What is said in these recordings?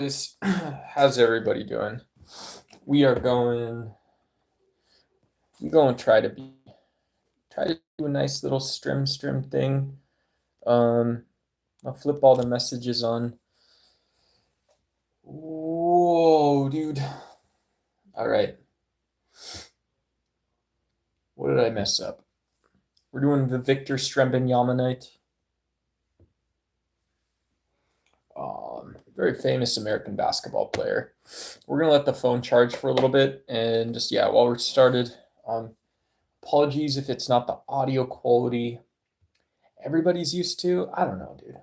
How's everybody doing? We are going. We going to try to do a nice little strim thing. Um, I'll flip all the messages on. Whoa, dude! All right, what did I mess up? We're doing the Victor Strembemayama night. Very famous American basketball player. We're gonna let the phone charge for a little bit, and just while we're started, apologies if it's not the audio quality everybody's used to. I don't know, dude.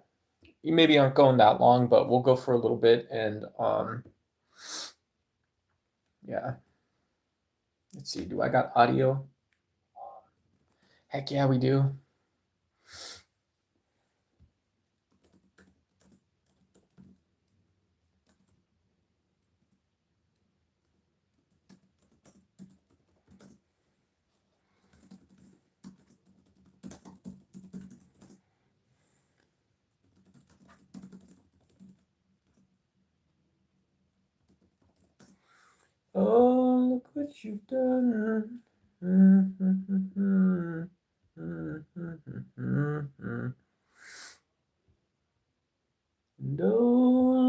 You maybe aren't going that long, but we'll go for a little bit. And yeah, let's see. Do I got audio? Heck yeah, we do. Oh, look what you've done. No,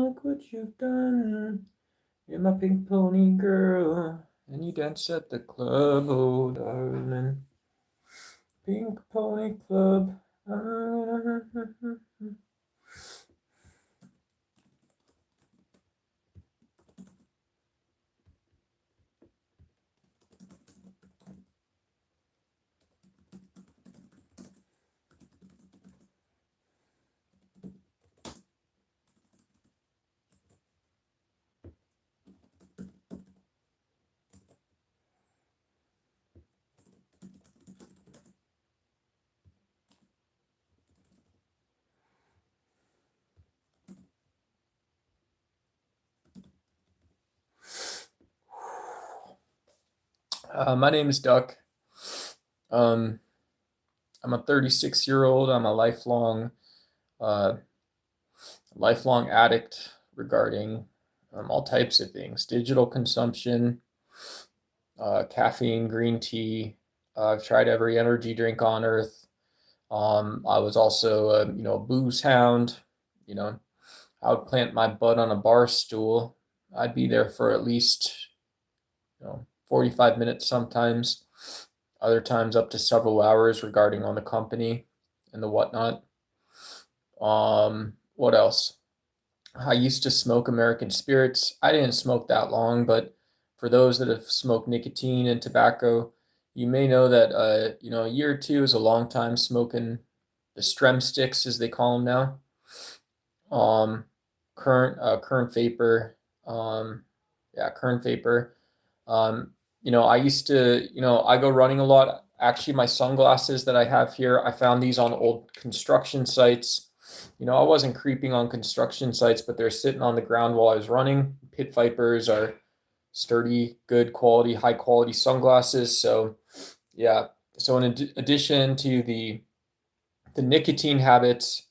look what you've done. You're my pink pony girl, and you dance at the club, oh darling. Pink pony club. My name is Duck. I'm a 36-year-old. I'm a uh, lifelong addict regarding all types of things: digital consumption, caffeine, green tea. I've tried every energy drink on earth. I was also a booze hound. You know, I would plant my butt on a bar stool. I'd be there for at least 45 minutes sometimes. Other times up to several hours regarding on the company and the whatnot. What else? I used to smoke American spirits. I didn't smoke that long, but for those that have smoked nicotine and tobacco, you may know that a year or two is a long time smoking the Strem sticks, as they call them now. Um, current vapor. Current vapor. I used to, I go running a lot. Actually, my sunglasses that I have here, I found these on old construction sites. I wasn't creeping on construction sites, but they're sitting on the ground while I was running. Pit Vipers are sturdy, good quality, high quality sunglasses. So, yeah. So, in addition to the nicotine habits,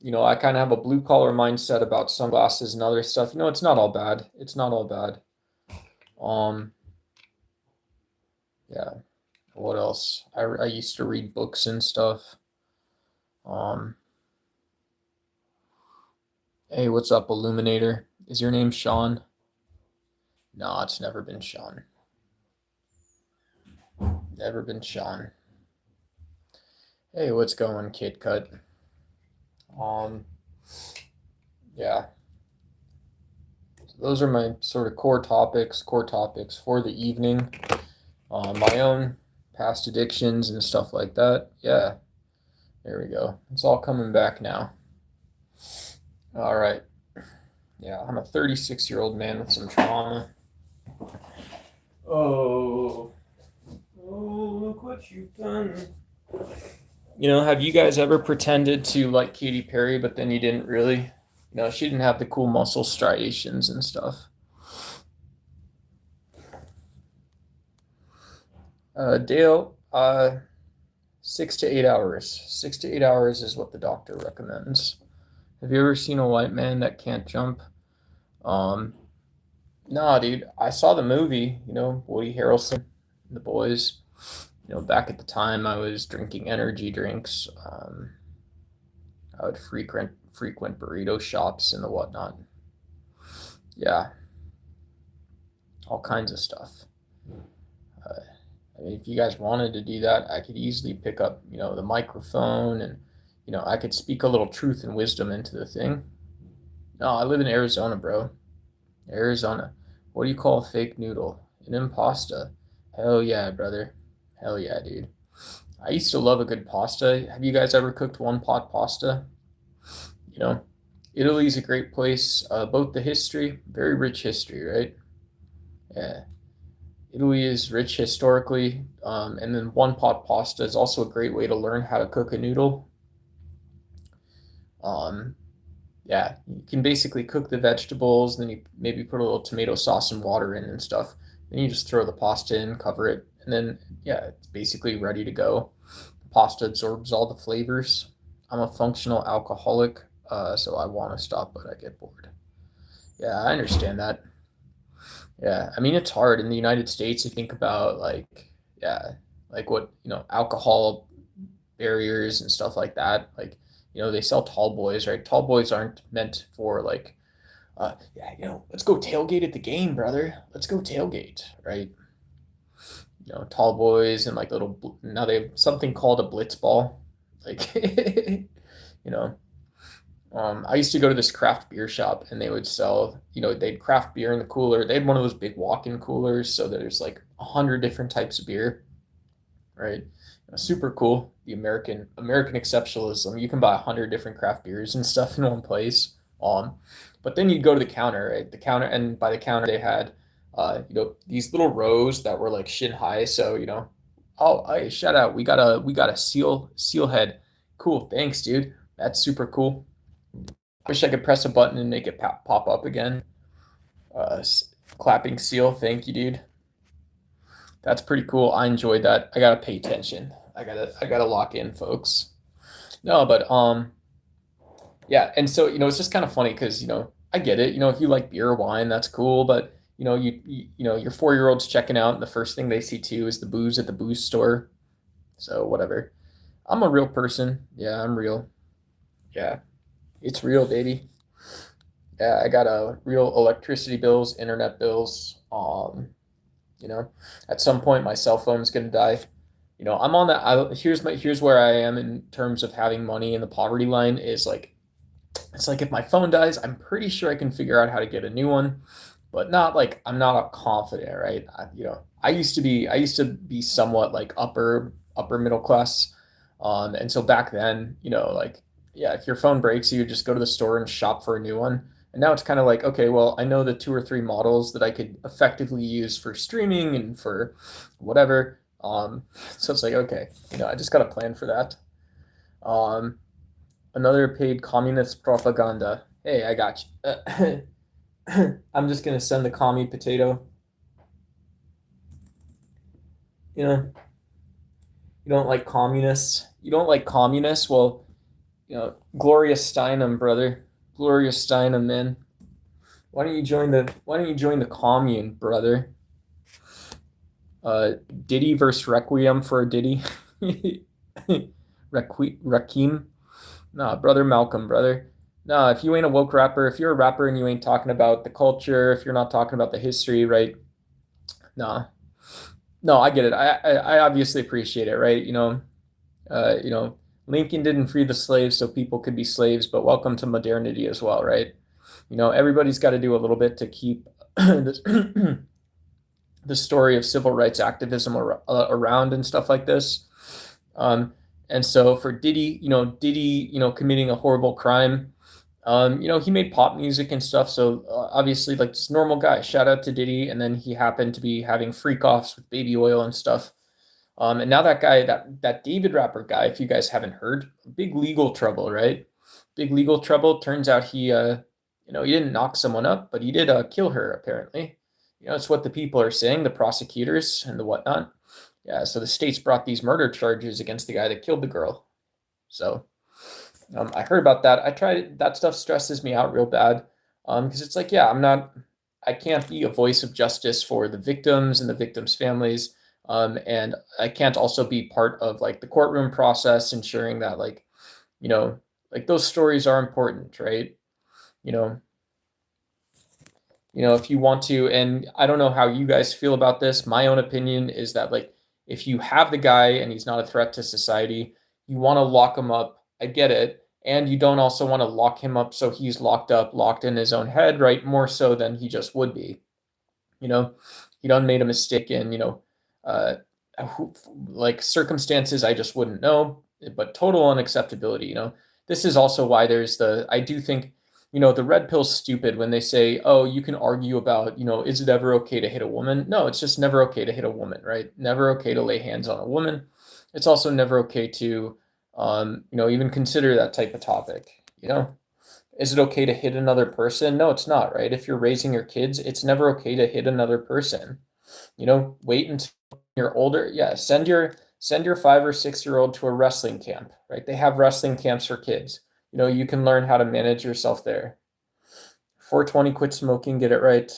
I kind of have a blue collar mindset about sunglasses and other stuff. It's not all bad. It's not all bad. Um, yeah. What else? I used to read books and stuff. Um, hey, what's up, Illuminator? Is your name Sean? No, it's never been Sean. Never been Sean. Hey, what's going, Kid Cut? Um, yeah. So those are my sort of core topics for the evening. My own past addictions and stuff like that. Yeah, there we go. It's all coming back now. All right. Yeah, I'm a 36-year-old man with some trauma. Oh, look what you've done. Have you guys ever pretended to like Katy Perry, but then you didn't really? She didn't have the cool muscle striations and stuff. Dale, 6 to 8 hours. 6 to 8 hours is what the doctor recommends. Have you ever seen a white man that can't jump Um, no, dude, I saw the movie, Woody Harrelson, The Boys. Back at the time I was drinking energy drinks. I would frequent burrito shops and the whatnot. Yeah, all kinds of stuff. Uh, I mean, if you guys wanted to do that, I could easily pick up, the microphone and, I could speak a little truth and wisdom into the thing. No, I live in Arizona, bro. Arizona. What do you call a fake noodle? An impasta. Hell yeah, brother. Hell yeah, dude. I used to love a good pasta. Have you guys ever cooked one pot pasta? You know, Italy's a great place. Both the history, very rich history, right? Yeah. Italy is rich historically, and then one pot pasta is also a great way to learn how to cook a noodle. Um, yeah, you can basically cook the vegetables, then you maybe put a little tomato sauce and water in and stuff. Then you just throw the pasta in, cover it, and then yeah, it's basically ready to go. The pasta absorbs all the flavors. I'm a functional alcoholic, so I want to stop, but I get bored. Yeah, I understand that. Yeah, I mean it's hard in the United States. You think about yeah, like what alcohol barriers and stuff like that. Like they sell tall boys, right? Tall boys aren't meant for yeah, let's go tailgate at the game, brother. Let's go tailgate, right? Tall boys and like now they have something called a blitz ball, like you know. I used to go to this craft beer shop and they would sell, they'd craft beer in the cooler. They had one of those big walk-in coolers, so there's like 100 different types of beer, right? Super cool. The American exceptionalism. You can buy 100 different craft beers and stuff in one place. But then you'd go to the counter, right? The counter, and by the counter they had, these little rows that were like shin high. So oh, hey, shout out, we got a seal head. Cool, thanks, dude. That's super cool. Wish I could press a button and make it pop up again. Uh, Clapping seal, thank you, dude. That's pretty cool. I enjoyed that. I gotta pay attention. I gotta lock in, folks. No, but yeah. And so it's just kind of funny because I get it. If you like beer or wine, that's cool. But your 4-year-old's checking out, and the first thing they see too is the booze at the booze store. So whatever. I'm a real person. Yeah, I'm real. Yeah, it's real, baby. Yeah, I got a real electricity bills, internet bills. You know, at some point my cell phone's gonna die. I'm on that. Here's where I am in terms of having money in the poverty line is like it's like if my phone dies, I'm pretty sure I can figure out how to get a new one, but not like I'm not confident, right? I used to be somewhat like upper middle class, and so back then, like yeah, if your phone breaks, you would just go to the store and shop for a new one. And now it's kind of like, okay, well, I know the two or three models that I could effectively use for streaming and for whatever. So it's like, okay, I just got a plan for that. Um, Another paid communist propaganda. Hey, I got you. I'm just gonna send the commie potato. You know, you don't like communists. You don't like communists. Well, Gloria Steinem, brother. Gloria Steinem, man. Why don't you join the commune, brother? Uh, Diddy versus Requiem for a Diddy. Rakim. Nah, brother Malcolm, brother. Nah, if you ain't a woke rapper, if you're a rapper and you ain't talking about the culture, if you're not talking about the history, right? Nah. No, I get it. I obviously appreciate it, right? Uh, you know, Lincoln didn't free the slaves so people could be slaves, but welcome to modernity as well, right? Everybody's got to do a little bit to keep this, the story of civil rights activism around and stuff like this. Um, and so for Diddy, committing a horrible crime, he made pop music and stuff. So obviously, like this normal guy. Shout out to Diddy, and then he happened to be having freak offs with baby oil and stuff. And now that guy, that David rapper guy, if you guys haven't heard, big legal trouble, right? Big legal trouble. Turns out he didn't knock someone up, but he did kill her apparently. It's what the people are saying, the prosecutors and the whatnot. Yeah, so the states brought these murder charges against the guy that killed the girl. So I heard about that. I tried it. That stuff stresses me out real bad. Because it's like, yeah, I can't be a voice of justice for the victims and the victims' families. And I can't also be part of like the courtroom process, ensuring that like, you know, like those stories are important, right? You know, if you want to, and I don't know how you guys feel about this. My own opinion is that like if you have the guy and he's not a threat to society, you want to lock him up. I get it. And you don't also want to lock him up so he's locked up, locked in his own head, right? More so than he just would be. You know, he done made a mistake in, uh, like circumstances I just wouldn't know, but total unacceptability. This is also why I do think, the red pill's stupid when they say, oh, you can argue about, is it ever okay to hit a woman? No, it's just never okay to hit a woman, right? Never okay to lay hands on a woman. It's also never okay to, even consider that type of topic, Is it okay to hit another person? No, it's not, right? If you're raising your kids, it's never okay to hit another person. Wait until you're older. Yeah, send your 5 or 6 year old to a wrestling camp, right? They have wrestling camps for kids. You can learn how to manage yourself there. 420, quit smoking, get it right.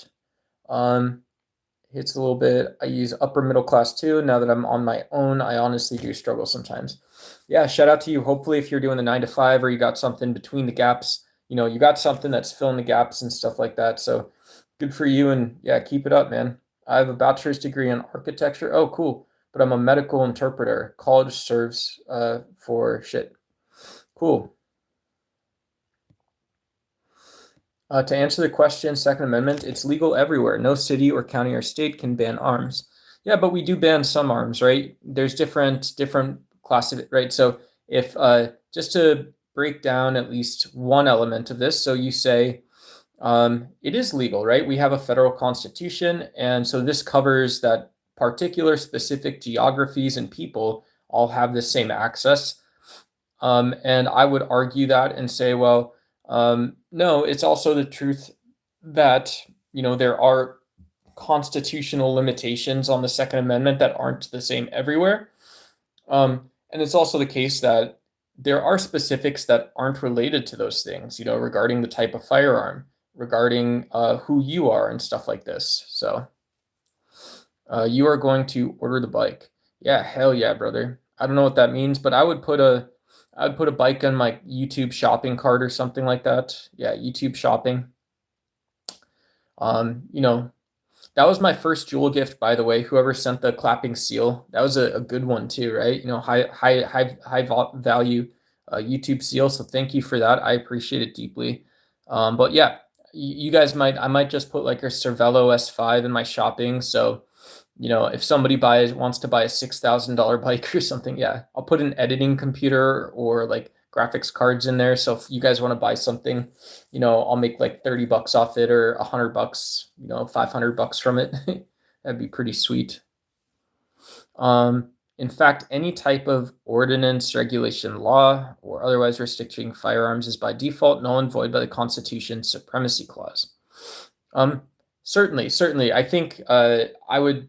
Um, hits a little bit. I use upper middle class too. Now that I'm on my own, I honestly do struggle sometimes. Yeah, shout out to you. Hopefully, if you're doing the 9 to 5 or you got something between the gaps, you got something that's filling the gaps and stuff like that. So good for you. And yeah, keep it up, man. I have a bachelor's degree in architecture. Oh, cool. But I'm a medical interpreter. College serves for shit. Cool. To answer the question, Second Amendment, it's legal everywhere. No city or county or state can ban arms. Yeah, but we do ban some arms, right? There's different classes, right? So if just to break down at least one element of this, so you say it is legal, right? We have a federal constitution, and so this covers that particular specific geographies and people all have the same access. And I would argue that and say, well, no, it's also the truth that, there are constitutional limitations on the Second Amendment that aren't the same everywhere. And it's also the case that there are specifics that aren't related to those things, regarding the type of firearm, regarding who you are and stuff like this. So you are going to order the bike. Yeah, hell yeah, brother. I don't know what that means, but I'd put a bike on my YouTube shopping cart or something like that. Yeah, YouTube shopping. Um, you know, that was my first jewel gift, by the way. Whoever sent the clapping seal, that was a good one too, right? High value YouTube seal. So thank you for that. I appreciate it deeply. But yeah, you guys I might just put like a Cervelo S5 in my shopping. So if somebody wants to buy a $6,000 bike or something, yeah, I'll put an editing computer or like graphics cards in there. So if you guys want to buy something, I'll make like $30 off it or $100, $500 from it. That'd be pretty sweet. In fact, any type of ordinance, regulation, law, or otherwise restricting firearms is by default null and void by the Constitution's Supremacy Clause. Certainly. I think I would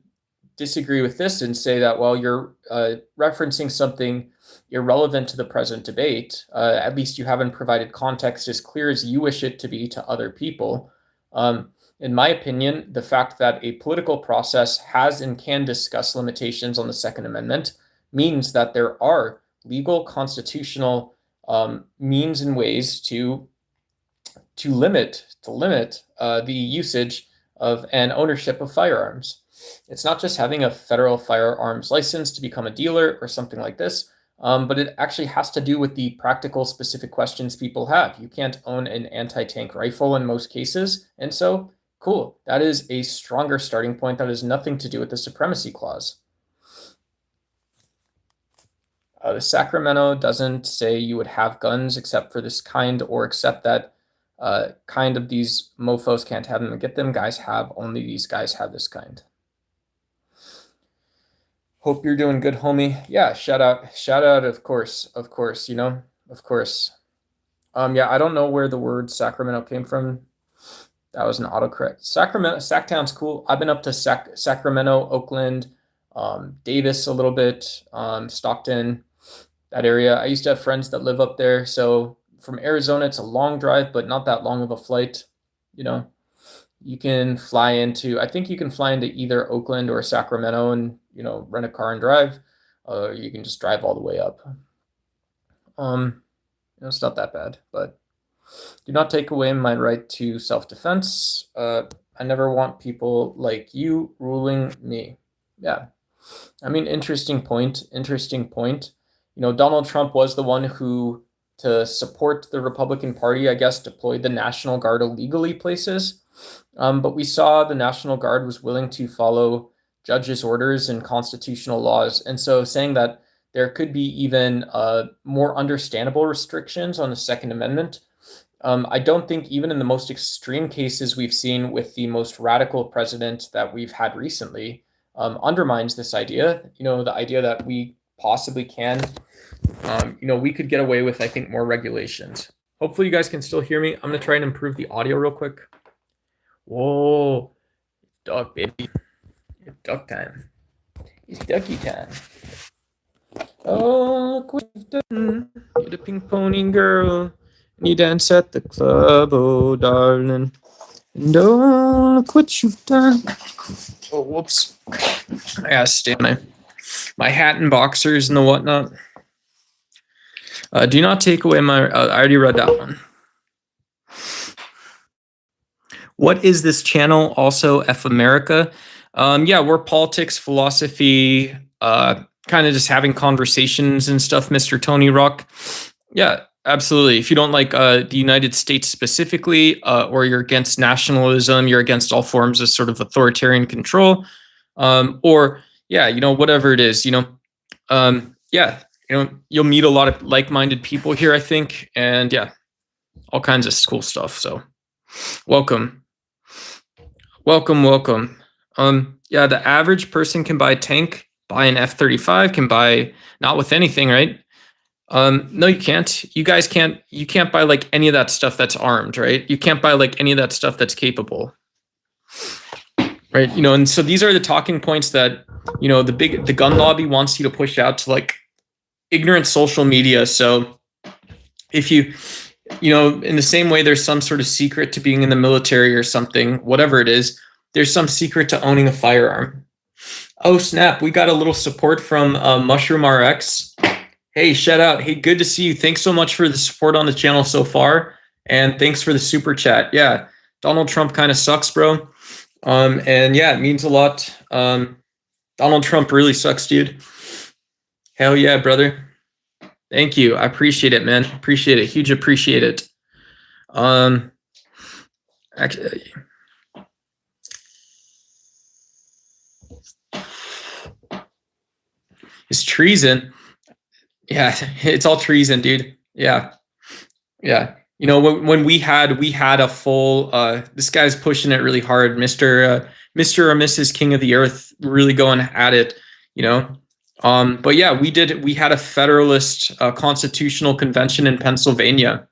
disagree with this and say that, well, you're referencing something irrelevant to the present debate. At least you haven't provided context as clear as you wish it to be to other people. In my opinion, the fact that a political process has and can discuss limitations on the Second Amendment means that there are legal constitutional means and ways to limit the usage of and ownership of firearms. It's not just having a federal firearms license to become a dealer or something like this, but it actually has to do with the practical, specific questions people have. You can't own an anti-tank rifle in most cases, and so, cool. That is a stronger starting point that has nothing to do with the Supremacy Clause. The Sacramento doesn't say you would have guns except for this kind or except that kind of these mofos can't have them and get them. Only these guys have this kind. Hope you're doing good, homie. Yeah, shout out, of course, of course. Yeah, I don't know where the word Sacramento came from. That was an autocorrect. Sacktown's cool. I've been up to Sacramento, Oakland, Davis a little bit, Stockton, that area. I used to have friends that live up there. So from Arizona, it's a long drive, but not that long of a flight. You know, you can fly into, I think you can fly into either Oakland or Sacramento and, rent a car and drive. You can just drive all the way up. It's not that bad, but do not take away my right to self-defense. I never want people like you ruling me. Yeah. I mean, interesting point. Interesting point. Donald Trump was the one who, to support the Republican Party, I guess, deployed the National Guard illegally places. But we saw the National Guard was willing to follow judges' orders and constitutional laws. And so saying that there could be even more understandable restrictions on the Second Amendment, I don't think even in the most extreme cases we've seen with the most radical president that we've had recently, undermines this idea, the idea that we possibly can, we could get away with, I think, more regulations. Hopefully you guys can still hear me. I'm going to try and improve the audio real quick. Whoa, duck, baby. It's duck time. It's ducky time. Oh, look what you've done. You're the pink pony girl. And you dance at the club, oh, darling. And oh, look what you've done. Oh, whoops. I gotta stay on my hat and boxers and the whatnot. Do not take away my... I already read that one. What is this channel? Also, F America. Yeah, we're politics, philosophy, kind of just having conversations and stuff, Mr. Tony Rock. Yeah, absolutely. If you don't like the United States specifically, or you're against nationalism, you're against all forms of sort of authoritarian control, or yeah, whatever it is, yeah, you'll meet a lot of like-minded people here, I think, and yeah, all kinds of cool stuff. So welcome. Yeah, the average person can buy a tank, buy an F-35, can buy, not with anything, right? No, you can't. You guys can't. You can't buy like any of that stuff that's armed, right? You can't buy like any of that stuff that's capable, right? And so these are the talking points that the gun lobby wants you to push out to like ignorant social media. So if you in the same way there's some sort of secret to being in the military or something, whatever it is, there's some secret to owning a firearm. Oh snap! We got a little support from Mushroom RX. Hey, shout out. Hey, good to see you. Thanks so much for the support on the channel so far. And thanks for the super chat. Yeah, Donald Trump kind of sucks, bro. And yeah, it means a lot. Donald Trump really sucks, dude. Hell yeah, brother. Thank you. I appreciate it, man. Appreciate it. Huge appreciate it. Actually, it's treason. Yeah, it's all treason, dude. Yeah. When we had a full, this guy's pushing it really hard, Mr. or Mrs. King of the Earth, really going at it, but yeah, we had a Federalist constitutional convention in Pennsylvania.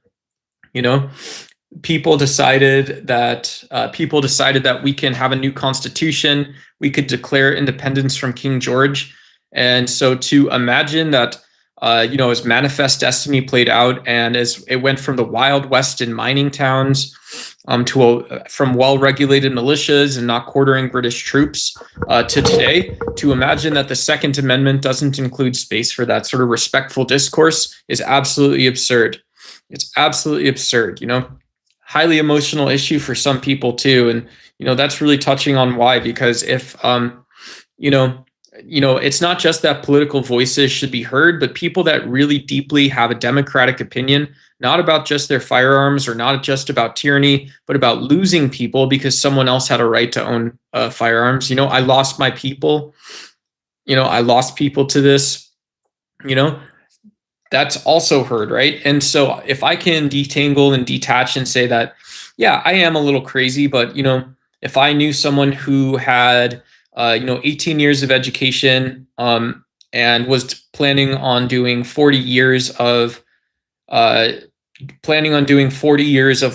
People decided that we can have a new constitution. We could declare independence from King George. And so to imagine that, as manifest destiny played out, and as it went from the Wild West in mining towns, from well-regulated militias and not quartering British troops, to today, to imagine that the Second Amendment doesn't include space for that sort of respectful discourse is absolutely absurd. It's absolutely absurd. Highly emotional issue for some people too, and that's really touching on why. Because if it's not just that political voices should be heard, but people that really deeply have a democratic opinion, not about just their firearms or not just about tyranny, but about losing people because someone else had a right to own firearms. I lost my people. I lost people to this. That's also heard, right? And so if I can detangle and detach and say that, yeah, I am a little crazy, but if I knew someone who had 18 years of education, and was planning on doing 40 years of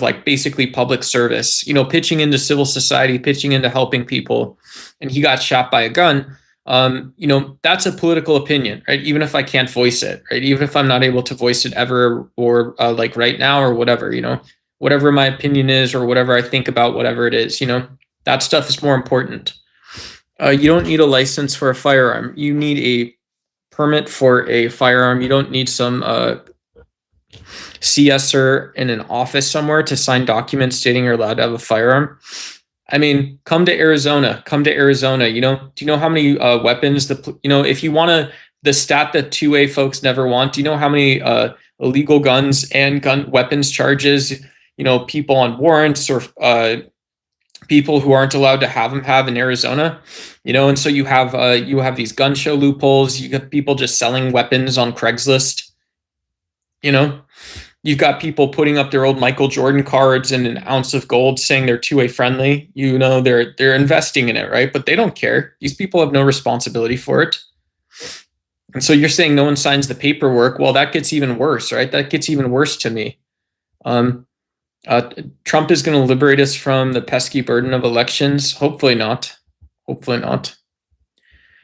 like basically public service, pitching into civil society, pitching into helping people, and he got shot by a gun. That's a political opinion, right? Even if I can't voice it, right? Even if I'm not able to voice it ever, or like right now or whatever, whatever my opinion is or whatever I think about whatever it is. That stuff is more important. You don't need a license for a firearm. You need a permit for a firearm. You don't need some CSer in an office somewhere to sign documents stating you're allowed to have a firearm. I mean, come to Arizona. Come to Arizona. Do you know how many weapons if you want the stat that 2A folks never want, do you know how many illegal guns and gun weapons charges, people on warrants or people who aren't allowed to have them have in Arizona? And so you have these gun show loopholes. You got people just selling weapons on Craigslist. You've got people putting up their old Michael Jordan cards and an ounce of gold saying they're 2A friendly. They're investing in it, right? But they don't care. These people have no responsibility for it. And so you're saying no one signs the paperwork. Well, that gets even worse, right? That gets even worse to me. Trump is going to liberate us from the pesky burden of elections. Hopefully not. Hopefully not.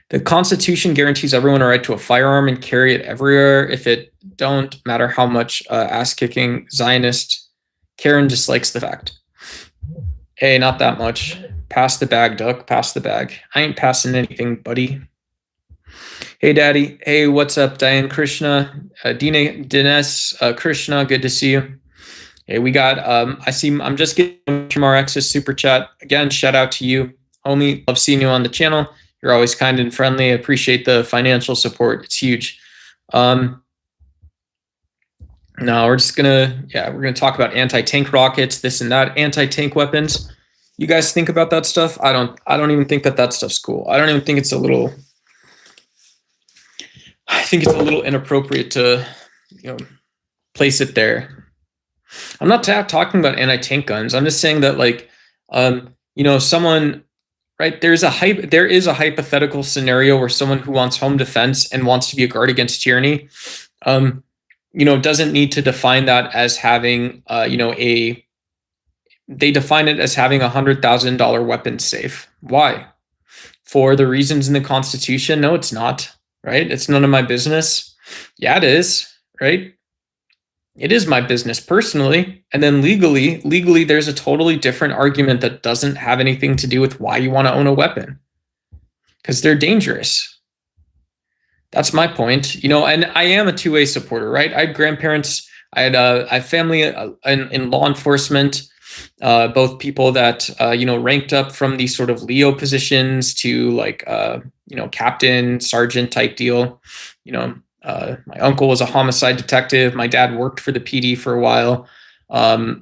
The Constitution guarantees everyone a right to a firearm and carry it everywhere. If it don't matter how much ass-kicking Zionist Karen dislikes the fact. Hey, not that much. Pass the bag, Duck. Pass the bag. I ain't passing anything, buddy. Hey, Daddy. Hey, what's up, Diane Krishna? Dinesh Krishna, good to see you. Hey, we got, I'm just getting from RX's super chat. Again, shout out to you, homie. Love seeing you on the channel. You're always kind and friendly. I appreciate the financial support. It's huge. No, we're gonna talk about anti-tank rockets, this and that, anti-tank weapons. You guys think about that stuff? I don't even think that stuff's cool. I don't even think I think it's a little inappropriate to, place it there. I'm not talking about anti-tank guns. I'm just saying that, like, someone, right? There is a hypothetical scenario where someone who wants home defense and wants to be a guard against tyranny, doesn't need to define that as having, they define it as having $100,000 weapons safe. Why? For the reasons in the Constitution? No, it's not, right? It's none of my business. Yeah, it is, right? It is my business personally. And then legally, there's a totally different argument that doesn't have anything to do with why you want to own a weapon. Because they're dangerous. That's my point. And I am a 2A supporter, right? I had grandparents, I had family in law enforcement, both people that, ranked up from these sort of Leo positions to like, captain, sergeant type deal. My uncle was a homicide detective. My dad worked for the PD for a while. I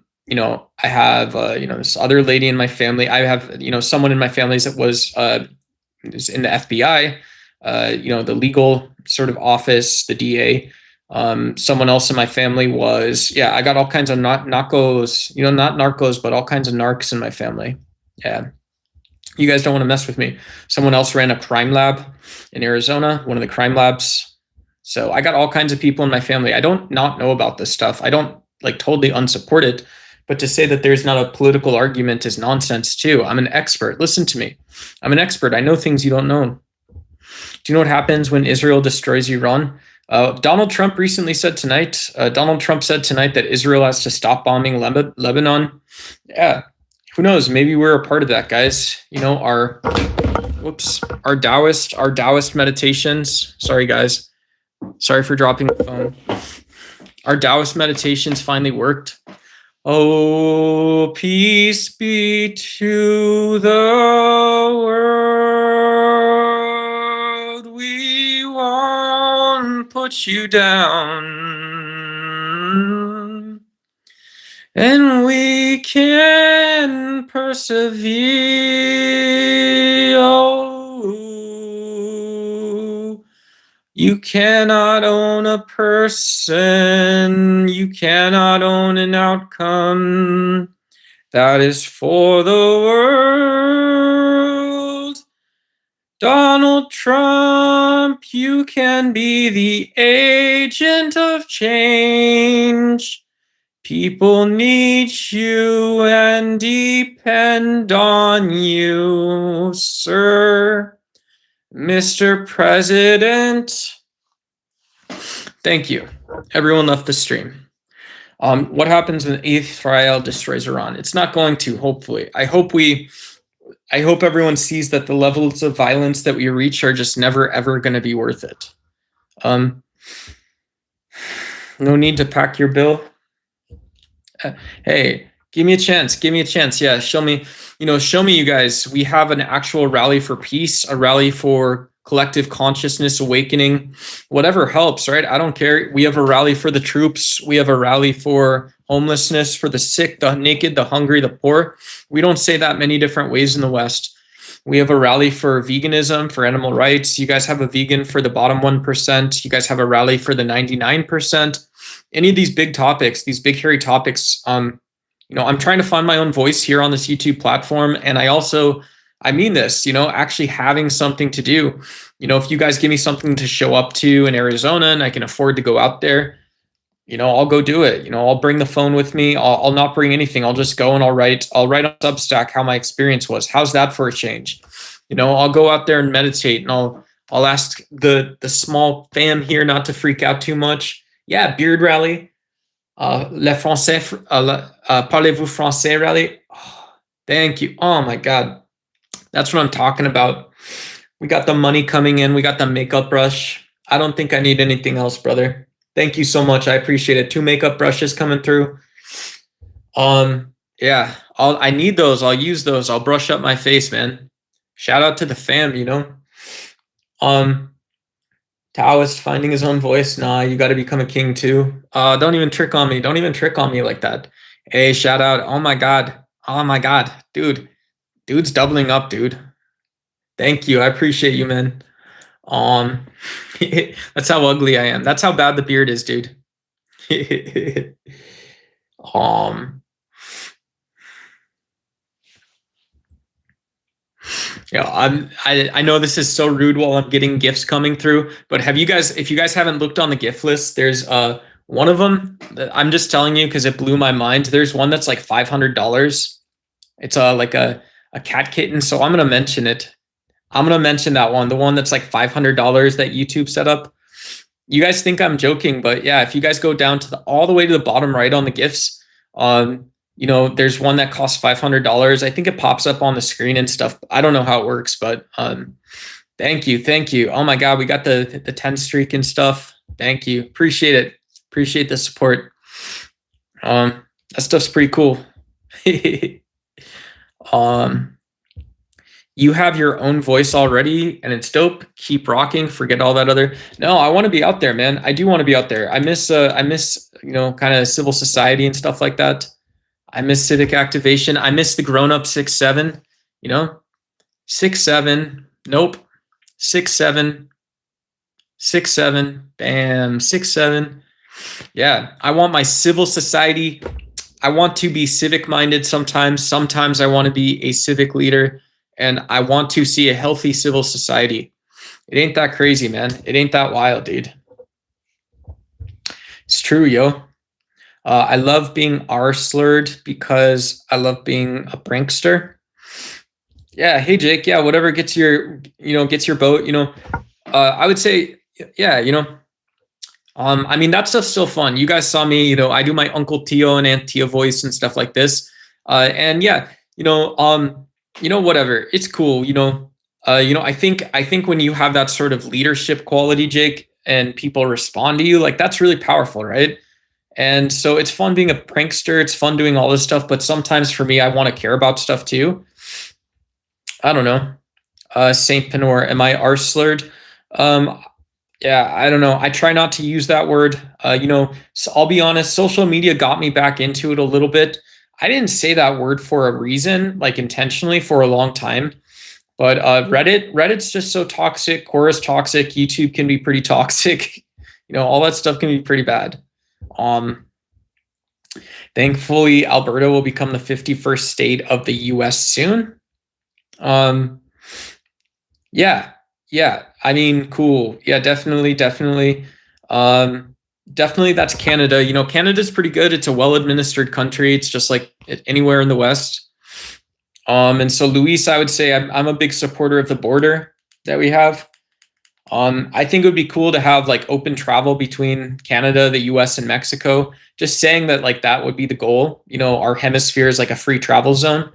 have, this other lady in my family. I have, someone in my family that was in the FBI, the legal sort of office, the DA. Someone else in my family was, I got all kinds of narcos, not narcos, but all kinds of narcs in my family. Yeah. You guys don't want to mess with me. Someone else ran a crime lab in Arizona, one of the crime labs. So I got all kinds of people in my family. I don't not know about this stuff. I don't totally unsupport it, but to say that there's not a political argument is nonsense too. I'm an expert. Listen to me. I'm an expert. I know things you don't know. Do you know what happens when Israel destroys Iran? Donald Trump recently said tonight, that Israel has to stop bombing Lebanon. Yeah. Who knows? Maybe we're a part of that, guys. Our Taoist meditations. Sorry, guys. Sorry for dropping the phone. Our Taoist meditations finally worked. Oh, peace be to the world. We won't put you down. And we can persevere. Oh, you cannot own a person. You cannot own an outcome. That is for the world. Donald Trump, you can be the agent of change. People need you and depend on you, sir. Mr. President. Thank you. Everyone left the stream. What happens when Israel destroys Iran? It's not going to, hopefully. I hope everyone sees that the levels of violence that we reach are just never, ever going to be worth it. No need to pack your bill. Hey, give me a chance. Give me a chance. Yeah, show me, you guys. We have an actual rally for peace, a rally for collective consciousness awakening, whatever helps, right? I don't care. We have a rally for the troops. We have a rally for homelessness, for the sick, the naked, the hungry, the poor. We don't say that many different ways in the West. We have a rally for veganism, for animal rights. You guys have a vegan for the bottom 1%. You guys have a rally for the 99%. Any of these big topics, these big hairy topics, I'm trying to find my own voice here on this YouTube platform. And I mean this, actually having something to do. If you guys give me something to show up to in Arizona and I can afford to go out there, I'll go do it. I'll bring the phone with me. I'll not bring anything. I'll just go and I'll write on Substack how my experience was. How's that for a change? I'll go out there and meditate, and I'll ask the small fam here not to freak out too much. Yeah, beard rally. Le français, parlez-vous français rally. Oh, thank you. Oh my God. That's what I'm talking about. We got the money coming in. We got the makeup brush. I don't think I need anything else, brother. Thank you so much. I appreciate it. 2 makeup brushes coming through. Yeah, I need those. I'll use those. I'll brush up my face, man. Shout out to the fam, Taoist finding his own voice. Nah, you got to become a king too. Don't even trick on me. Don't even trick on me like that. Hey, shout out. Oh my God. Oh my God. Dude's doubling up, dude. Thank you. I appreciate you, man. That's how ugly I am. That's how bad the beard is, dude. Yeah, I know this is so rude while I'm getting gifts coming through, but if you guys haven't looked on the gift list, there's one of them that I'm just telling you because it blew my mind. There's one that's like $500. It's like a cat kitten, so I'm gonna mention it. I'm gonna mention that one, the one that's like $500 that YouTube set up. You guys think I'm joking, but yeah, if you guys go down to all the way to the bottom right on the gifts, there's one that costs $500. I think it pops up on the screen and stuff. I don't know how it works, but thank you. Oh my God, we got the 10 streak and stuff. Thank you. Appreciate it. Appreciate the support. That stuff's pretty cool. You have your own voice already and it's dope. Keep rocking. Forget all that other. No, I want to be out there, man. I do want to be out there. I miss kind of civil society and stuff like that. I miss civic activation. I miss the grown-up 6'7", 6'7", nope. 6'7", 6'7", bam, 6'7". Yeah, I want my civil society. I want to be civic-minded sometimes. Sometimes I want to be a civic leader, and I want to see a healthy civil society. It ain't that crazy, man. It ain't that wild, dude. It's true, yo. I love being R-slurred because I love being a prankster. Yeah, hey Jake. Yeah, whatever gets your boat. I would say, yeah. I mean that stuff's still fun. You guys saw me. I do my Uncle Tio and Aunt Tia voice and stuff like this. And yeah, whatever. It's cool. I think when you have that sort of leadership quality, Jake, and people respond to you, like that's really powerful, right? And so it's fun being a prankster. It's fun doing all this stuff. But sometimes for me, I want to care about stuff too. I don't know. Saint Penor, am I R-slurred? Yeah, I don't know. I try not to use that word. So I'll be honest, social media got me back into it a little bit. I didn't say that word for a reason, like intentionally for a long time. But Reddit's just so toxic. Quora's toxic. YouTube can be pretty toxic. All that stuff can be pretty bad. Thankfully, Alberta will become the 51st state of the US soon. Yeah. I mean, cool. Yeah, definitely. Definitely that's Canada. Canada's pretty good. It's a well-administered country. It's just like anywhere in the West. And so Luis, I would say I'm a big supporter of the border that we have. I think it would be cool to have like open travel between Canada, the US, and Mexico. Just saying that like that would be the goal. Our hemisphere is like a free travel zone.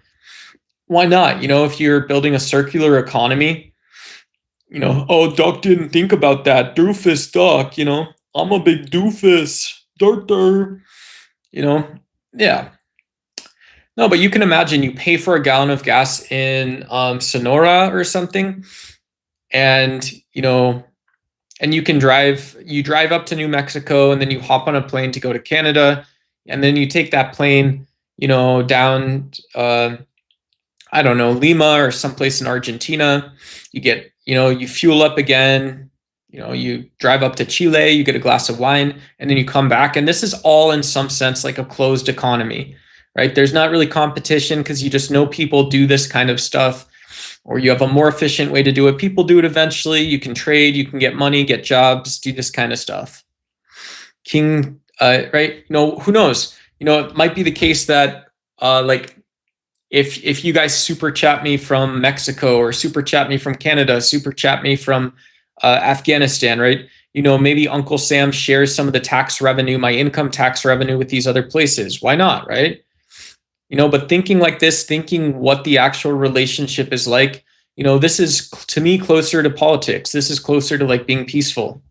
Why not? If you're building a circular economy, oh, Doc didn't think about that. Doofus, Doc, I'm a big doofus. Dur. You know, yeah. No, but you can imagine you pay for a gallon of gas in Sonora or something, and and you drive up to New Mexico, and then you hop on a plane to go to Canada, and then you take that plane, down I don't know, Lima or someplace in Argentina. You get, you fuel up again, you drive up to Chile, you get a glass of wine, and then you come back. And this is all in some sense like a closed economy, right? There's not really competition because you just know people do this kind of stuff, or you have a more efficient way to do it. People do it eventually. You can trade, you can get money, get jobs, do this kind of stuff. Right? Who knows? It might be the case that like if you guys super chat me from Mexico or super chat me from Canada, super chat me from Afghanistan, right? Maybe Uncle Sam shares some of the tax revenue, my income tax revenue with these other places. Why not, right? But thinking like this, thinking what the actual relationship is like, this is to me closer to politics. This is closer to like being peaceful.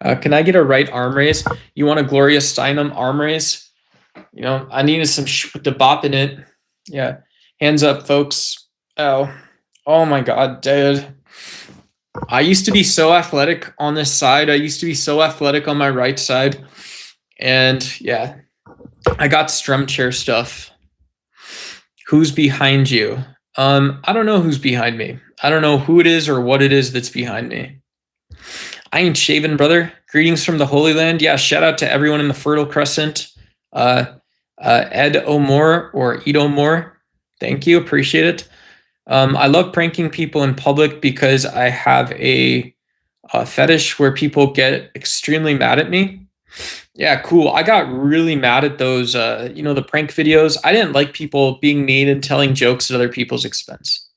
Can I get a right arm raise? You want a Gloria Steinem arm raise? I needed some with the bop in it. Yeah. Hands up, folks. Oh my God, dude. I used to be so athletic on this side. I used to be so athletic on my right side. And yeah, I got strum chair stuff. Who's behind you? I don't know who's behind me. I don't know who it is or what it is that's behind me. I ain't shaven, brother. Greetings from the Holy Land. Yeah, shout out to everyone in the Fertile Crescent. Ed O'More or Ed O'More. Thank you. Appreciate it. I love pranking people in public because I have a fetish where people get extremely mad at me. Yeah, cool. I got really mad at those, the prank videos. I didn't like people being mean and telling jokes at other people's expense.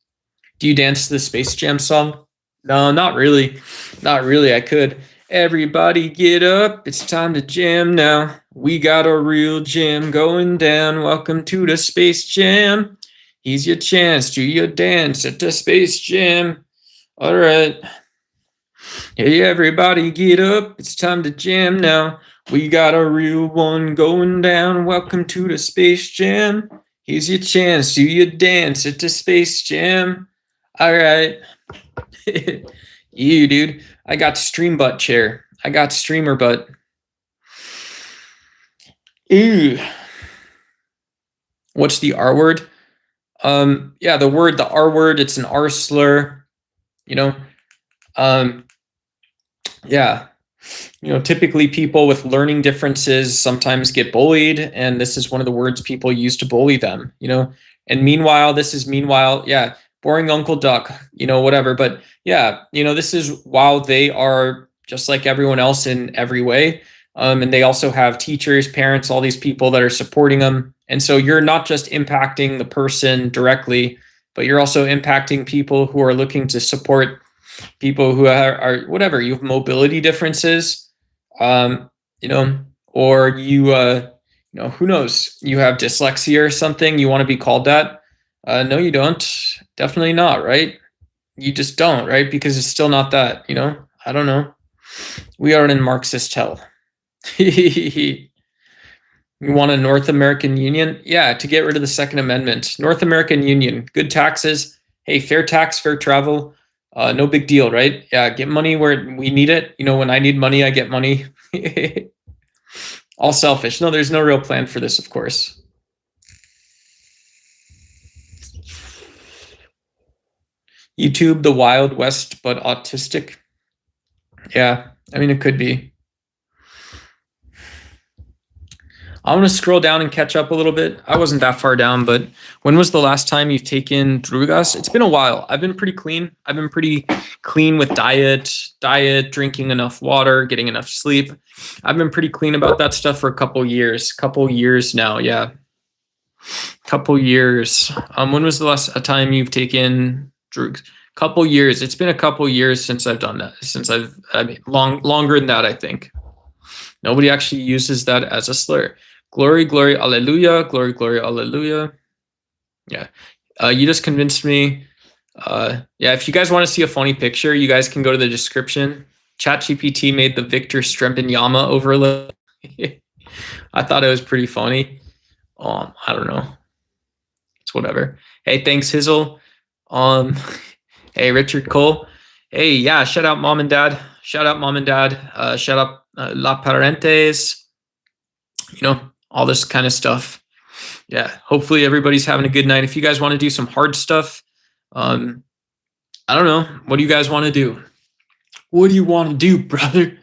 Do you dance to the Space Jam song? No, not really. Not really. I could. Everybody get up. It's time to jam now. We got a real jam going down. Welcome to the Space Jam. Here's your chance. Do your dance at the Space Jam. All right. Hey, everybody get up. It's time to jam now. We got a real one going down. Welcome to the Space Jam. Here's your chance. Do your dance at the Space Jam. All right. You, dude. I got stream butt chair. I got streamer butt. Ew. What's the R word? Yeah, the R word, it's an R slur, yeah. Typically people with learning differences sometimes get bullied, and this is one of the words people use to bully them, and meanwhile, yeah, boring Uncle Duck, whatever. But yeah, this is while they are just like everyone else in every way. And they also have teachers, parents, all these people that are supporting them. And so you're not just impacting the person directly, but you're also impacting people who are looking to support people who are whatever, you have mobility differences, or you, who knows, you have dyslexia or something, you want to be called that. No, you don't. Definitely not, right? You just don't, right? Because it's still not that, I don't know. We are in Marxist hell. You want a North American Union? Yeah, to get rid of the Second Amendment. North American Union, good taxes. Hey, fair tax, fair travel. No big deal, right? Yeah, get money where we need it. When I need money, I get money. All selfish. No, there's no real plan for this, of course. YouTube, the Wild West, but autistic. Yeah, I mean, it could be. I'm going to scroll down and catch up a little bit. I wasn't that far down, but when was the last time you've taken drugas? It's been a while. I've been pretty clean. I've been pretty clean with diet, drinking enough water, getting enough sleep. I've been pretty clean about that stuff for a couple years now. Yeah. Couple years. When was the last time you've taken drugs? Couple years. It's been a couple years since I've done that. I mean, longer than that, I think. Nobody actually uses that as a slur. Glory, glory, alleluia. Glory, glory, alleluia. Yeah. You just convinced me. Yeah, if you guys want to see a funny picture, you guys can go to the description. ChatGPT made the Victor Strembemayama overlay. I thought it was pretty funny. I don't know. It's whatever. Hey, thanks, Hizzle. Hey, Richard Cole. Hey, yeah, shout out mom and dad. Shout out mom and dad. Shout out La Parentes. You know, all this kind of stuff. Yeah, hopefully everybody's having a good night. If you guys want to do some hard stuff, I don't know. What do you guys want to do? What do you want to do, brother?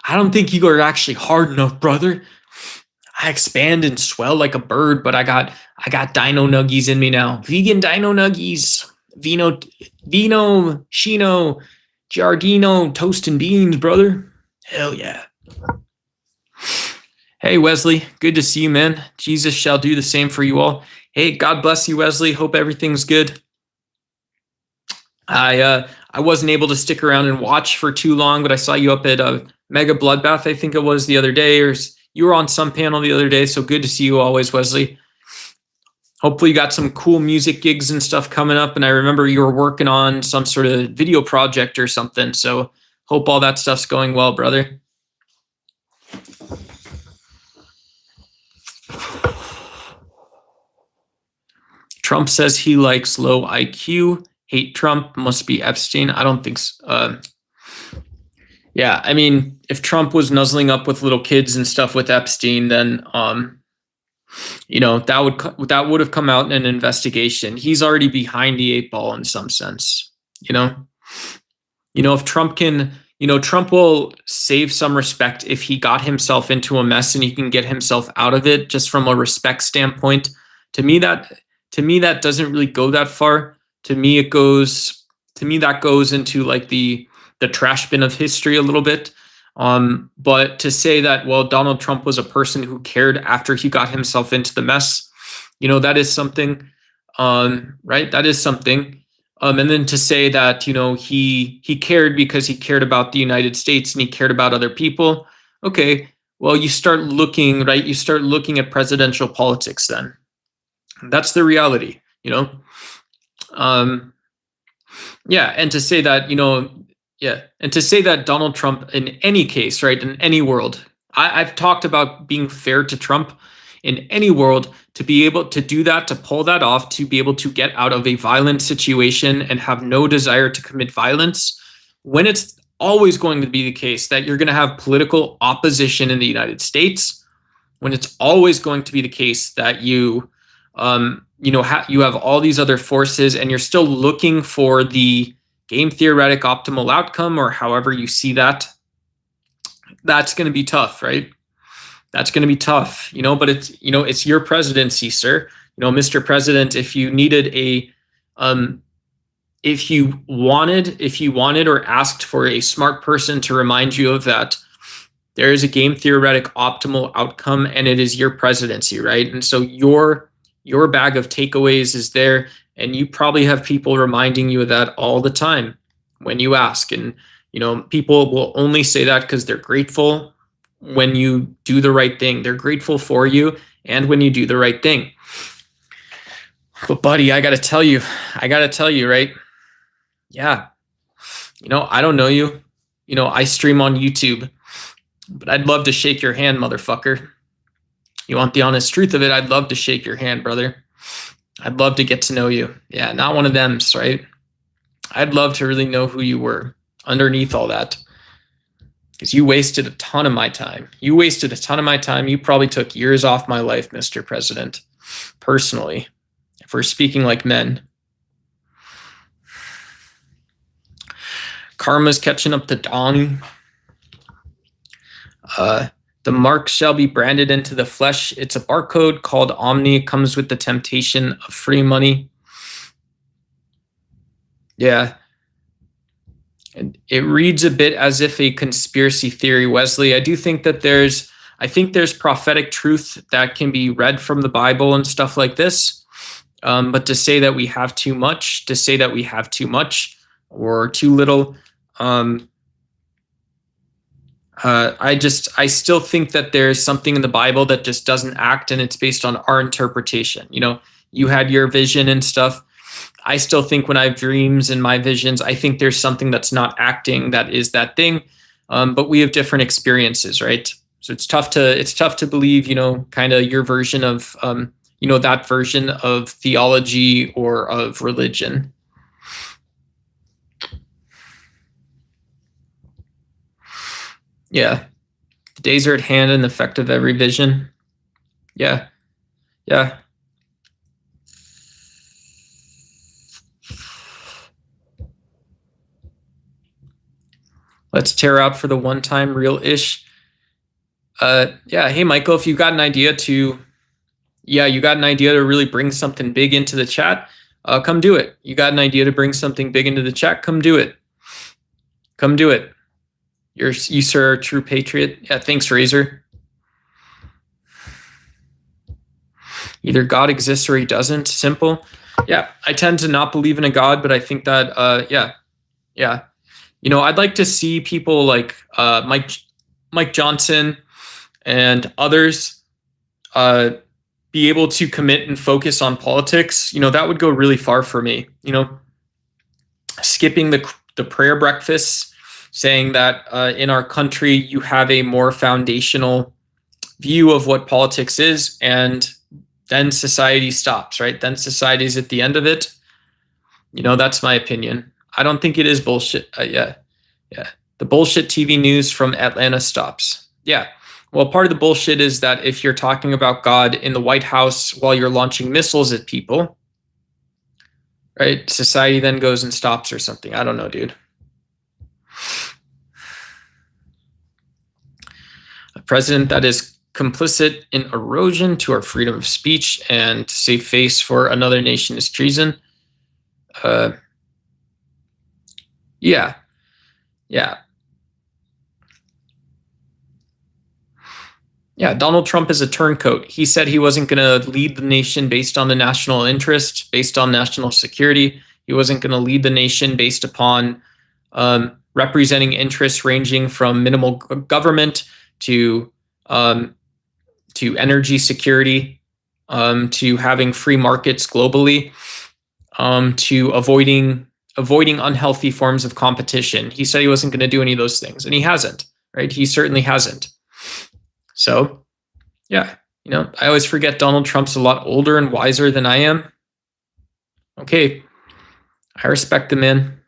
I don't think you are actually hard enough, brother. I expand and swell like a bird, but I got dino nuggies in me now. Vegan dino nuggies. Vino, Shino, Giardino, toast and beans, brother. Hell yeah. Hey, Wesley. Good to see you, man. Jesus shall do the same for you all. Hey, God bless you, Wesley. Hope everything's good. I wasn't able to stick around and watch for too long, but I saw you up at Mega Bloodbath, I think it was the other day, or you were on some panel the other day, so good to see you always, Wesley. Hopefully you got some cool music gigs and stuff coming up, and I remember you were working on some sort of video project or something, so hope all that stuff's going well, brother. Trump says he likes low IQ. Hate Trump, must be Epstein. I don't think so. Yeah, I mean, if Trump was nuzzling up with little kids and stuff with Epstein, then you know, that would have come out in an investigation. He's already behind the 8 ball in some sense. You know, if Trump can, Trump will save some respect if he got himself into a mess and he can get himself out of it, just from a respect standpoint. To me, that doesn't really go that far. To me, that goes into like the trash bin of history a little bit. But to say that, well, Donald Trump was a person who cared after he got himself into the mess, that is something, right? That is something. And then to say that, he cared because he cared about the United States and he cared about other people. Okay, well, you start looking, right? You start looking at presidential politics then. That's the reality, yeah, and to say that, and to say that Donald Trump in any case, right, in any world, I've talked about being fair to Trump in any world, to be able to do that, to pull that off, to be able to get out of a violent situation and have no desire to commit violence, when it's always going to be the case that you're going to have political opposition in the United States, when it's always going to be the case that you have all these other forces and you're still looking for the game theoretic optimal outcome, or however you see that, that's going to be tough, right? That's going to be tough, but it's your presidency, sir. Mr. President, if you needed if you wanted or asked for a smart person to remind you of that, there is a game theoretic optimal outcome, and it is your presidency, right? And so your bag of takeaways is there, and you probably have people reminding you of that all the time when you ask. And, people will only say that because they're grateful when you do the right thing. They're grateful for you and when you do the right thing. But buddy, I got to tell you, right? Yeah. I don't know you. I stream on YouTube, but I'd love to shake your hand, motherfucker. You want the honest truth of it? I'd love to shake your hand, brother. I'd love to get to know you. Yeah, not one of them, right? I'd love to really know who you were underneath all that. Because you wasted a ton of my time. You probably took years off my life, Mr. President, personally, if we're speaking like men. Karma's catching up to Donnie. The mark shall be branded into the flesh. It's a barcode called Omni. It comes with the temptation of free money. Yeah. And it reads a bit as if a conspiracy theory, Wesley. I do think that there's prophetic truth that can be read from the Bible and stuff like this. But to say that we have too much, to say that we have too much or too little, I still think that there's something in the Bible that just doesn't act, and it's based on our interpretation. You had your vision and stuff. I still think when I have dreams and my visions, I think there's something that's not acting that is that thing. But we have different experiences, right? So it's tough to believe, kind of your version of, that version of theology or of religion. Yeah. The days are at hand and the effect of every vision. Yeah. Yeah. Let's tear out for the one time real-ish. Yeah. Hey, Michael, if you've got an idea to really bring something big into the chat, come do it. You got an idea to bring something big into the chat, come do it. Come do it. You, sir, are a true patriot. Yeah, thanks, Razor. Either God exists or he doesn't. Simple. Yeah, I tend to not believe in a God, but I think that, yeah. I'd like to see people like Mike Johnson and others be able to commit and focus on politics. That would go really far for me. Skipping the prayer breakfasts, saying that in our country you have a more foundational view of what politics is, and then society stops, right? Then society's at the end of it. That's my opinion. I don't think it is bullshit. Yeah. The bullshit TV news from Atlanta stops. Yeah. Well, part of the bullshit is that if you're talking about God in the White House while you're launching missiles at people, right? Society then goes and stops or something. I don't know, dude. A president that is complicit in erosion to our freedom of speech and to save face for another nation is treason. Yeah. Yeah, Donald Trump is a turncoat. He said he wasn't going to lead the nation based on the national interest, based on national security. He wasn't going to lead the nation based upon representing interests ranging from minimal government to energy security, to having free markets globally, to avoiding unhealthy forms of competition. He said he wasn't going to do any of those things, and he hasn't, right? He certainly hasn't. So, yeah, I always forget Donald Trump's a lot older and wiser than I am. Okay, I respect the man.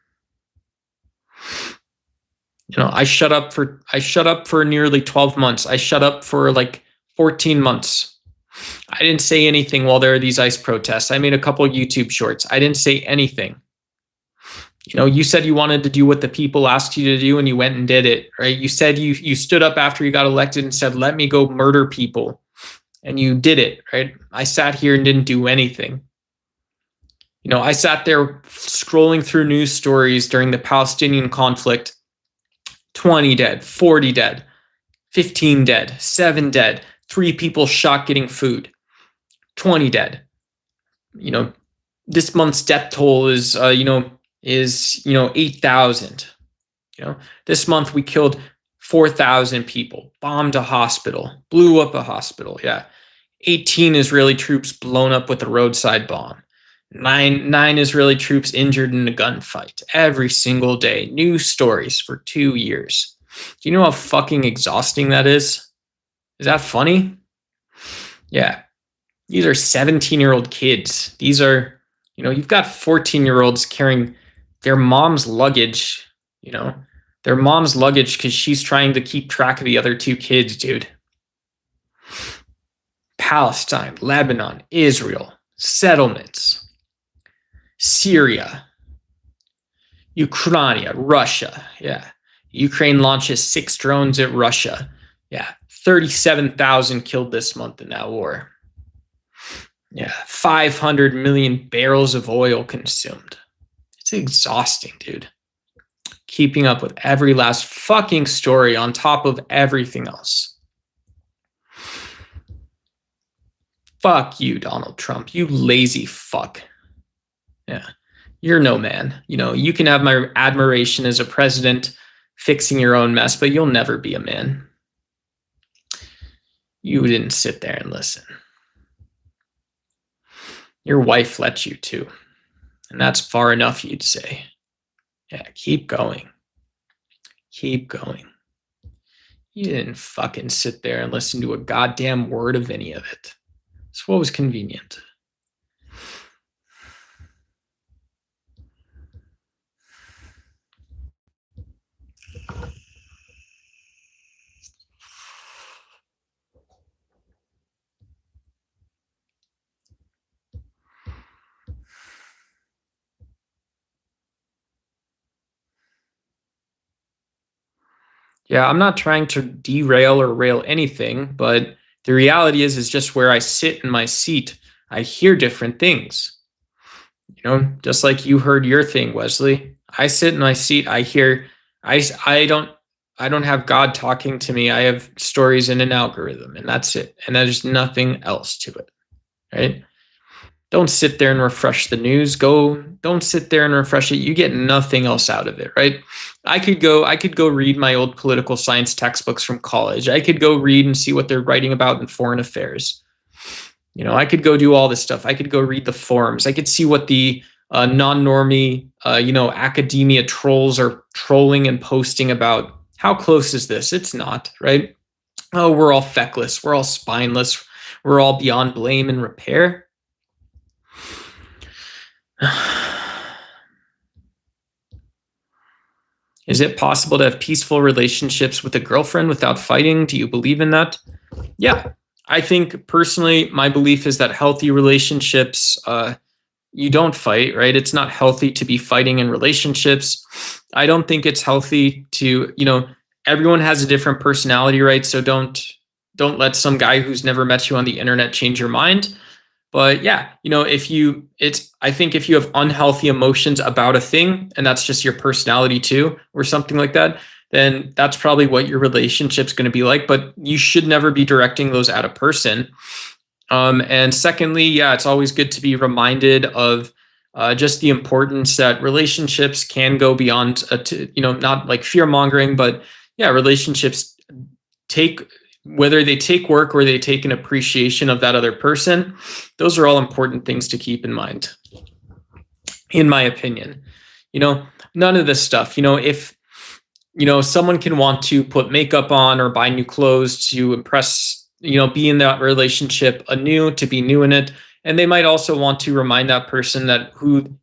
I shut up for nearly 12 months. I shut up for like 14 months. I didn't say anything while there are these ICE protests. I made a couple YouTube shorts. I didn't say anything. You said you wanted to do what the people asked you to do, and you went and did it, right? You said you stood up after you got elected and said, let me go murder people. And you did it, right? I sat here and didn't do anything. I sat there scrolling through news stories during the Palestinian conflict. 20 dead, 40 dead, 15 dead, 7 dead, 3 people shot getting food, 20 dead. This month's death toll is 8,000. This month we killed 4,000 people, bombed a hospital, blew up a hospital. Yeah. 18 Israeli troops blown up with a roadside bomb. 9 Israeli troops injured in a gunfight. Every single day. News stories for 2 years. Do you know how fucking exhausting that is? Is that funny? Yeah. These are 17-year-old kids. These are, you've got 14-year-olds carrying their mom's luggage, their mom's luggage because she's trying to keep track of the other 2 kids, dude. Palestine, Lebanon, Israel, settlements, Syria, Ukraine, Russia. Yeah. Ukraine launches 6 drones at Russia. Yeah. 37,000 killed this month in that war. Yeah. 500 million barrels of oil consumed. It's exhausting, dude. Keeping up with every last fucking story on top of everything else. Fuck you, Donald Trump. You lazy fuck. Yeah. You're no man. You can have my admiration as a president fixing your own mess, but you'll never be a man. You didn't sit there and listen. Your wife let you too. And that's far enough, you'd say. Yeah, keep going. Keep going. You didn't fucking sit there and listen to a goddamn word of any of it. So what was convenient? Yeah, I'm not trying to derail or rail anything, but the reality is just where I sit in my seat, I hear different things. Just like you heard your thing, Wesley. I sit in my seat, I hear I don't have God talking to me. I have stories in an algorithm, and that's it. And there's nothing else to it. Right? Don't sit there and refresh the news. Don't sit there and refresh it. You get nothing else out of it, right? I could go read my old political science textbooks from college. I could go read and see what they're writing about in foreign affairs. I could go do all this stuff. I could go read the forums. I could see what the non-normie, academia trolls are trolling and posting about. How close is this? It's not, right? Oh, we're all feckless. We're all spineless. We're all beyond blame and repair. Is it possible to have peaceful relationships with a girlfriend without fighting? Do you believe in that? Yeah. I think personally, my belief is that healthy relationships, you don't fight, right? It's not healthy to be fighting in relationships. I don't think it's healthy to, everyone has a different personality, right? So don't let some guy who's never met you on the internet change your mind. But yeah, I think if you have unhealthy emotions about a thing, and that's just your personality too, or something like that, then that's probably what your relationship's going to be like. But you should never be directing those at a person. And secondly, yeah, it's always good to be reminded of just the importance that relationships can go beyond, not like fear mongering, but yeah, relationships whether they take work or they take an appreciation of that other person, those are all important things to keep in mind, in my opinion. None of this stuff, if, someone can want to put makeup on or buy new clothes to impress, be in that relationship anew, to be new in it. And they might also want to remind that person that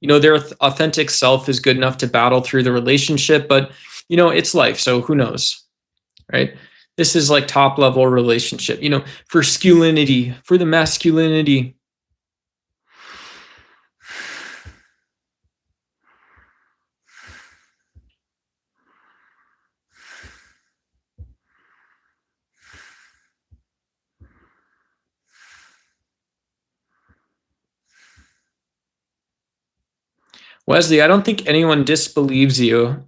their authentic self is good enough to battle through the relationship, but, it's life. So who knows, right? This is like top level relationship, for masculinity, for the masculinity. Wesley, I don't think anyone disbelieves you.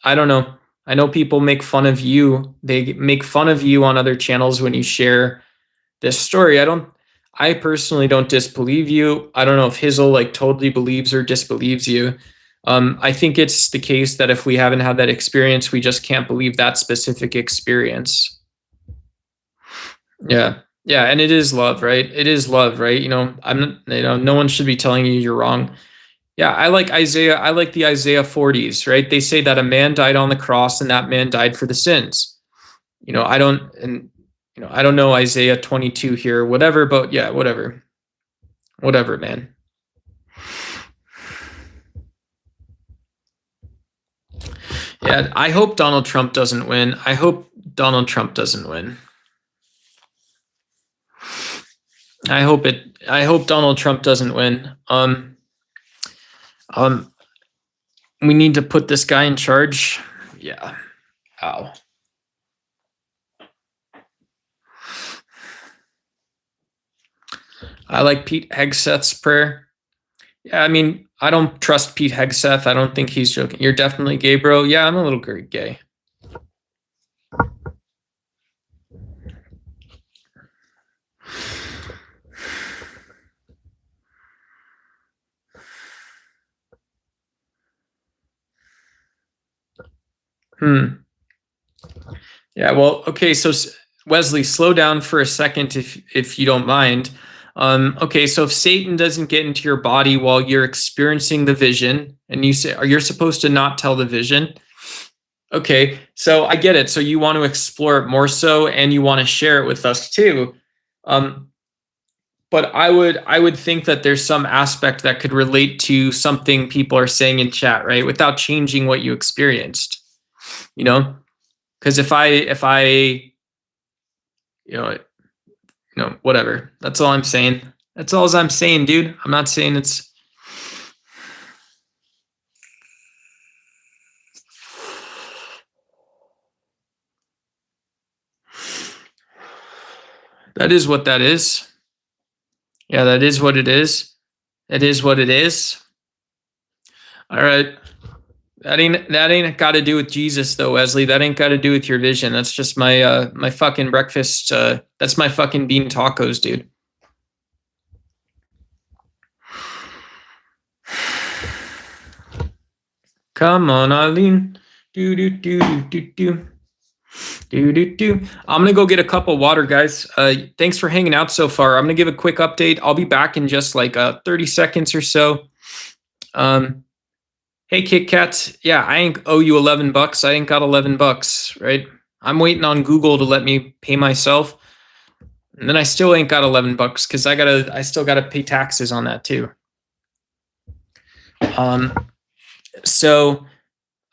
I don't know. I know people make fun of you. They make fun of you on other channels when you share this story. I personally don't disbelieve you. I don't know if Hizzle totally believes or disbelieves you. I think it's the case that if we haven't had that experience, we just can't believe that specific experience. Yeah. Yeah. And it is love, right? It is love, right? No one should be telling you you're wrong. Yeah, I like Isaiah. I like the Isaiah 40s, right? They say that a man died on the cross and that man died for the sins. I don't know Isaiah 22 here, whatever, but yeah, whatever. Whatever, man. Yeah, I hope Donald Trump doesn't win. I hope Donald Trump doesn't win. I hope Donald Trump doesn't win. We need to put this guy in charge. Yeah. Ow. I like Pete Hegseth's prayer. Yeah, I mean, I don't trust Pete Hegseth. I don't think he's joking. You're definitely gay, bro. Yeah, I'm a little gay. Yeah, well, okay, so Wesley, slow down for a second if you don't mind. Okay, so if Satan doesn't get into your body while you're experiencing the vision, and you say you're supposed to not tell the vision. Okay, so I get it. So you want to explore it more so, and you want to share it with us too. But I would think that there's some aspect that could relate to something people are saying in chat, right? Without changing what you experienced, you know? Because if I whatever. That's all I'm saying. That's all I'm saying, dude. I'm not saying it's. That is what that is. Yeah, that is what it is. It is what it is. All right. That ain't got to do with Jesus though, Wesley. That ain't got to do with your vision. That's just my my fucking breakfast. That's my fucking bean tacos, dude. Come on, Eileen. Do do do do do do. I'm gonna go get a cup of water, guys. Thanks for hanging out so far. I'm gonna give a quick update. I'll be back in just like 30 seconds or so. Hey, Kit Kats. Yeah, I ain't owe you $11. I ain't got $11, right? I'm waiting on Google to let me pay myself, and then I still ain't got $11 because I still gotta pay taxes on that too. So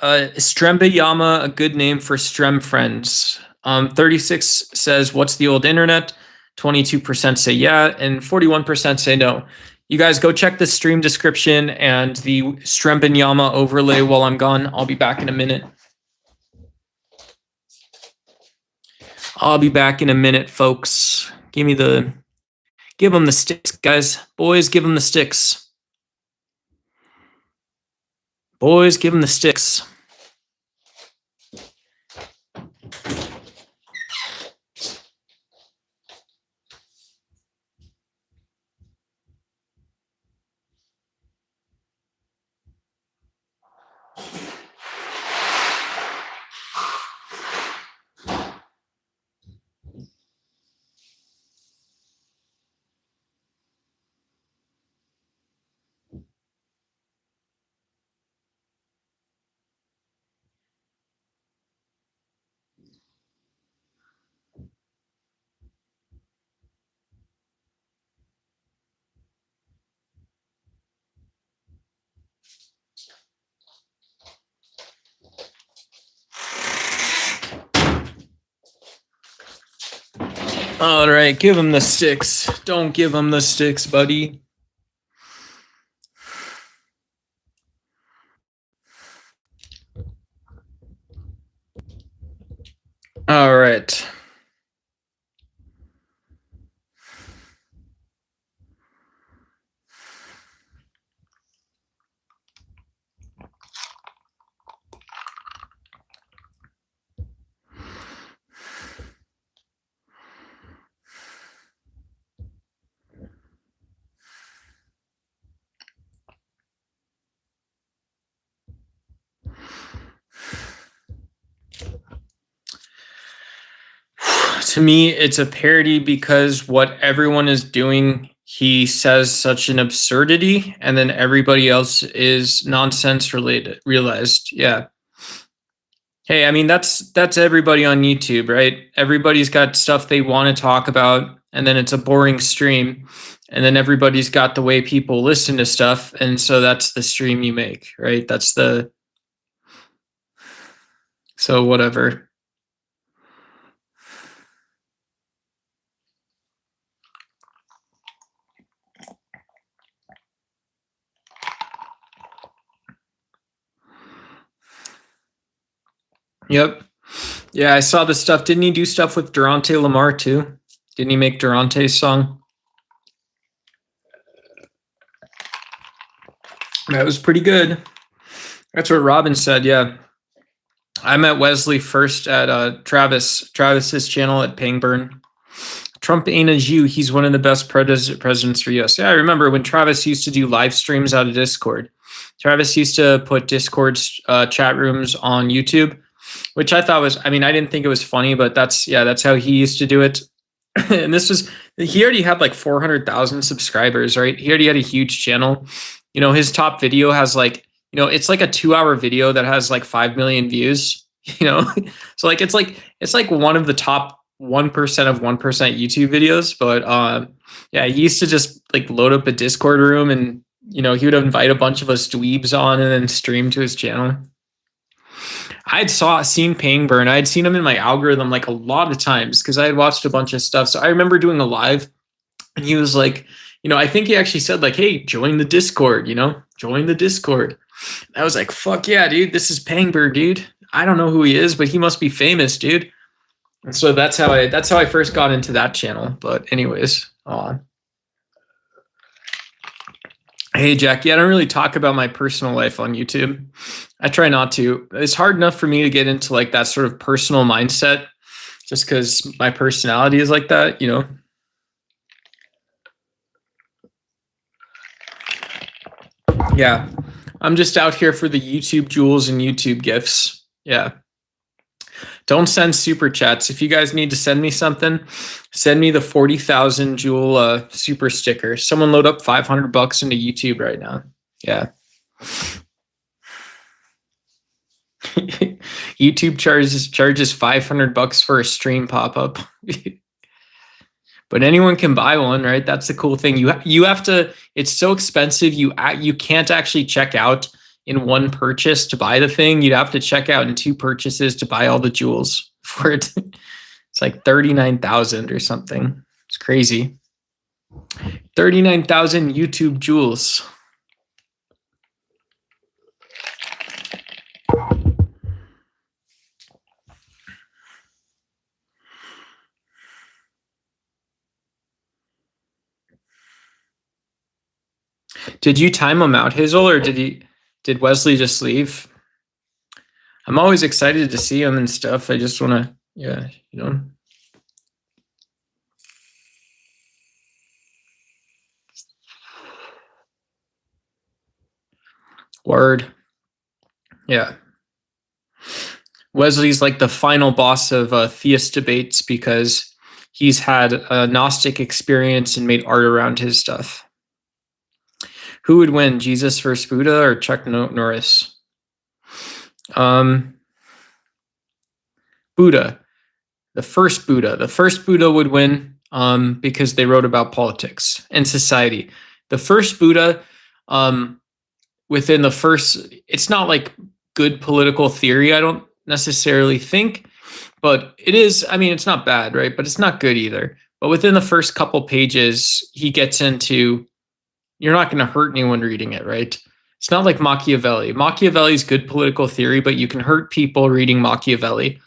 Strembemayama, a good name for Strem friends. 36 says, what's the old internet? 22% say yeah, and 41% say no. You guys go check the stream description and the Strembemayama overlay while I'm gone. I'll be back in a minute. I'll be back in a minute, folks. Give them the sticks, guys. Boys, give them the sticks. Boys, give them the sticks. All right, give him the sticks. Don't give him the sticks, buddy. All right. To me, it's a parody because what everyone is doing, he says such an absurdity, and then everybody else is nonsense realized. Yeah. Hey, I mean that's everybody on YouTube, right? Everybody's got stuff they want to talk about, and then it's a boring stream, and then everybody's got the way people listen to stuff, and so that's the stream you make, right? So whatever. Yep. Yeah, I saw the stuff. Didn't he do stuff with Durante Lamar too? Didn't he make Durante's song? That was pretty good. That's what Robin said, yeah. I met Wesley first at Travis's channel at Pangburn. Trump ain't a Jew. He's one of the best presidents for US. Yeah, I remember when Travis used to do live streams out of Discord. Travis used to put Discord chat rooms on YouTube, which I thought was, I mean, I didn't think it was funny, but that's how he used to do it. And he already had like 400,000 subscribers, right? He already had a huge channel. His top video has like, it's like a 2-hour video that has like 5 million views, so like, it's like one of the top 1% of 1% YouTube videos. But yeah, he used to just like load up a Discord room, and he would invite a bunch of us dweebs on and then stream to his channel. Seen Paying Burn. I had seen him in my algorithm like a lot of times because I had watched a bunch of stuff. So I remember doing a live, and he was like, I think he actually said like, "Hey, join the Discord, join the Discord." And I was like, "Fuck yeah, dude, this is Paying Burn, dude. I don't know who he is, but he must be famous, dude." And so that's how I first got into that channel. But anyways, hey, Jackie, I don't really talk about my personal life on YouTube. I try not to. It's hard enough for me to get into like that sort of personal mindset just because my personality is like that, Yeah. I'm just out here for the YouTube jewels and YouTube gifts. Yeah. Don't send super chats. If you guys need to send me something, send me the 40,000 jewel super sticker. Someone load up $500 into YouTube right now. Yeah. YouTube charges $500 for a stream pop-up. But anyone can buy one, right? That's the cool thing. You have to. It's so expensive. You can't actually check out in one purchase to buy the thing. You'd have to check out in 2 purchases to buy all the jewels for it. It's like 39,000 or something. It's crazy. 39,000 YouTube jewels. Did you time him out, Hazel, or did Wesley just leave? I'm always excited to see him and stuff. I just want to, yeah, Word. Yeah. Wesley's like the final boss of theist debates because he's had a Gnostic experience and made art around his stuff. Who would win, Jesus versus Buddha or Chuck Norris? Buddha. The first Buddha would win because they wrote about politics and society. The first Buddha, within the first, it's not like good political theory, I don't necessarily think, but it is, I mean, it's not bad, right? But it's not good either. But within the first couple pages, he gets into, you're not going to hurt anyone reading it, right? It's not like Machiavelli. Machiavelli's good political theory, but you can hurt people reading Machiavelli.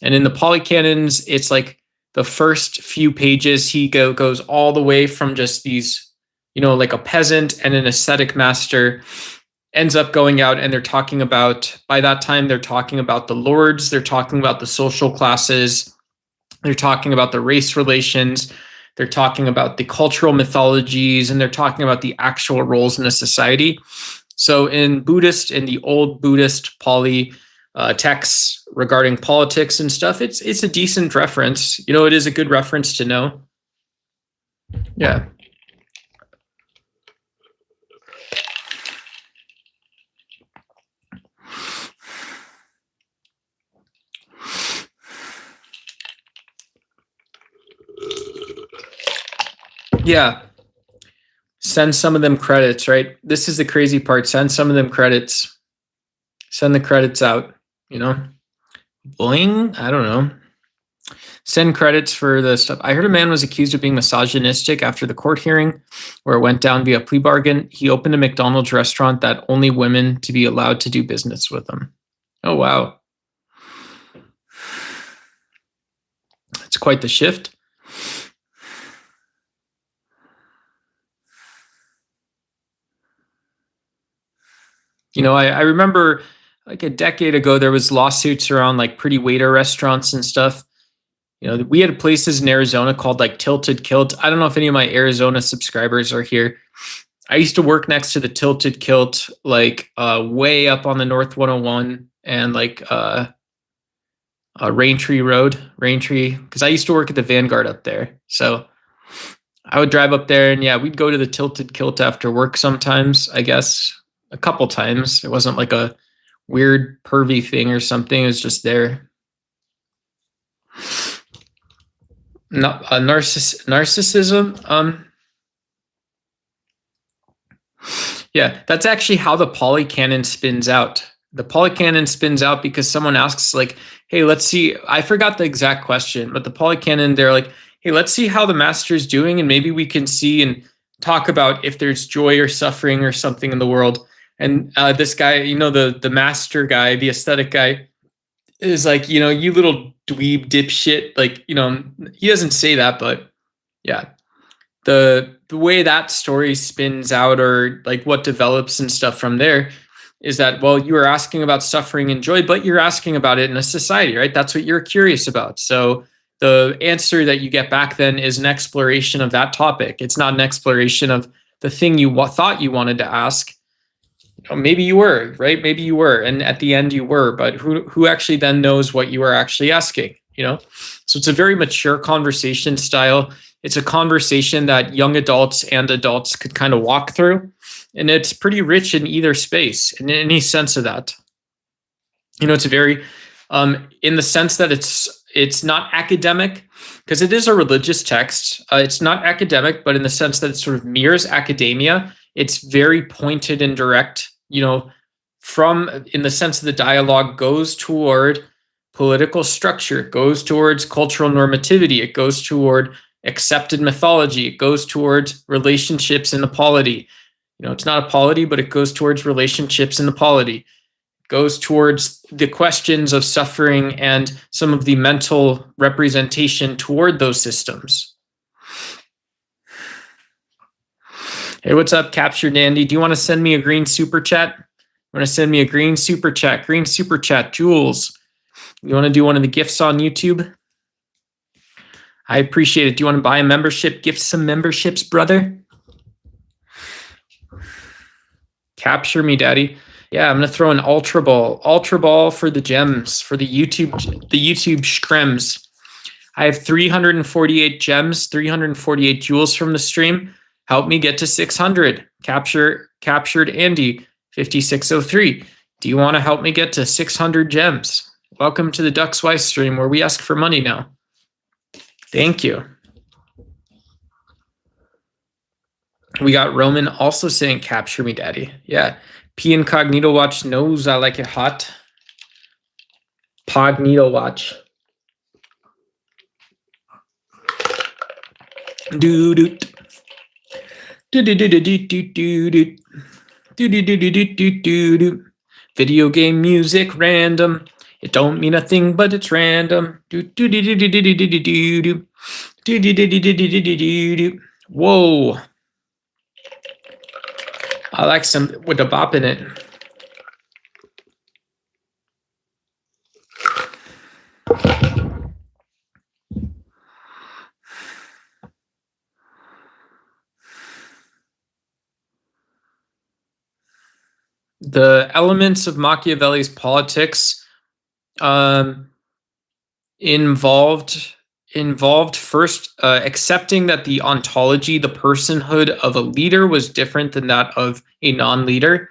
And in the Polycanons, it's like the first few pages, he goes all the way from just these, like a peasant and an ascetic master, ends up going out, and they're talking about, by that time, they're talking about the lords, they're talking about the social classes, they're talking about the race relations, they're talking about the cultural mythologies, and they're talking about the actual roles in a society. So in the old Buddhist Pali texts regarding politics and stuff, it's a decent reference. It is a good reference to know. Yeah. Yeah. Send some of them credits, right? This is the crazy part. Send some of them credits. Send the credits out, Boing? I don't know. Send credits for the stuff. I heard a man was accused of being misogynistic after the court hearing where it went down via plea bargain. He opened a McDonald's restaurant that only women to be allowed to do business with him. Oh, wow. It's quite the shift. I remember like a decade ago, there was lawsuits around like Pretty Waiter restaurants and stuff. We had places in Arizona called like Tilted Kilt. I don't know if any of my Arizona subscribers are here. I used to work next to the Tilted Kilt, like way up on the North 101 and like Raintree Road, Raintree, because I used to work at the Vanguard up there. So I would drive up there, and yeah, we'd go to the Tilted Kilt after work sometimes, I guess. A couple times. It wasn't like a weird pervy thing or something. It was just there. Narcissism. Yeah, that's actually how the polycanon spins out. The polycanon spins out because someone asks, like, hey, let's see. I forgot the exact question, but the polycanon, they're like, hey, let's see how the master's doing, and maybe we can see and talk about if there's joy or suffering or something in the world. And this guy, the master guy, the aesthetic guy, is like, you little dweeb dipshit. Like, he doesn't say that, but yeah, the way that story spins out, or like what develops and stuff from there, is that, well, you are asking about suffering and joy, but you're asking about it in a society, right? That's what you're curious about. So the answer that you get back then is an exploration of that topic. It's not an exploration of the thing you thought you wanted to ask. Maybe you were, right? Maybe you were, and at the end you were, but who actually then knows what you are actually asking, So it's a very mature conversation style. It's a conversation that young adults and adults could kind of walk through, and it's pretty rich in either space, in any sense of that. It's very, in the sense that it's not academic, because it is a religious text. It's not academic, but in the sense that it sort of mirrors academia. It's very pointed and direct, from, in the sense that the dialogue goes toward political structure, it goes towards cultural normativity, it goes toward accepted mythology, it goes towards relationships in the polity. It's not a polity, but it goes towards relationships in the polity. It goes towards the questions of suffering and some of the mental representation toward those systems. Hey, what's up, Captured Dandy? Do you want to send me a green super chat? You want to send me a green super chat? Green super chat, Jules. You want to do one of the gifts on YouTube? I appreciate it. Do you want to buy a membership? Gift some memberships, brother. Capture me, daddy. Yeah, I'm gonna throw an ultra ball for the gems, for the YouTube Schrems. I have 348 gems, 348 jewels from the stream. Help me get to 600. Captured Andy 5603. Do you want to help me get to 600 gems? Welcome to the Ducks Wise stream, where we ask for money now. Thank you. We got Roman also saying, capture me, daddy. Yeah. P Incognito Watch knows I like it hot. Pognito Watch. Doo-doo. Do-do-do-do-do-do-do. Do-do-do-do-do-do-do. Video game music random. It don't mean a thing, but it's random. Do-do-do-do-do-do-do-do. Do-do-do-do-do-do-do-do. Whoa. I like some with a bop in it. The elements of Machiavelli's politics involved first accepting that the ontology, the personhood of a leader, was different than that of a non-leader.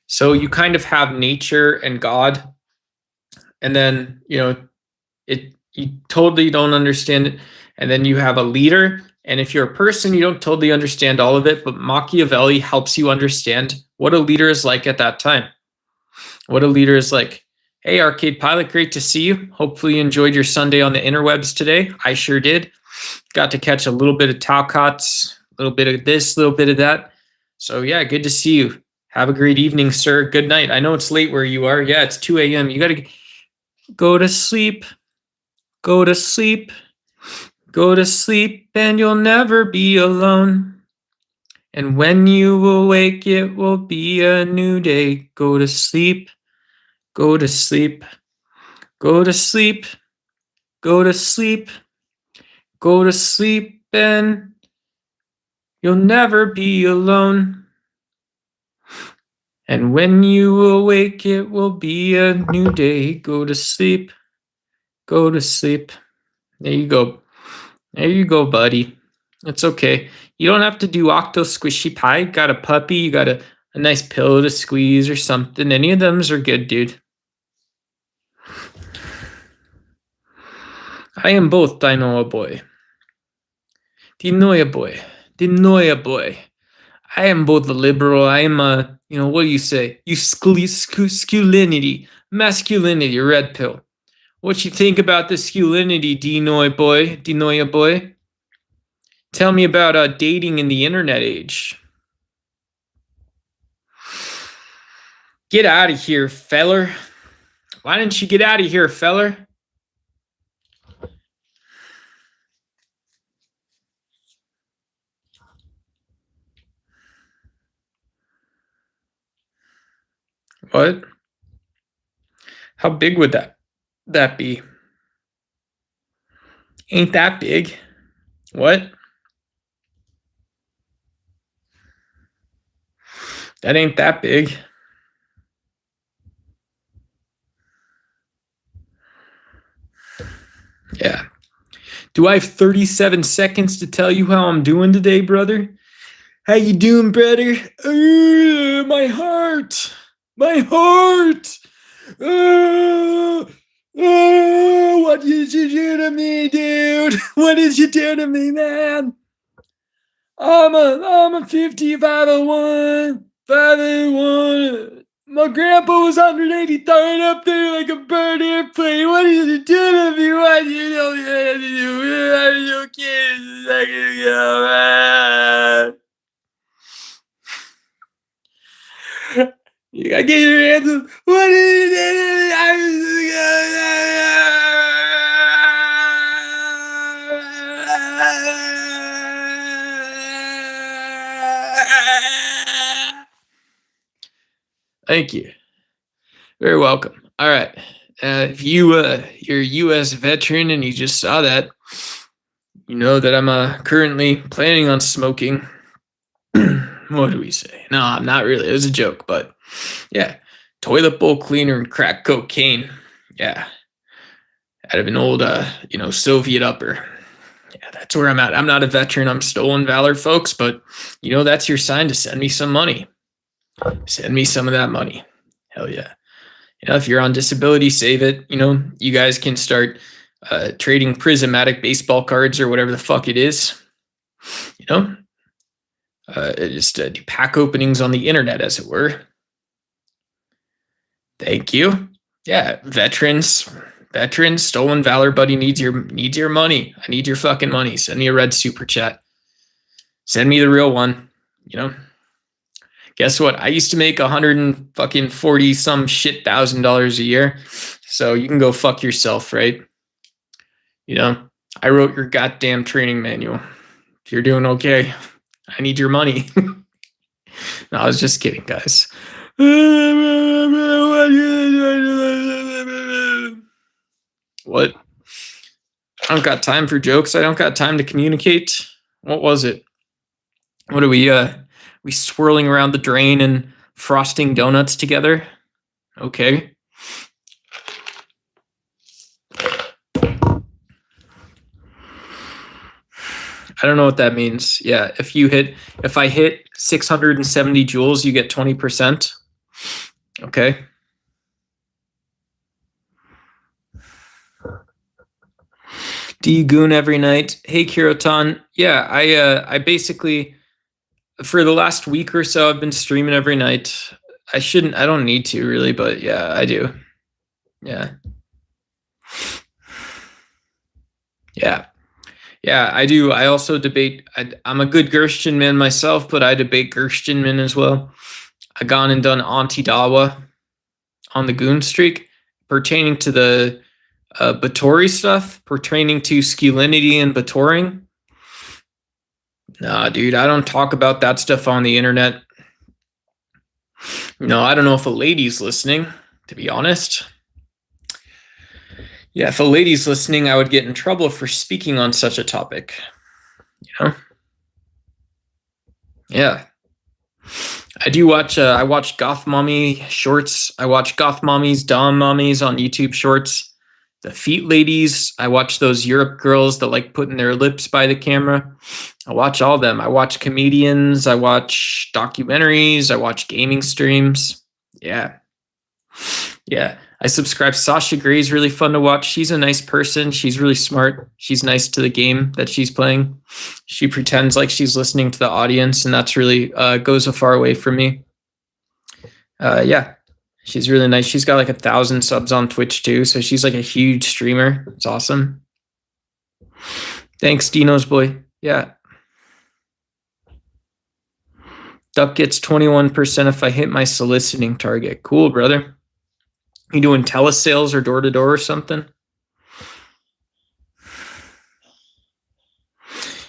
So you kind of have nature and God, and then you totally don't understand it, and then you have a leader. And if you're a person, you don't totally understand all of it, but Machiavelli helps you understand what a leader is like at that time. What a leader is like. Hey, Arcade Pilot, great to see you. Hopefully you enjoyed your Sunday on the interwebs today. I sure did. Got to catch a little bit of Talcots, a little bit of this, a little bit of that. So yeah, good to see you. Have a great evening, sir. Good night. I know it's late where you are. Yeah, it's 2 a.m. You got to go to sleep. Go to sleep. Go to sleep, and you'll never be alone. And when you awake, it will be a new day. Go to sleep. Go to sleep. Go to sleep. Go to sleep. Go to sleep, and you'll never be alone. And when you awake, it will be a new day. Go to sleep. Go to sleep. There you go. There you go, buddy. It's okay. You don't have to do octo squishy pie. You got a puppy. You got a nice pillow to squeeze or something. Any of them's are good, dude. I am both Dinoa boy. Dinoia boy. Dinoia boy. I am both a liberal. I am a, what do you say? Masculinity, red pill. What you think about the masculinity, Dinoia boy? Tell me about dating in the internet age. Get out of here, feller. Why didn't you get out of here, feller? What? How big would that be? Ain't that big. What? That ain't that big. Yeah. Do I have 37 seconds to tell you how I'm doing today, brother? How you doing, brother? My heart. My heart. What did you do to me, dude? What did you do to me, man? I'm a 5501. 501. My grandpa was 183rd up there like a bird airplane. What did you do to me? What did you know you had to do? Are you kidding? A second ago, man. You gotta get your hands up. What did you do? Thank you. Very welcome. All right. If you're a U.S. veteran and you just saw that, you know that I'm currently planning on smoking. What do we say? No, I'm not really. It was a joke, but yeah. Toilet bowl cleaner and crack cocaine. Yeah. Out of an old, Soviet upper. Yeah, that's where I'm at. I'm not a veteran. I'm stolen valor, folks, but, that's your sign to send me some money. Send me some of that money. Hell yeah. If you're on disability, save it. You guys can start trading prismatic baseball cards or whatever the fuck it is. Just do pack openings on the internet, as it were. Thank you. Yeah, veterans, stolen valor buddy needs your money. I need your fucking money. Send me a red super chat. Send me the real one. Guess what? I used to make $140 some shit $1,000 a year. So you can go fuck yourself, right? I wrote your goddamn training manual. If you're doing okay, I need your money. No, I was just kidding, guys. What? I don't got time for jokes. I don't got time to communicate. What was it? What are we swirling around the drain and frosting donuts together? Okay. I don't know what that means. Yeah, if I hit 670 joules, you get 20%. Okay. Do you goon every night? Hey, Kirotan. Yeah, I basically, for the last week or so, I've been streaming every night. I don't need to really, but yeah, I do. Yeah. Yeah. Yeah, I do. I also debate. I'm a good Gershon man myself, but I debate Gershon men as well. I gone and done anti-Dawa on the goon streak pertaining to the Batory stuff, pertaining to scalinity and Batoring. Nah, dude, I don't talk about that stuff on the internet. No, I don't know if a lady's listening, to be honest. Yeah, if a lady's listening, I would get in trouble for speaking on such a topic. Yeah. I do watch, I watch Goth Mommy shorts. I watch Goth Mommies, Dom Mommies on YouTube shorts. the feet ladies. I watch those Europe girls that like putting their lips by the camera. I watch all of them. I watch comedians. I watch documentaries. I watch gaming streams. Yeah. Yeah. I subscribe. Sasha Gray's really fun to watch. She's a nice person. She's really smart. She's nice to the game that she's playing. She pretends like she's listening to the audience, and that's really goes a far way for me. Yeah. She's really nice. She's got like 1,000 subs on Twitch too. So she's like a huge streamer. It's awesome. Thanks, Dino's boy. Yeah. Duck gets 21% if I hit my soliciting target. Cool, brother. You doing telesales or door to door or something?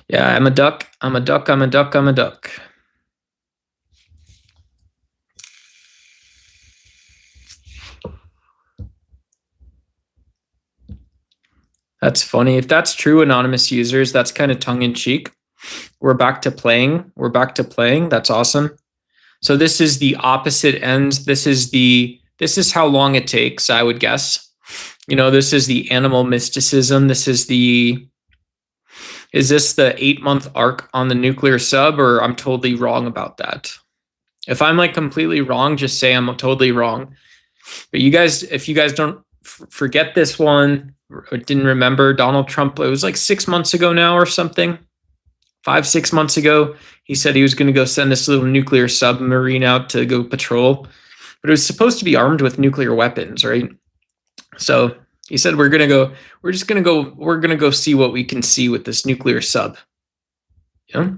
Yeah, I'm a duck. I'm a duck. I'm a duck. I'm a duck. That's funny. If that's true, anonymous users, that's kind of tongue in cheek. We're back to playing. We're back to playing. That's awesome. So this is the opposite end. This is how long it takes, I would guess. You know, this is the animal mysticism. Is this the 8-month arc on the nuclear sub, or I'm totally wrong about that? If I'm like completely wrong, just say I'm totally wrong. But you guys, if you guys don't forget this one, or didn't remember Donald Trump, it was like 6 months ago now or something. 5-6 months ago, he said he was going to go send this little nuclear submarine out to go patrol, but it was supposed to be armed with nuclear weapons, right? So he said, we're going to go see what we can see with this nuclear sub. You know,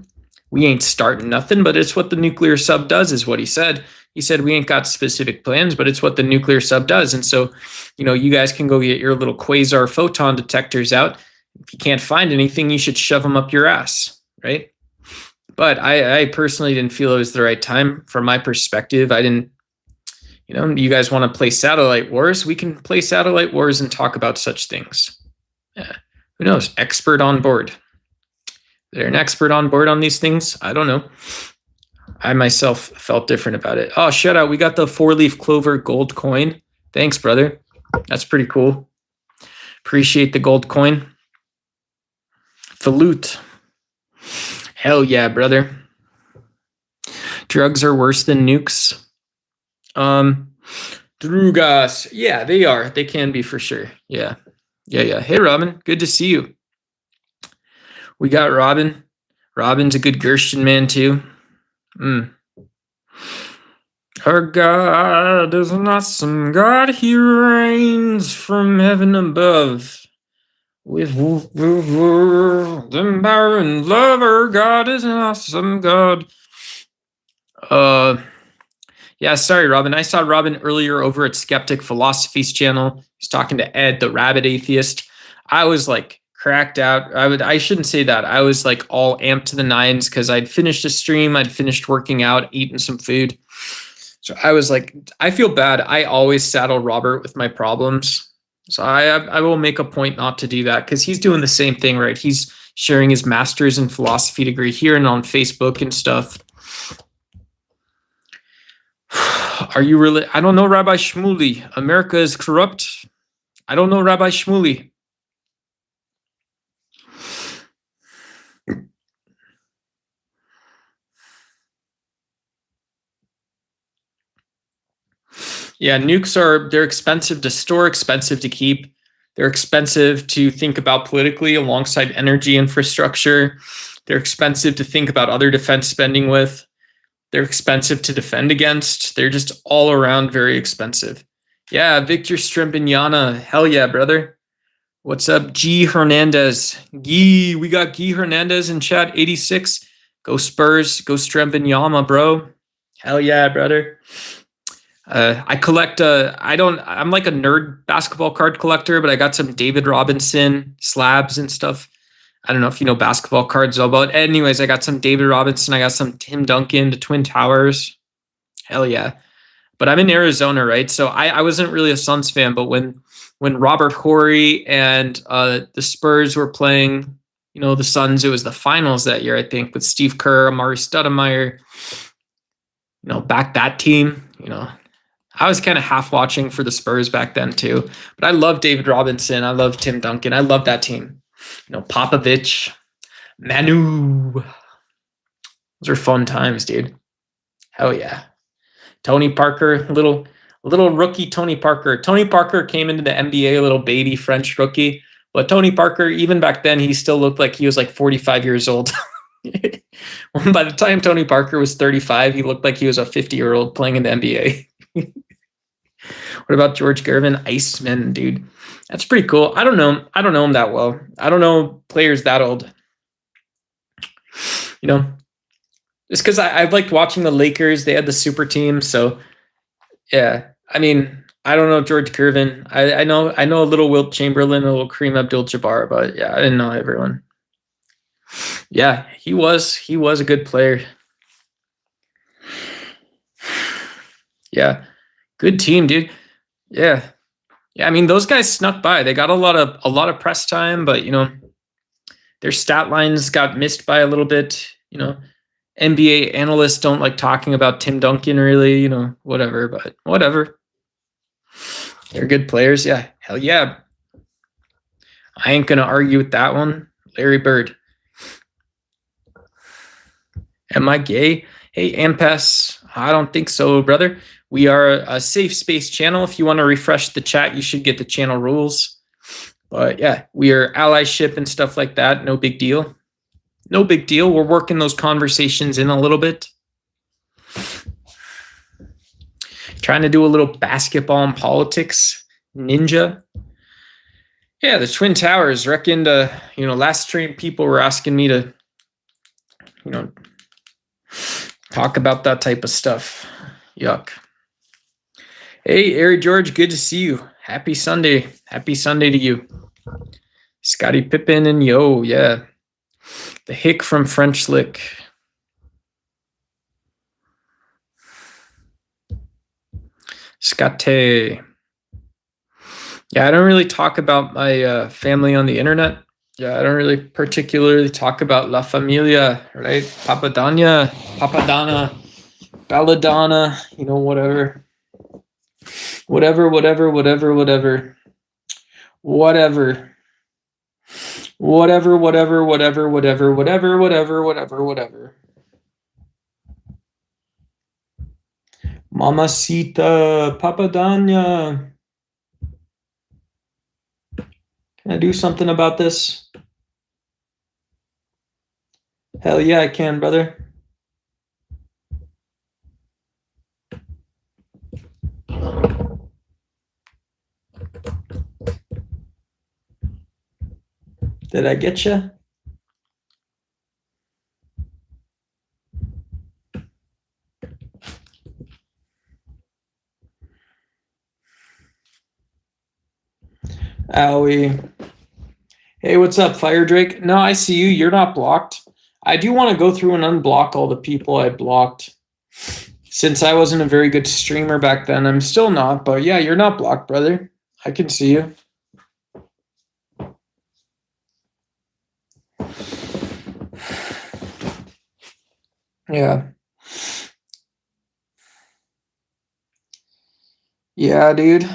we ain't starting nothing, but it's what the nuclear sub does, is what he said. He said, we ain't got specific plans, but it's what the nuclear sub does. And so, you know, you guys can go get your little quasar photon detectors out. If you can't find anything, you should shove them up your ass, right? But I personally didn't feel it was the right time from my perspective. I didn't, you know, you guys want to play satellite wars? We can play satellite wars and talk about such things. Yeah. Who knows? Expert on board. Is there an expert on board on these things? I don't know. I myself felt different about it. Oh, shout out. We got the 4-leaf clover gold coin. Thanks, brother. That's pretty cool. Appreciate the gold coin. The loot. Hell yeah, brother. Drugs are worse than nukes. Drugas. Yeah, they are. They can be for sure. Yeah. Hey, Robin. Good to see you. We got Robin. Robin's a good Gershon man, too. Our God is an awesome God. He reigns from heaven above. With power and love, our God is an awesome God. Yeah, sorry, Robin. I saw Robin earlier over at Skeptic Philosophy's channel. He's talking to Ed, the rabid atheist. I was like cracked out. I shouldn't say that. I was like all amped to the nines because I'd finished a stream. I'd finished working out, eating some food. So I was like, I feel bad. I always saddle Robert with my problems. So I will make a point not to do that because he's doing the same thing, right? He's sharing his master's in philosophy degree here and on Facebook and stuff. Are you really? I don't know, Rabbi Shmuley. America is corrupt. I don't know, Rabbi Shmuley. Yeah, nukes they're expensive to store, expensive to keep. They're expensive to think about politically alongside energy infrastructure. They're expensive to think about other defense spending with. They're expensive to defend against. They're just all around very expensive. Yeah, Victor Strembemayama. Hell yeah, brother. What's up, G Hernandez? We got Guy Hernandez in chat, 86. Go Spurs, go Strembemayama, bro. Hell yeah, brother. I collect I'm like a nerd basketball card collector, but I got some David Robinson slabs and stuff. I don't know if you know basketball cards all about. Anyways, I got some David Robinson. I got some Tim Duncan, the Twin Towers. Hell yeah. But I'm in Arizona, right? So I wasn't really a Suns fan, but when Robert Horry and the Spurs were playing, you know, the Suns, it was the finals that year, I think, with Steve Kerr, Amari Stoudemire, you know, back that team, you know, I was kind of half watching for the Spurs back then too. But I love David Robinson. I love Tim Duncan. I love that team. Popovich, Manu. Those are fun times, dude. Hell yeah. Tony Parker, little rookie Tony Parker. Tony Parker came into the NBA, a little baby French rookie. But Tony Parker, even back then, he still looked like he was like 45 years old. By the time Tony Parker was 35, he looked like he was a 50-year-old playing in the NBA. What about George Gervin? Iceman, dude. That's pretty cool. I don't know him that well. I don't know players that old. Just because I've liked watching the Lakers. They had the super team. So, yeah. I mean, I don't know George Gervin. I know a little Wilt Chamberlain, a little Kareem Abdul-Jabbar, but yeah, I didn't know everyone. Yeah, he was a good player. Yeah, good team, dude. Yeah. I mean, those guys snuck by. They got a lot of press time, but their stat lines got missed by a little bit. NBA analysts don't like talking about Tim Duncan, really. Whatever, but whatever. They're good players. Yeah, hell yeah. I ain't gonna argue with that one. Larry Bird. Am I gay? Hey, Ampass. I don't think so, brother. We are a safe space channel. If you want to refresh the chat, you should get the channel rules. But yeah, we are allyship and stuff like that. No big deal. No big deal. We're working those conversations in a little bit. Trying to do a little basketball and politics. Ninja. Yeah, the Twin Towers. Reckoned, last stream people were asking me to, talk about that type of stuff. Yuck. Hey, Ari George, good to see you. Happy Sunday. Happy Sunday to you. Scottie Pippen and yo, yeah. The hick from French Lick. Scotty. Yeah, I don't really talk about my family on the internet. Yeah, I don't really particularly talk about La Familia, right? Papadana, Belladonna, whatever. Whatever. Mamacita, Papadana. Can I do something about this? Hell yeah, I can, brother. Did I get you? Owie. Hey, what's up, Fire Drake? No, I see you. You're not blocked. I do want to go through and unblock all the people I blocked. Since I wasn't a very good streamer back then, I'm still not. But yeah, you're not blocked, brother. I can see you. Yeah. Yeah, dude.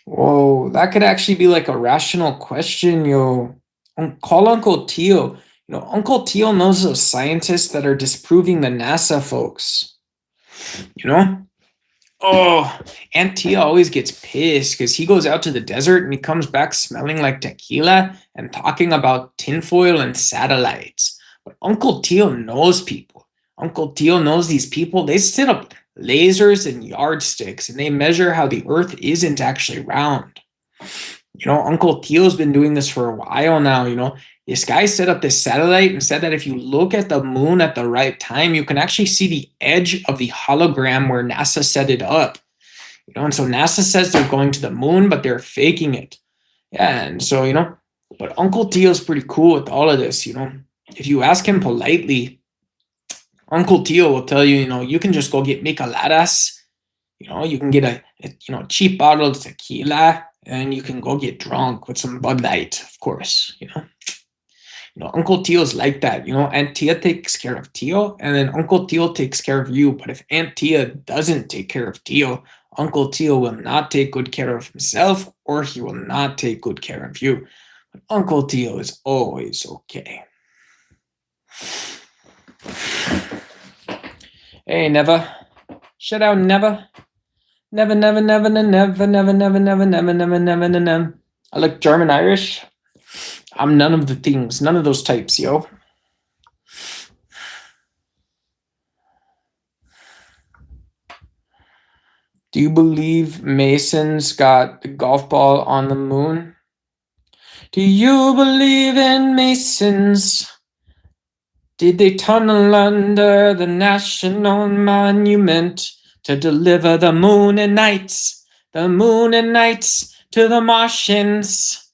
Whoa, that could actually be like a rational question, yo. Call Uncle Tio. Uncle Tio knows those scientists that are disproving the NASA folks. Oh, Aunt Tia always gets pissed because he goes out to the desert and he comes back smelling like tequila and talking about tinfoil and satellites. But Uncle Tio knows people. Uncle Tio knows these people. They set up lasers and yardsticks and they measure how the earth isn't actually round. Uncle Tio's been doing this for a while now. This guy set up this satellite and said that if you look at the moon at the right time, you can actually see the edge of the hologram where NASA set it up. And so NASA says they're going to the moon, but they're faking it. Yeah, and so, but Uncle Tio's pretty cool with all of this, If you ask him politely, Uncle Tio will tell you, you can just go get micheladas. You can get a cheap bottle of tequila and you can go get drunk with some Bud Light, of course, Uncle Tio's like that. Aunt Tia takes care of Tio, and then Uncle Tio takes care of you. But if Aunt Tia doesn't take care of Tio, Uncle Tio will not take good care of himself, or he will not take good care of you. But Uncle Tio is always okay. Hey, Neva. Shut out, Neva. Never, never, never, never, never, never, never, never, never, never, never, never. I look German Irish. I'm none of the things, none of those types, yo. Do you believe Masons got the golf ball on the moon? Do you believe in Masons? Did they tunnel under the National Monument to deliver the moon and nights to the Martians?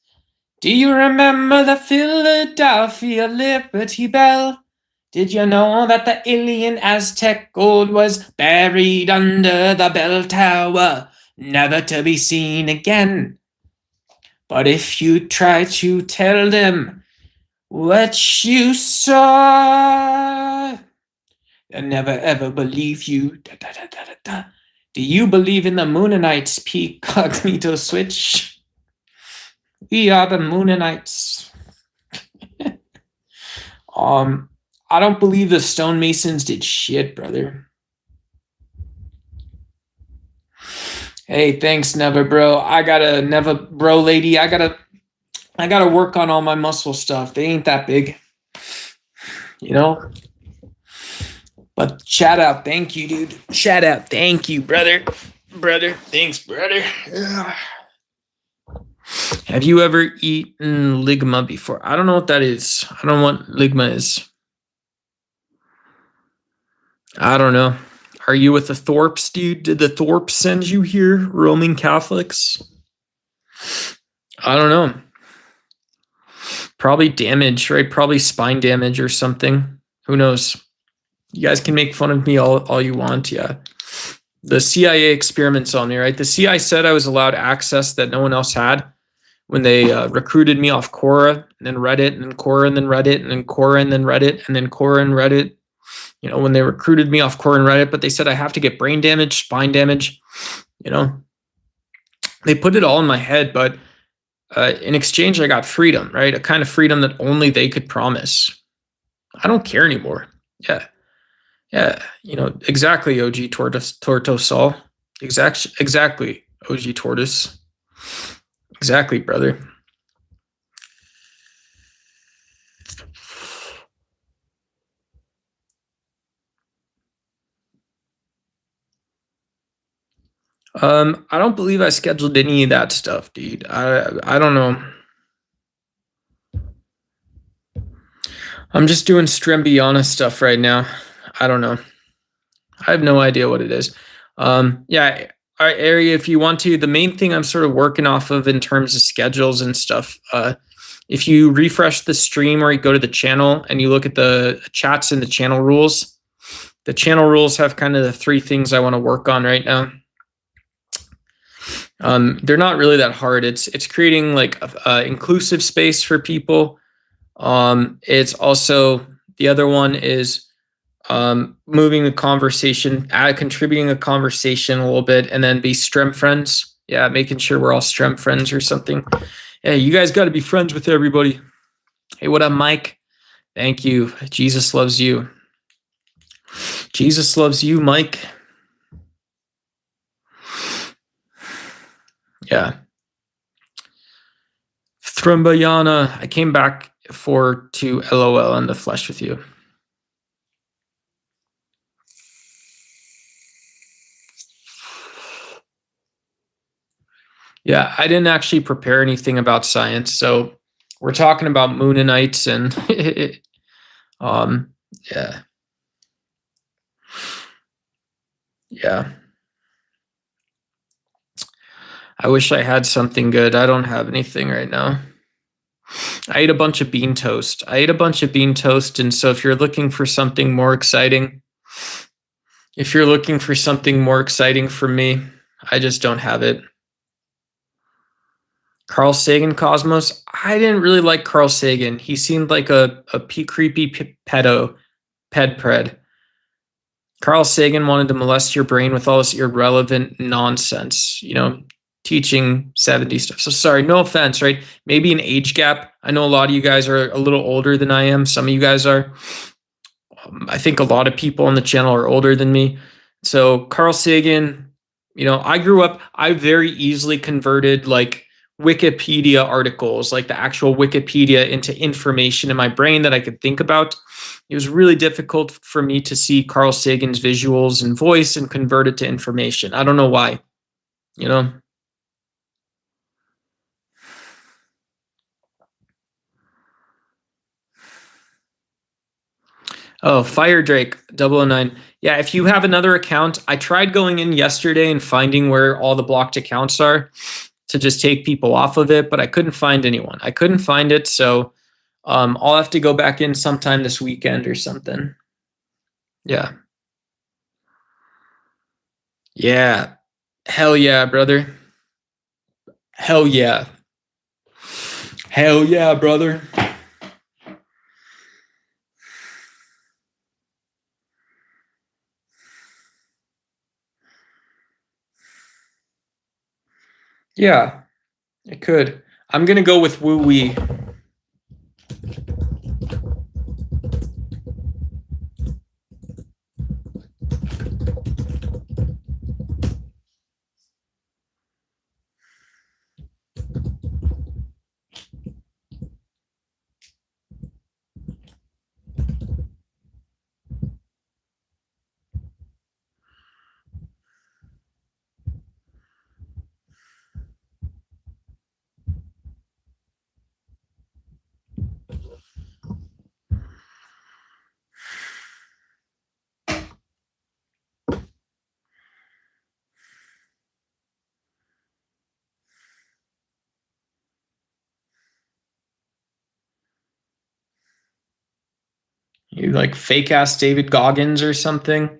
Do you remember the Philadelphia Liberty Bell? Did you know that the alien Aztec gold was buried under the bell tower, never to be seen again? But if you try to tell them what you saw, they'll never ever believe you. Da, da, da, da, da. Do you believe in the Moonanites, P. Cognito Switch? We are the Moonanites. I don't believe the stonemasons did shit, brother. Hey, thanks, Never Bro. I gotta Never Bro lady. I gotta work on all my muscle stuff. They ain't that big, But shout out, thank you, dude. Shout out, thank you, brother. Thanks, brother. Ugh. Have you ever eaten ligma before? I don't know what that is. I don't know what ligma is. I don't know. Are you with the Thorpes, dude? Did the Thorpes send you here, Roman Catholics? I don't know. Probably damage, right? Probably spine damage or something. Who knows? You guys can make fun of me all you want, yeah. The CIA experiments on me, right? The CIA said I was allowed access that no one else had when they recruited me off Quora, and then Reddit, and then Quora, and then Reddit, and then Quora, and then Reddit, and then Quora and Reddit. When they recruited me off Quora and Reddit, but they said I have to get brain damage, spine damage. They put it all in my head, but in exchange, I got freedom, right? A kind of freedom that only they could promise. I don't care anymore. Yeah. Exactly, OG Tortoise Saul. Exactly, OG Tortoise. Exactly, brother. I don't believe I scheduled any of that stuff, dude. I don't know. I'm just doing Strembemayama stuff right now. I don't know. I have no idea what it is. Yeah, Ari, if you want to, the main thing I'm sort of working off of in terms of schedules and stuff, if you refresh the stream or you go to the channel and you look at the chats and the channel rules have kind of the three things I want to work on right now. They're not really that hard. It's creating like inclusive space for people. It's also, the other one is moving the conversation, contributing a conversation a little bit, and then be Strem friends. Yeah, making sure we're all Strem friends or something. Yeah, you guys got to be friends with everybody. Hey, what up, Mike? Thank you. Jesus loves you. Jesus loves you, Mike. Yeah. Strembemayama, I came back to LOL in the flesh with you. Yeah, I didn't actually prepare anything about science, so we're talking about Moonanites and yeah. Yeah. I wish I had something good. I don't have anything right now. I ate a bunch of bean toast. And so if you're looking for something more exciting, from me, I just don't have it. Carl Sagan Cosmos. I didn't really like Carl Sagan. He seemed like a creepy pedo, ped. Carl Sagan wanted to molest your brain with all this irrelevant nonsense, teaching 70s stuff. So sorry, no offense, right? Maybe an age gap. I know a lot of you guys are a little older than I am. Some of you guys are. I think a lot of people on the channel are older than me. So Carl Sagan, I grew up, I very easily converted like Wikipedia articles, like the actual Wikipedia, into information in my brain that I could think about. It was really difficult for me to see Carl Sagan's visuals and voice and convert it to information. I don't know why, Oh, Fire Drake 009. Yeah, if you have another account, I tried going in yesterday and finding where all the blocked accounts are to just take people off of it, but I couldn't find anyone. I couldn't find it, so I'll have to go back in sometime this weekend or something. Yeah. Yeah. Hell yeah, brother. Hell yeah. Hell yeah, brother. Yeah, it could. I'm going to go with woo wee. You like fake ass David Goggins or something?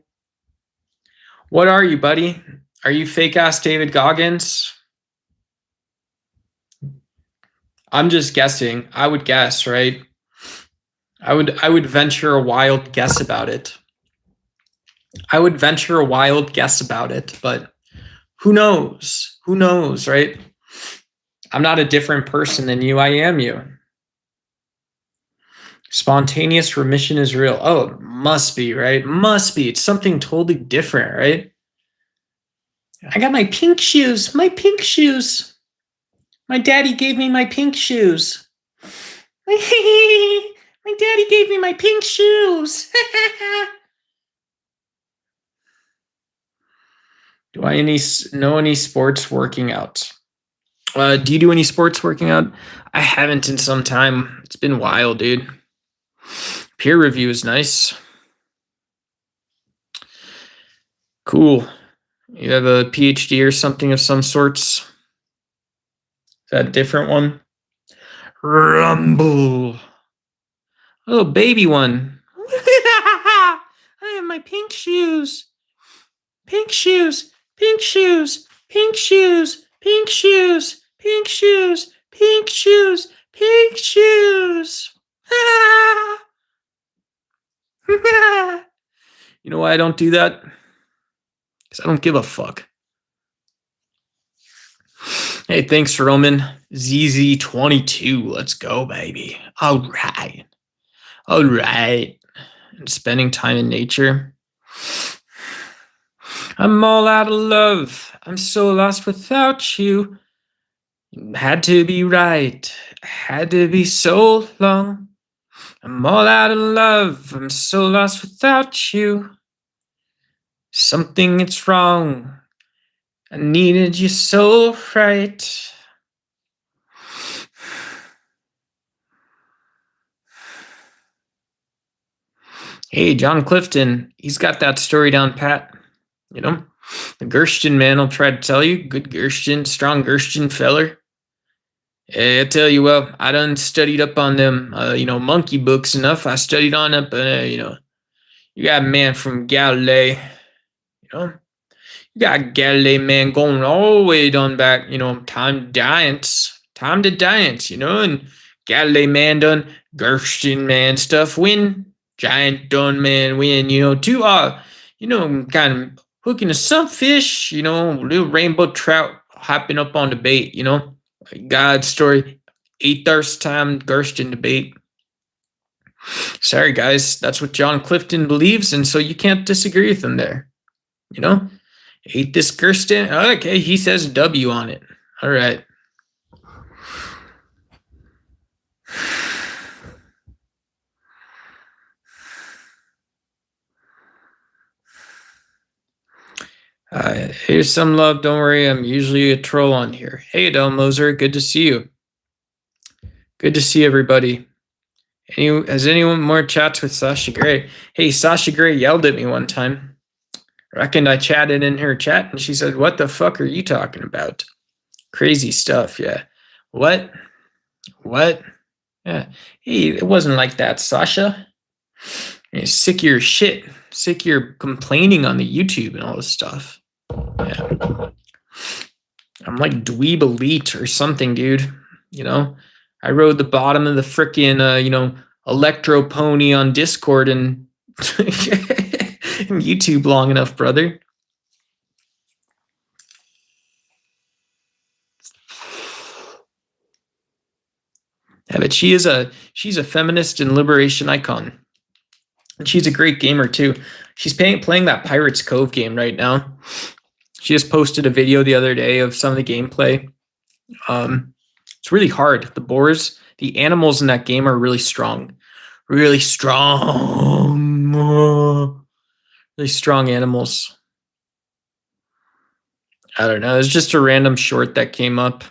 What are you, buddy? Are you fake ass David Goggins? I'm just guessing. I would guess, right? I would venture a wild guess about it. I would venture a wild guess about it, but who knows? Who knows, right? I'm not a different person than you. I am you. Spontaneous remission is real. Oh, it must be, right? Must be. It's something totally different, right? I got my pink shoes. My pink shoes. My daddy gave me my pink shoes. My daddy gave me my pink shoes. Do I know any sports working out? Do you do any sports working out? I haven't in some time. It's been a while, dude. Peer review is nice. Cool. You have a PhD or something of some sorts? Is that a different one? Rumble. Oh, baby one. I have my pink shoes. Pink shoes. Pink shoes. Pink shoes. Pink shoes. Pink shoes. Pink shoes. Pink shoes. You know why I don't do that? Because I don't give a fuck. Hey, thanks, Roman. ZZ22. Let's go, baby. All right. All right. And spending time in nature. I'm all out of love. I'm so lost without you. Had to be right. Had to be so long. I'm all out of love. I'm so lost without you. Something it's wrong. I needed you so right. Hey, John Clifton, he's got that story down pat. The Gershton man will try to tell you. Good Gershton, strong Gershton feller. I tell you what, I done studied up on them, monkey books enough. I studied on up, you got a man from Galilee, you got Galilee man going all the way down back, time giants. time to dance, and Galilee man done Gersten man stuff win, giant done man win, two kind of hooking a sunfish, little rainbow trout hopping up on the bait, God story, 8 time Gersten debate. Sorry guys, that's what John Clifton believes, and so you can't disagree with him there. Ate this Gersten. Okay, he says W on it. All right. Here's some love. Don't worry, I'm usually a troll on here. Hey, Adele Moser, good to see you. Good to see everybody. Has anyone more chats with Sasha Gray? Hey, Sasha Gray yelled at me one time. I reckoned I chatted in her chat, and she said, "What the fuck are you talking about?" Crazy stuff, yeah. What? Yeah. Hey, it wasn't like that, Sasha. You're sick of your shit. Sick of your complaining on the YouTube and all this stuff. Yeah. I'm like dweeb elite or something, dude. I rode the bottom of the frickin' electro pony on Discord and YouTube long enough, brother. Yeah, but she's a feminist and liberation icon. And she's a great gamer too. She's playing that Pirates Cove game right now. She just posted a video the other day of some of the gameplay. It's really hard. The animals in that game are really strong. Really strong. Really strong animals. I don't know. It's just a random short that came up.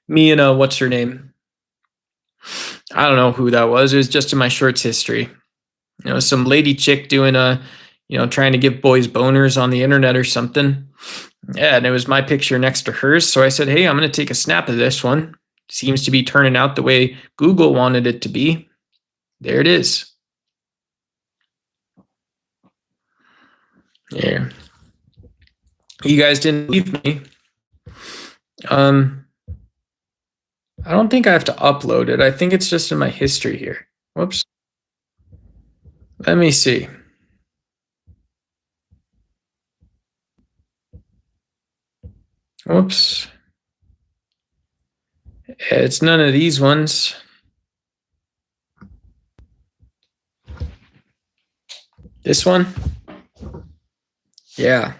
Me and what's her name? I don't know who that was. It was just in my shorts history. Some lady chick doing trying to give boys boners on the internet or something. Yeah, and it was my picture next to hers. So I said, hey, I'm going to take a snap of this one. Seems to be turning out the way Google wanted it to be. There it is. Yeah. You guys didn't believe me. I don't think I have to upload it. I think it's just in my history here. Whoops. Let me see. Whoops. It's none of these ones. This one? Yeah.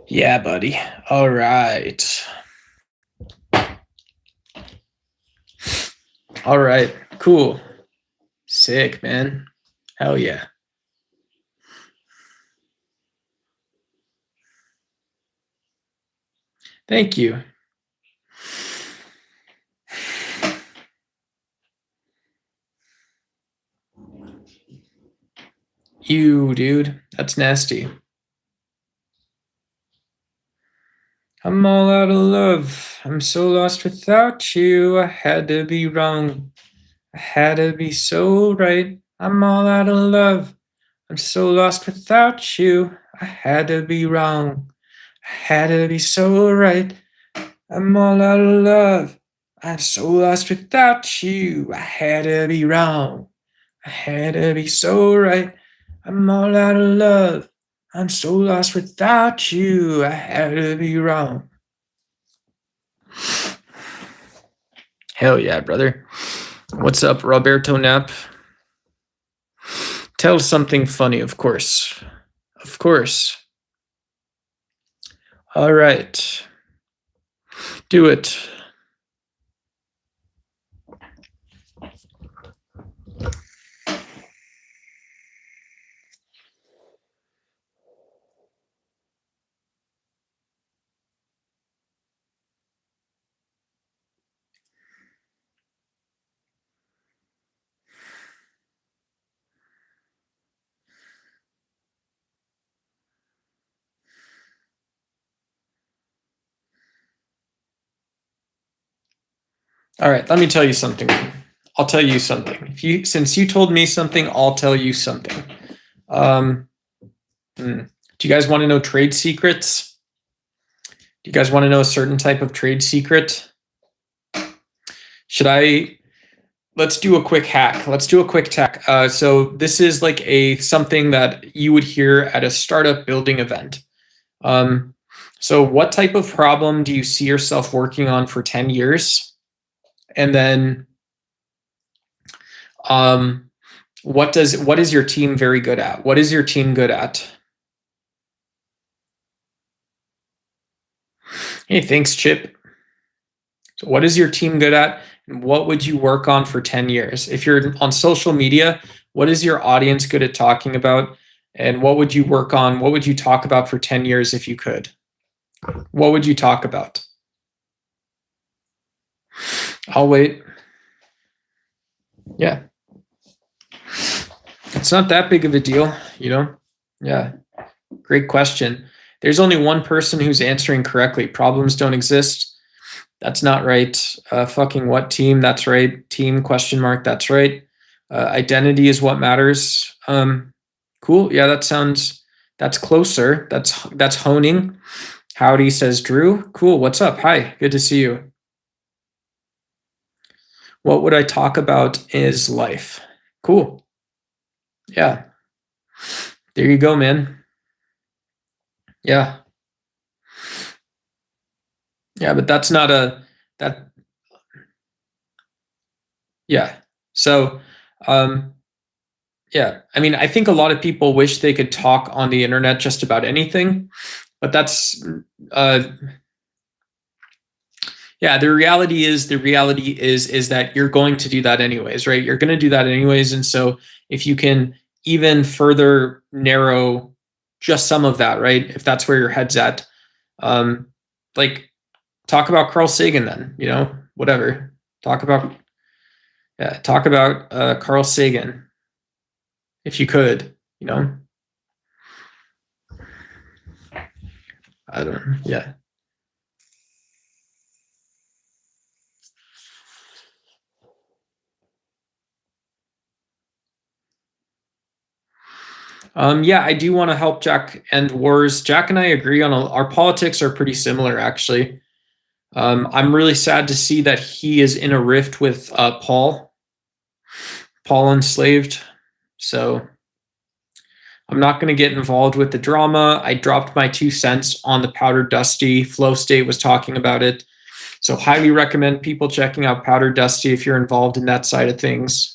Yeah, buddy. All right. All right. Cool. Sick, man. Hell yeah. Thank you. You, dude. That's nasty. I'm all out of love. I'm so lost without you. I had to be wrong. I had to be so right. I'm all out of love. I'm so lost without you. I had to be wrong. I had to be so right. I'm all out of love. I'm so lost without you. I had to be wrong. I had to be so right. I'm all out of love. I'm so lost without you. I had to be wrong. Hell yeah, brother. What's up, Roberto Knapp? Tell something funny, of course. Of course. All right. Do it. All right, let me tell you something. I'll tell you something. Since you told me something, I'll tell you something. Do you guys want to know trade secrets? Do you guys want to know a certain type of trade secret? Let's do a quick hack. Let's do a quick tech. So this is like something that you would hear at a startup building event. So what type of problem do you see yourself working on for 10 years? And then what is your team very good at? What is your team good at? Hey, thanks, Chip. So what is your team good at? And what would you work on for 10 years? If you're on social media, what is your audience good at talking about? And what would you work on? What would you talk about for 10 years if you could? What would you talk about? I'll wait. Yeah. It's not that big of a deal, you know? Yeah. Great question. There's only one person who's answering correctly. Problems don't exist. That's not right. Fucking what team? That's right. Team question mark. That's right. Identity is what matters. Cool. Yeah, that's closer. That's honing. Howdy, says Drew. Cool. What's up? Hi. Good to see you. What would I talk about is life. Cool. Yeah. There you go, man. Yeah. Yeah, but that's not that. Yeah. So, yeah, I mean, I think a lot of people wish they could talk on the internet just about anything, but that's, yeah, the reality is that you're going to do that anyways, right? You're going to do that anyways. And so if you can even further narrow just some of that, right? If that's where your head's at, like talk about Carl Sagan then, you know, whatever. Talk about Carl Sagan if you could, you know. I don't know. Yeah. Yeah, I do want to help Jack end wars. Jack and I agree on our politics are pretty similar, actually. I'm really sad to see that he is in a rift with Paul enslaved. So I'm not going to get involved with the drama. I dropped my 2 cents on the Powder Dusty. Flow State was talking about it. So highly recommend people checking out Powder Dusty if you're involved in that side of things.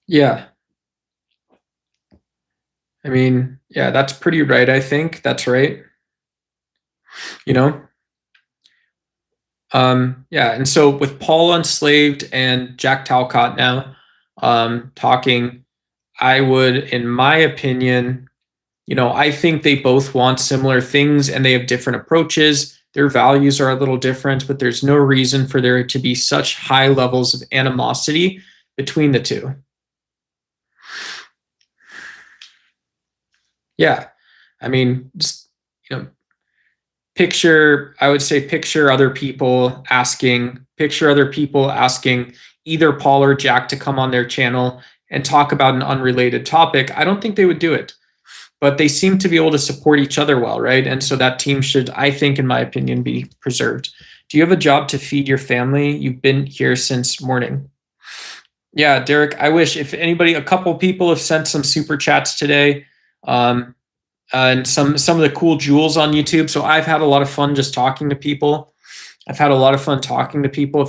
Yeah. I mean, yeah, that's pretty right. I think that's right. You know? Yeah. And so with Paul Enslaved and Jack Talcott now talking, I would, in my opinion, you know, I think they both want similar things and they have different approaches. Their values are a little different, but there's no reason for there to be such high levels of animosity between the two. Yeah. I mean, just, you know, picture other people asking either Paul or Jack to come on their channel and talk about an unrelated topic. I don't think they would do it, but they seem to be able to support each other well, right? And so that team should, I think, in my opinion, be preserved. Do you have a job to feed your family? You've been here since morning. Yeah, Derek, I wish if anybody, a couple people have sent some super chats today. And some of the cool jewels on YouTube. So I've had a lot of fun just talking to people. If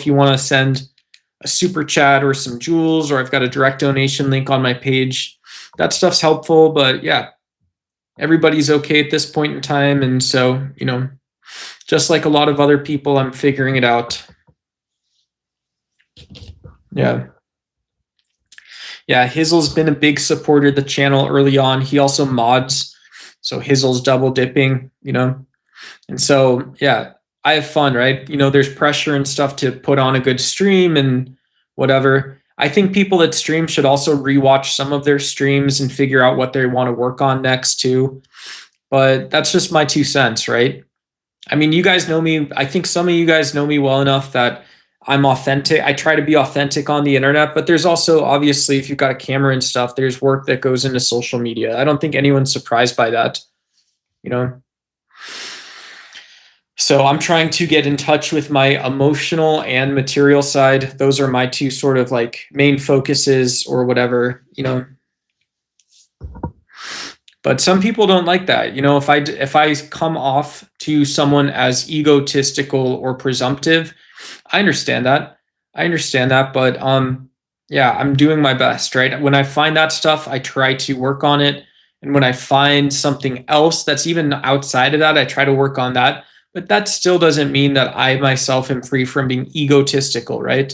you want to send a super chat or some jewels, or I've got a direct donation link on my page, that stuff's helpful. But yeah, everybody's okay at this point in time. And so, you know, just like a lot of other people, I'm figuring it out. Yeah. Yeah, Hizzle's been a big supporter of the channel early on. He also mods. So Hizzle's double dipping, you know? And so, yeah, I have fun, right? There's pressure and stuff to put on a good stream and whatever. I think people that stream should also rewatch some of their streams and figure out what they want to work on next too. But that's just my 2 cents, right? I mean, you guys know me. I think some of you guys know me well enough that I'm authentic. I try to be authentic on the internet, but there's also obviously, if you've got a camera and stuff, there's work that goes into social media. I don't think anyone's surprised by that, you know? So I'm trying to get in touch with my emotional and material side. Those are my two sort of like main focuses or whatever. But some people don't like that. If I come off to someone as egotistical or presumptive, I understand that. But yeah, I'm doing my best, right? When I find that stuff, I try to work on it. And when I find something else that's even outside of that, I try to work on that. But that still doesn't mean that I myself am free from being egotistical, right?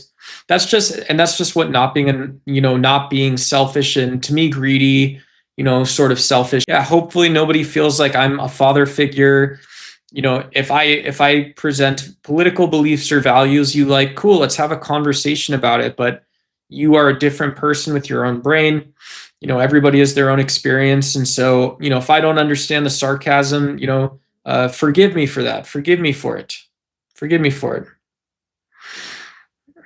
That's just what not being selfish and, to me, greedy, sort of selfish. Yeah, hopefully nobody feels like I'm a father figure. If I present political beliefs or values you like, cool, let's have a conversation about it. But you are a different person with your own brain. Everybody has their own experience. And so, if I don't understand the sarcasm, forgive me for that. Forgive me for it. Forgive me for it.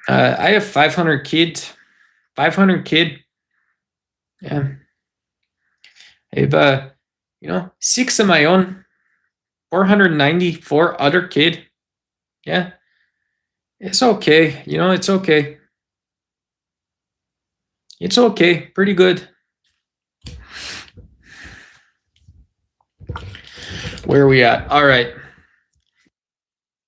I have 500 kids. 500 kid. Yeah. I have, 6 of my own. 494 other kid. Yeah. It's okay. It's okay. It's okay. Pretty good. Where are we at? All right.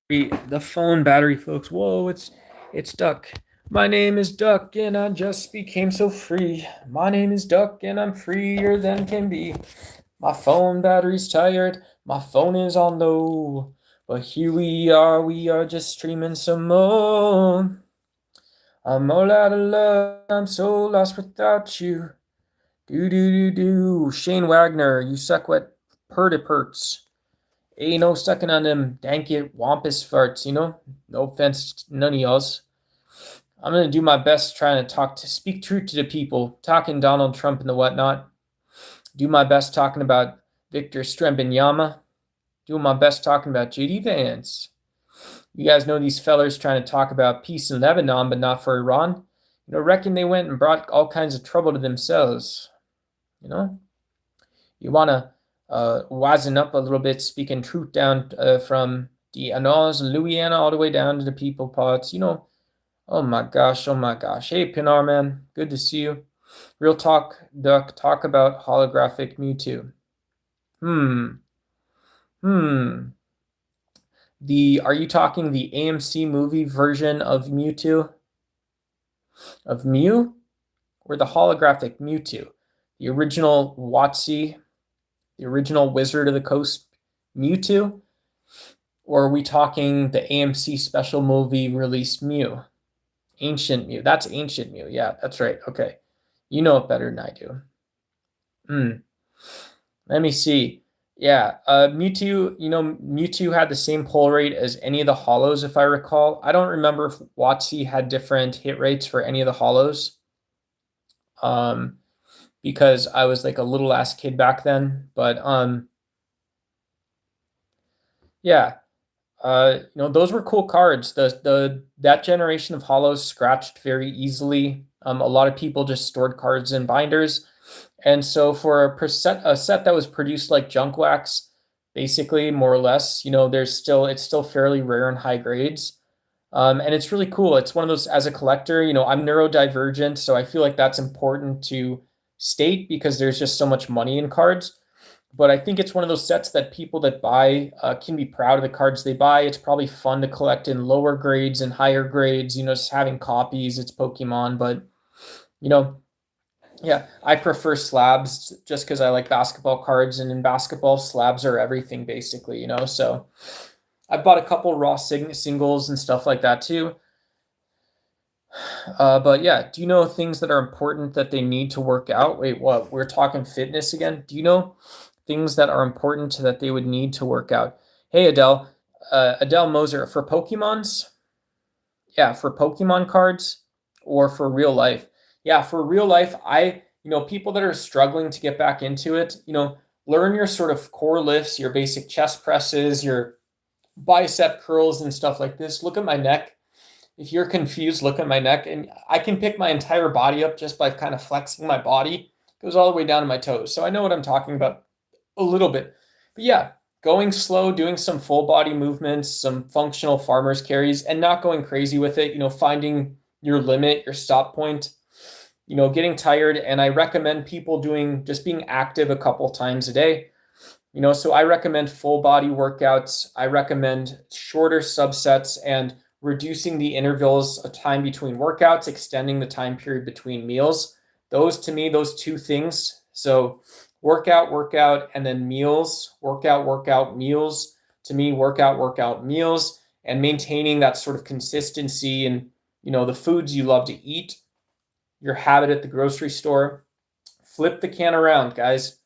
The phone battery, folks. Whoa, it's Duck. My name is Duck, and I just became so free. My name is Duck, and I'm freer than can be. My phone battery's tired. My phone is on low. But here we are just streaming some more. I'm all out of love. I'm so lost without you. Do. Shane Wagner, you suck what perts. Ain't no sucking on them danky wampus farts, No offense to none of y'all's. I'm gonna do my best trying to speak truth to the people, talking Donald Trump and the whatnot. Do my best talking about Victor Strembemayama. Doing my best talking about JD Vance. You guys know these fellers trying to talk about peace in Lebanon, but not for Iran. Reckon they went and brought all kinds of trouble to themselves. You want to wisen up a little bit, speaking truth down from the Annals and Louisiana all the way down to the people parts. Oh my gosh. Hey, Pinar, man. Good to see you. Real talk, Duck. Talk about holographic Mewtwo. Are you talking the AMC movie version of Mewtwo? Of Mew? Or the holographic Mewtwo? The original WotC? The original Wizard of the Coast Mewtwo? Or are we talking the AMC special movie released Mew? Ancient Mew. That's Ancient Mew. Yeah, that's right. Okay. You know it better than I do. Let me see. Yeah, Mewtwo, Mewtwo had the same pull rate as any of the holos, if I recall. I don't remember if WotC had different hit rates for any of the holos. Because I was like a little ass kid back then. But yeah. Those were cool cards. That generation of holos scratched very easily. A lot of people just stored cards in binders. And so for a set that was produced like junk wax, basically, more or less, it's still fairly rare in high grades. And it's really cool. It's one of those, as a collector, I'm neurodivergent, so I feel like that's important to state because there's just so much money in cards. But I think it's one of those sets that people that buy can be proud of the cards they buy. It's probably fun to collect in lower grades and higher grades, just having copies. It's Pokemon, but, yeah, I prefer slabs just because I like basketball cards, and in basketball, slabs are everything basically, So I bought a couple raw singles and stuff like that too. But yeah, do you know things that are important that they need to work out? Wait, what? We're talking fitness again? Do you know things that are important that they would need to work out? Hey, Adele, Adele Moser, for Pokemons, yeah, for Pokemon cards or for real life. Yeah, for real life, people that are struggling to get back into it, learn your sort of core lifts, your basic chest presses, your bicep curls and stuff like this. Look at my neck. If you're confused, look at my neck, and I can pick my entire body up just by kind of flexing my body. It goes all the way down to my toes. So I know what I'm talking about a little bit. But yeah, going slow, doing some full body movements, some functional farmer's carries, and not going crazy with it, finding your limit, your stop point, getting tired. And I recommend people just being active a couple times a day. So I recommend full body workouts. I recommend shorter subsets and reducing the intervals of time between workouts, extending the time period between meals. Those, to me, those two things. So workout, and then meals, workout, meals. To me, workout, meals, and maintaining that sort of consistency and, the foods you love to eat, your habit at the grocery store. Flip the can around, guys.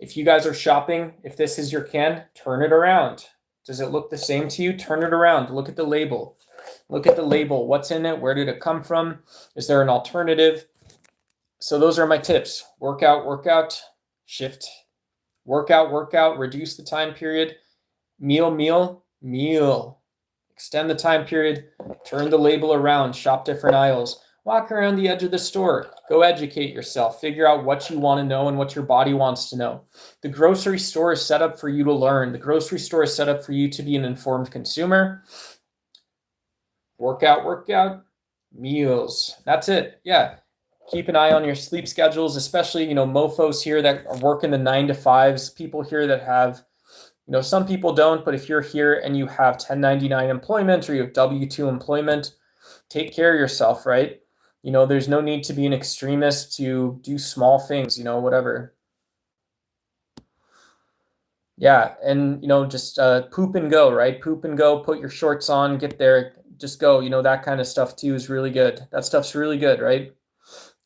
If you guys are shopping, if this is your can, turn it around. Does it look the same to you? Turn it around. Look at the label. Look at the label. What's in it? Where did it come from? Is there an alternative? So those are my tips. Workout, shift. Workout, reduce the time period. Meal. Extend the time period. Turn the label around. Shop different aisles. Walk around the edge of the store. Go educate yourself. Figure out what you want to know and what your body wants to know. The grocery store is set up for you to learn. The grocery store is set up for you to be an informed consumer. Workout, meals. That's it. Yeah. Keep an eye on your sleep schedules, especially, mofos here that are working the 9 to 5s, people here that have, some people don't, but if you're here and you have 1099 employment or you have W-2 employment, take care of yourself, right? There's no need to be an extremist to do small things, whatever. Yeah, and just poop and go, right? Poop and go, put your shorts on, get there, just go. That kind of stuff too is really good. That stuff's really good, right?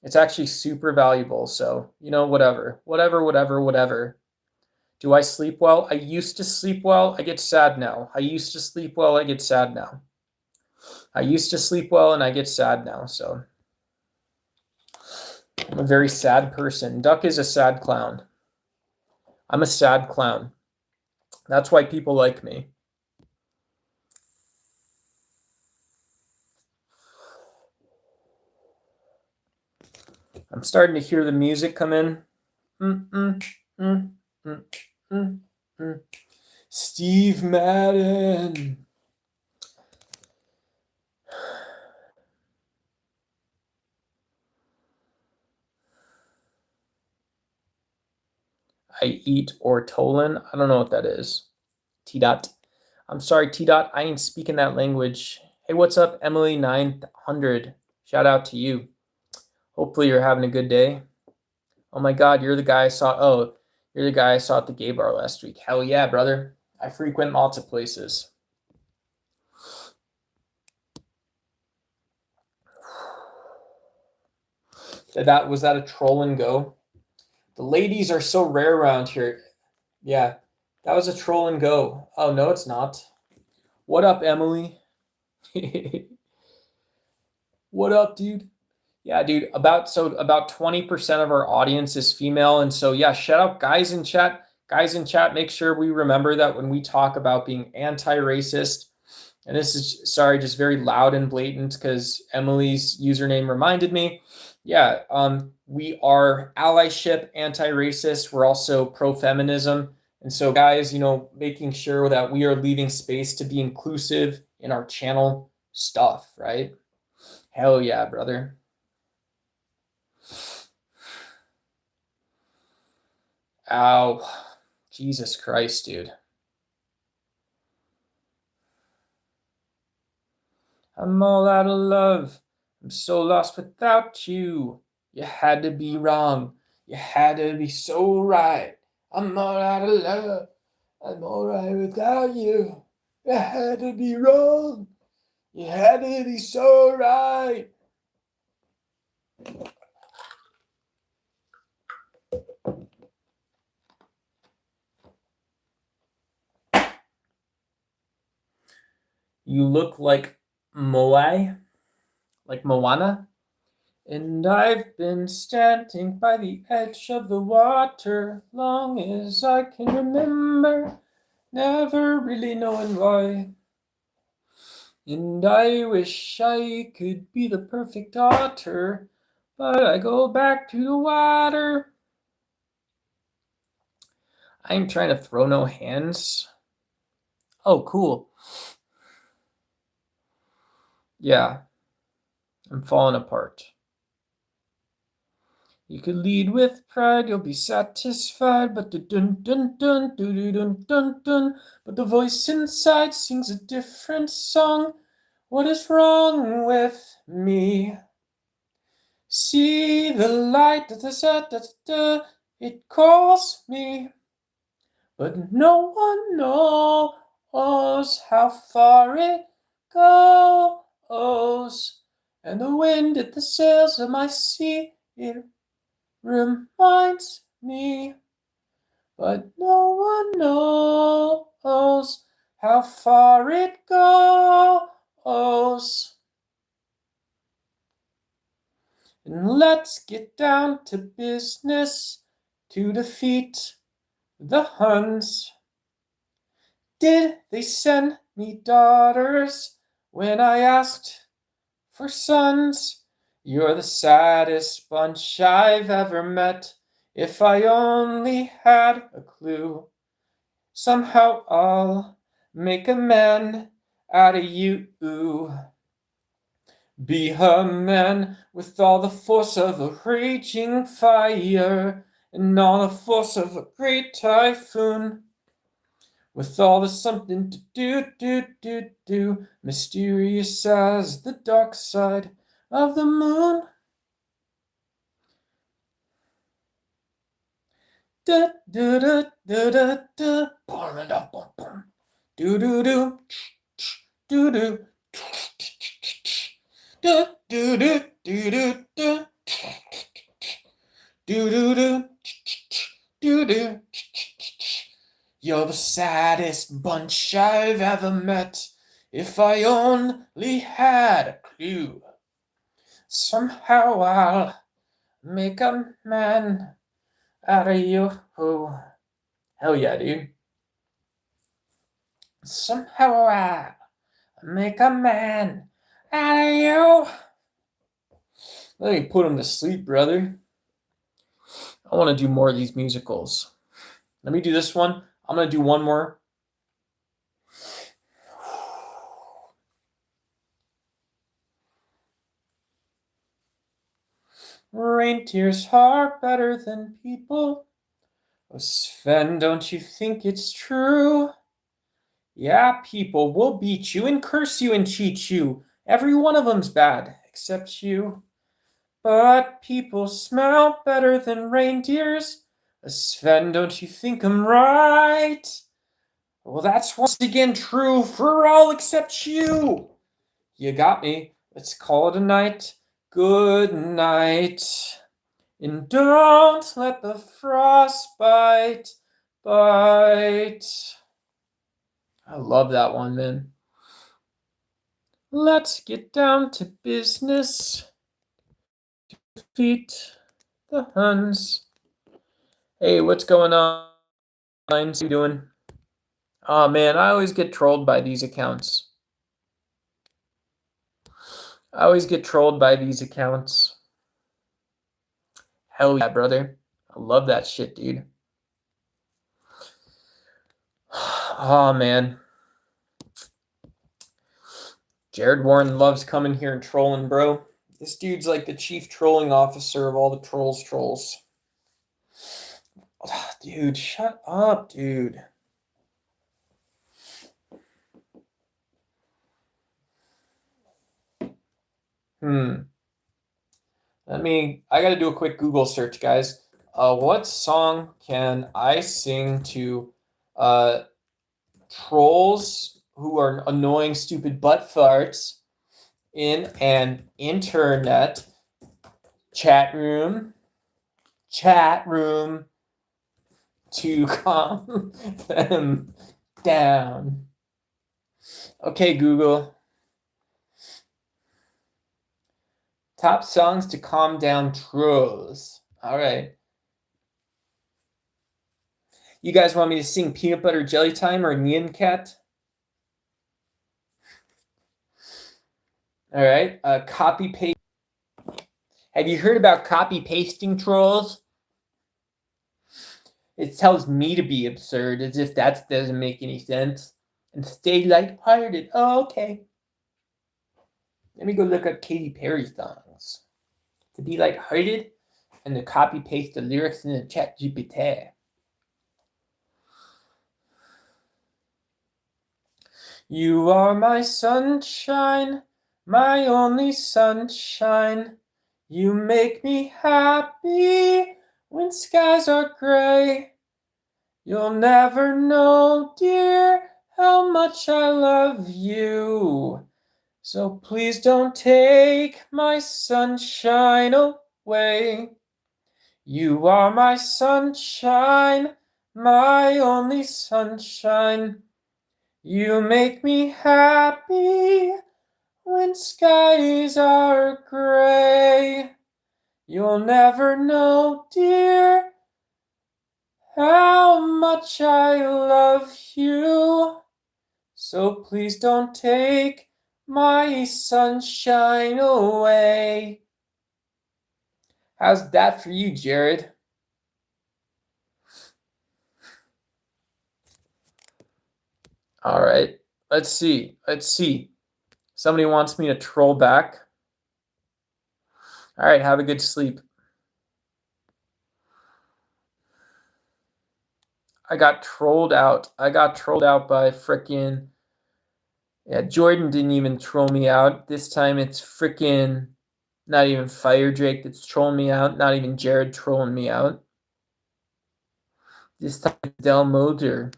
It's actually super valuable. So, whatever. Do I sleep well? I used to sleep well. I get sad now. I used to sleep well. I get sad now. I used to sleep well and I get sad now. So I'm a very sad person. Duck is a sad clown. I'm a sad clown. That's why people like me. I'm starting to hear the music come in. Steve Madden. I eat ortolan. I don't know what that is. T dot. I'm sorry, T dot. I ain't speaking that language. Hey, what's up, Emily 900? Shout out to you. Hopefully you're having a good day. Oh my God, you're the guy I saw. Oh, you're the guy I saw at the gay bar last week. Hell yeah, brother. I frequent lots of places. Was that a troll and go? The ladies are so rare around here. Yeah, that was a troll and go. Oh, no, it's not. What up, Emily? What up, dude? Yeah, dude, about 20% of our audience is female. And so, yeah, shout out guys in chat. Guys in chat, make sure we remember that when we talk about being anti-racist, and this is, sorry, just very loud and blatant because Emily's username reminded me. Yeah, we are allyship, anti-racist. We're also pro-feminism. And so, guys, making sure that we are leaving space to be inclusive in our channel stuff, right? Hell yeah, brother. Ow. Jesus Christ, dude. I'm all out of love. I'm so lost without you. You had to be wrong. You had to be so right. I'm all out of love. I'm all right without you. You had to be wrong. You had to be so right. You look like Moai, like Moana. And I've been standing by the edge of the water long as I can remember, never really knowing why. And I wish I could be the perfect otter, but I go back to the water. I ain't trying to throw no hands. Oh, cool. Yeah, I'm falling apart. You could lead with pride, you'll be satisfied, but the dun dun dun dun dun dun dun dun. But the voice inside sings a different song. What is wrong with me? See the light, da, da, da, da, da, it calls me, but no one knows how far it goes. And the wind at the sails of my sea, it reminds me, but no one knows how far it goes. And let's get down to business to defeat the Huns. Did they send me daughters when I asked for sons? You're the saddest bunch I've ever met. If I only had a clue, somehow I'll make a man out of you. Be a man with all the force of a raging fire and all the force of a great typhoon. With all the something to do, mysterious as the dark side of the moon. Da da da da da da, do do do, do do, do do do do do do, do do do, do do. You're the saddest bunch I've ever met. If I only had a clue, somehow I'll make a man out of you. Hell yeah, dude. Somehow I'll make a man out of you. Let me put him to sleep, brother. I want to do more of these musicals. Let me do this one. I'm going to do one more. Reindeers are better than people. Oh, Sven, don't you think it's true? Yeah, people will beat you and curse you and cheat you. Every one of them's bad, except you. But people smell better than reindeers. Sven, don't you think I'm right? Well, that's once again true for all except you. You got me. Let's call it a night. Good night. And don't let the frostbite bite. I love that one, man. Let's get down to business. Defeat the Huns. Hey, what's going on? How you doing? Oh man, I always get trolled by these accounts. Hell yeah, brother. I love that shit, dude. Oh man. Jared Warren loves coming here and trolling, bro. This dude's like the chief trolling officer of all the trolls. Dude, shut up, dude. I gotta do a quick Google search, guys. What song can I sing to trolls who are annoying, stupid butt farts in an internet chat room to calm them down? Okay, Google. Top songs to calm down trolls. All right. You guys want me to sing Peanut Butter Jelly Time or Nyan Cat? All right. Copy paste. Have you heard about copy pasting trolls? It tells me to be absurd, as if that doesn't make any sense. And stay lighthearted. Oh, okay. Let me go look up Katy Perry songs. To be lighthearted and to copy paste the lyrics in the chat GPT. You are my sunshine, my only sunshine. You make me happy when skies are gray. You'll never know, dear, how much I love you. So please don't take my sunshine away. You are my sunshine, my only sunshine. You make me happy when skies are gray. You'll never know, dear, how much I love you. So please don't take my sunshine away. How's that for you, Jared? All right. Let's see. Somebody wants me to troll back. All right. Have a good sleep. I got trolled out. I got trolled out by frickin'. Yeah, Jordan didn't even troll me out. This time it's frickin' not even Fire Drake that's trolling me out. Not even Jared trolling me out. This time it's Del Mulder.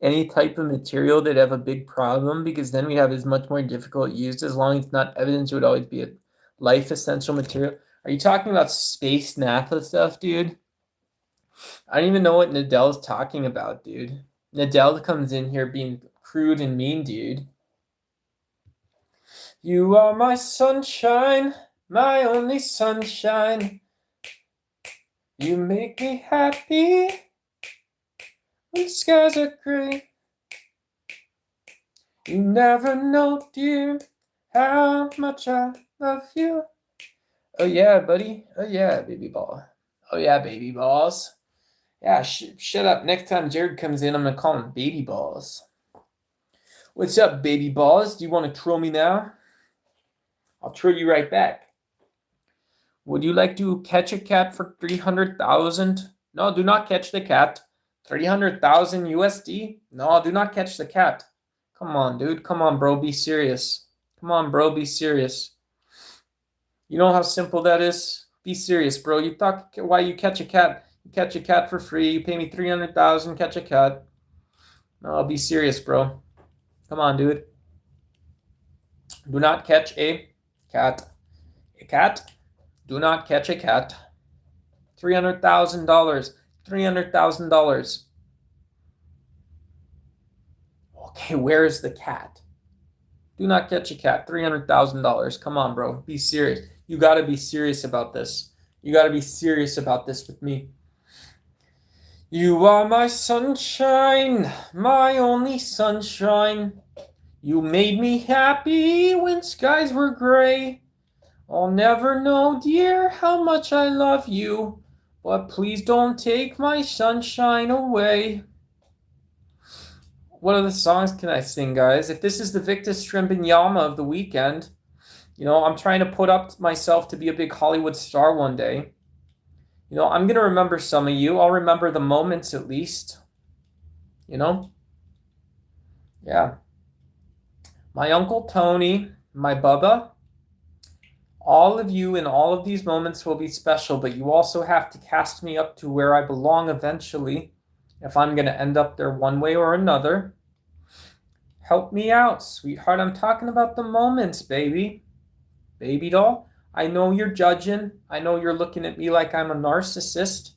Any type of material that have a big problem, because then we have is much more difficult used. As long as it's not evidence, it would always be a life essential material. Are you talking about space NASA stuff, dude? I don't even know what Nadell's talking about, dude. Nadell comes in here being crude and mean, dude. You are my sunshine, my only sunshine. You make me happy when skies are gray. You never know, dear, how much I love you. Oh yeah, buddy. Oh yeah, baby ball. Oh yeah, baby balls. Yeah, shut up. Next time Jared comes in, I'm gonna call him baby balls. What's up, baby balls? Do you want to troll me now? I'll troll you right back. Would you like to catch a cat for 300,000? No, do not catch the cat. 300,000 USD? No, do not catch the cat. Come on, dude. Come on, bro. Be serious. Come on, bro. Be serious. You know how simple that is? Be serious, bro. You thought why you catch a cat? You catch a cat for free. You pay me 300,000, catch a cat. No, be serious, bro. Come on, dude. Do not catch a cat. A cat? Do not catch a cat. $300,000. $300,000. Okay, where is the cat? Do not catch a cat. $300,000. Come on, bro. Be serious. You got to be serious about this. You got to be serious about this with me. You are my sunshine, my only sunshine. You made me happy when skies were gray. I'll never know, dear, how much I love you, but please don't take my sunshine away. What other songs can I sing, guys? If this is the Victor Strembemayama of the weekend, I'm trying to put up myself to be a big Hollywood star one day. I'm going to remember some of you. I'll remember the moments at least. Yeah. My Uncle Tony, my Bubba, all of you in all of these moments will be special, but you also have to cast me up to where I belong eventually, if I'm going to end up there one way or another. Help me out, sweetheart. I'm talking about the moments, baby. Baby doll, I know you're judging. I know you're looking at me like I'm a narcissist.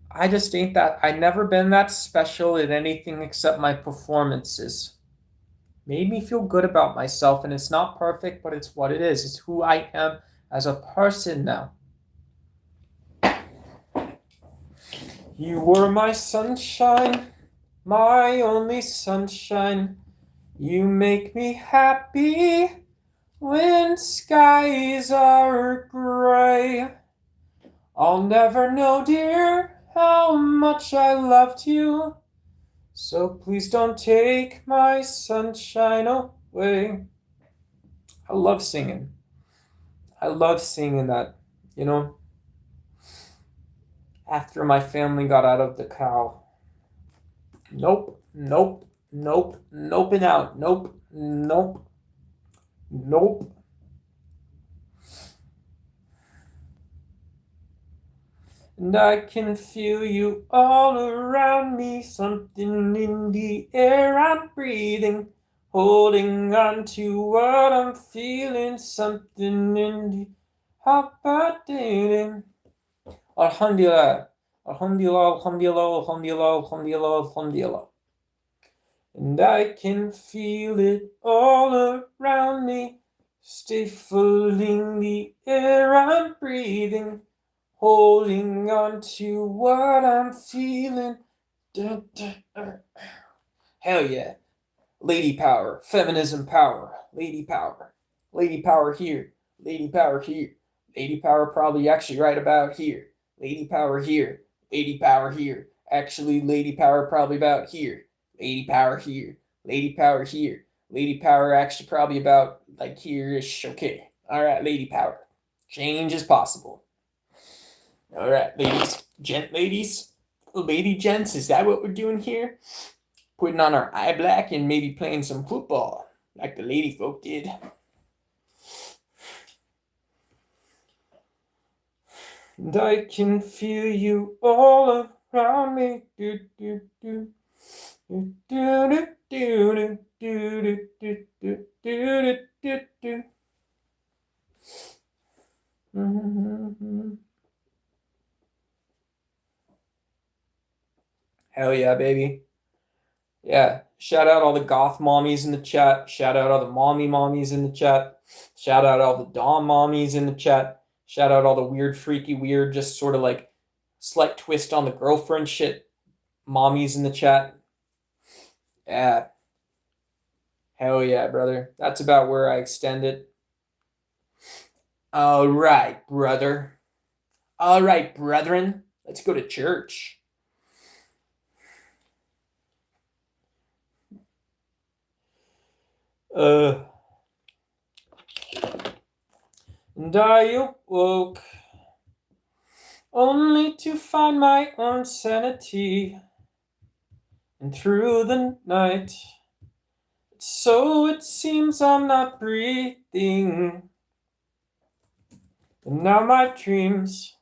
I just ain't that. I never been that special at anything except my performances. Made me feel good about myself, and it's not perfect, but it's what it is. It's who I am as a person now. You were my sunshine, my only sunshine. You make me happy when skies are gray. I'll never know, dear, how much I loved you. So please don't take my sunshine away. I love singing. I love singing that, you know, after my family got out of the cow. Nope, nope, nope, nope and out. Nope, nope, nope. And I can feel you all around me, something in the air I'm breathing, holding on to what I'm feeling, something in the heart. Alhamdulillah, alhamdulillah, alhamdulillah, alhamdulillah, alhamdulillah, alhamdulillah. And I can feel it all around me, stifling the air I'm breathing, holding on to what I'm feeling. Hell yeah. Lady power, feminism power, lady power. Lady power here, lady power here. Lady power probably actually right about here. Lady power here, lady power here. Actually, lady power probably about here. Lady power here, lady power here. Lady power actually probably about like here-ish. Okay. Alright, lady power. Change is possible. Alright, ladies. Ladies. Lady gents, is that what we're doing here? Putting on our eye black and maybe playing some football, like the lady folk did. And I can feel you all around me. Do, do, do. Do, do, do, do, do, do, do, do, do, do. Mm-hmm. Hell yeah, baby. Yeah, shout out all the goth mommies in the chat. Shout out all the mommy mommies in the chat. Shout out all the dom mommies in the chat. Shout out all the weird, freaky, weird, just sort of like slight twist on the girlfriend shit mommies in the chat. Yeah. Hell yeah, brother. That's about where I extend it. All right, brother. All right, brethren. Let's go to church. And I awoke only to find my own sanity. And through the night, so it seems I'm not breathing. And now my dreams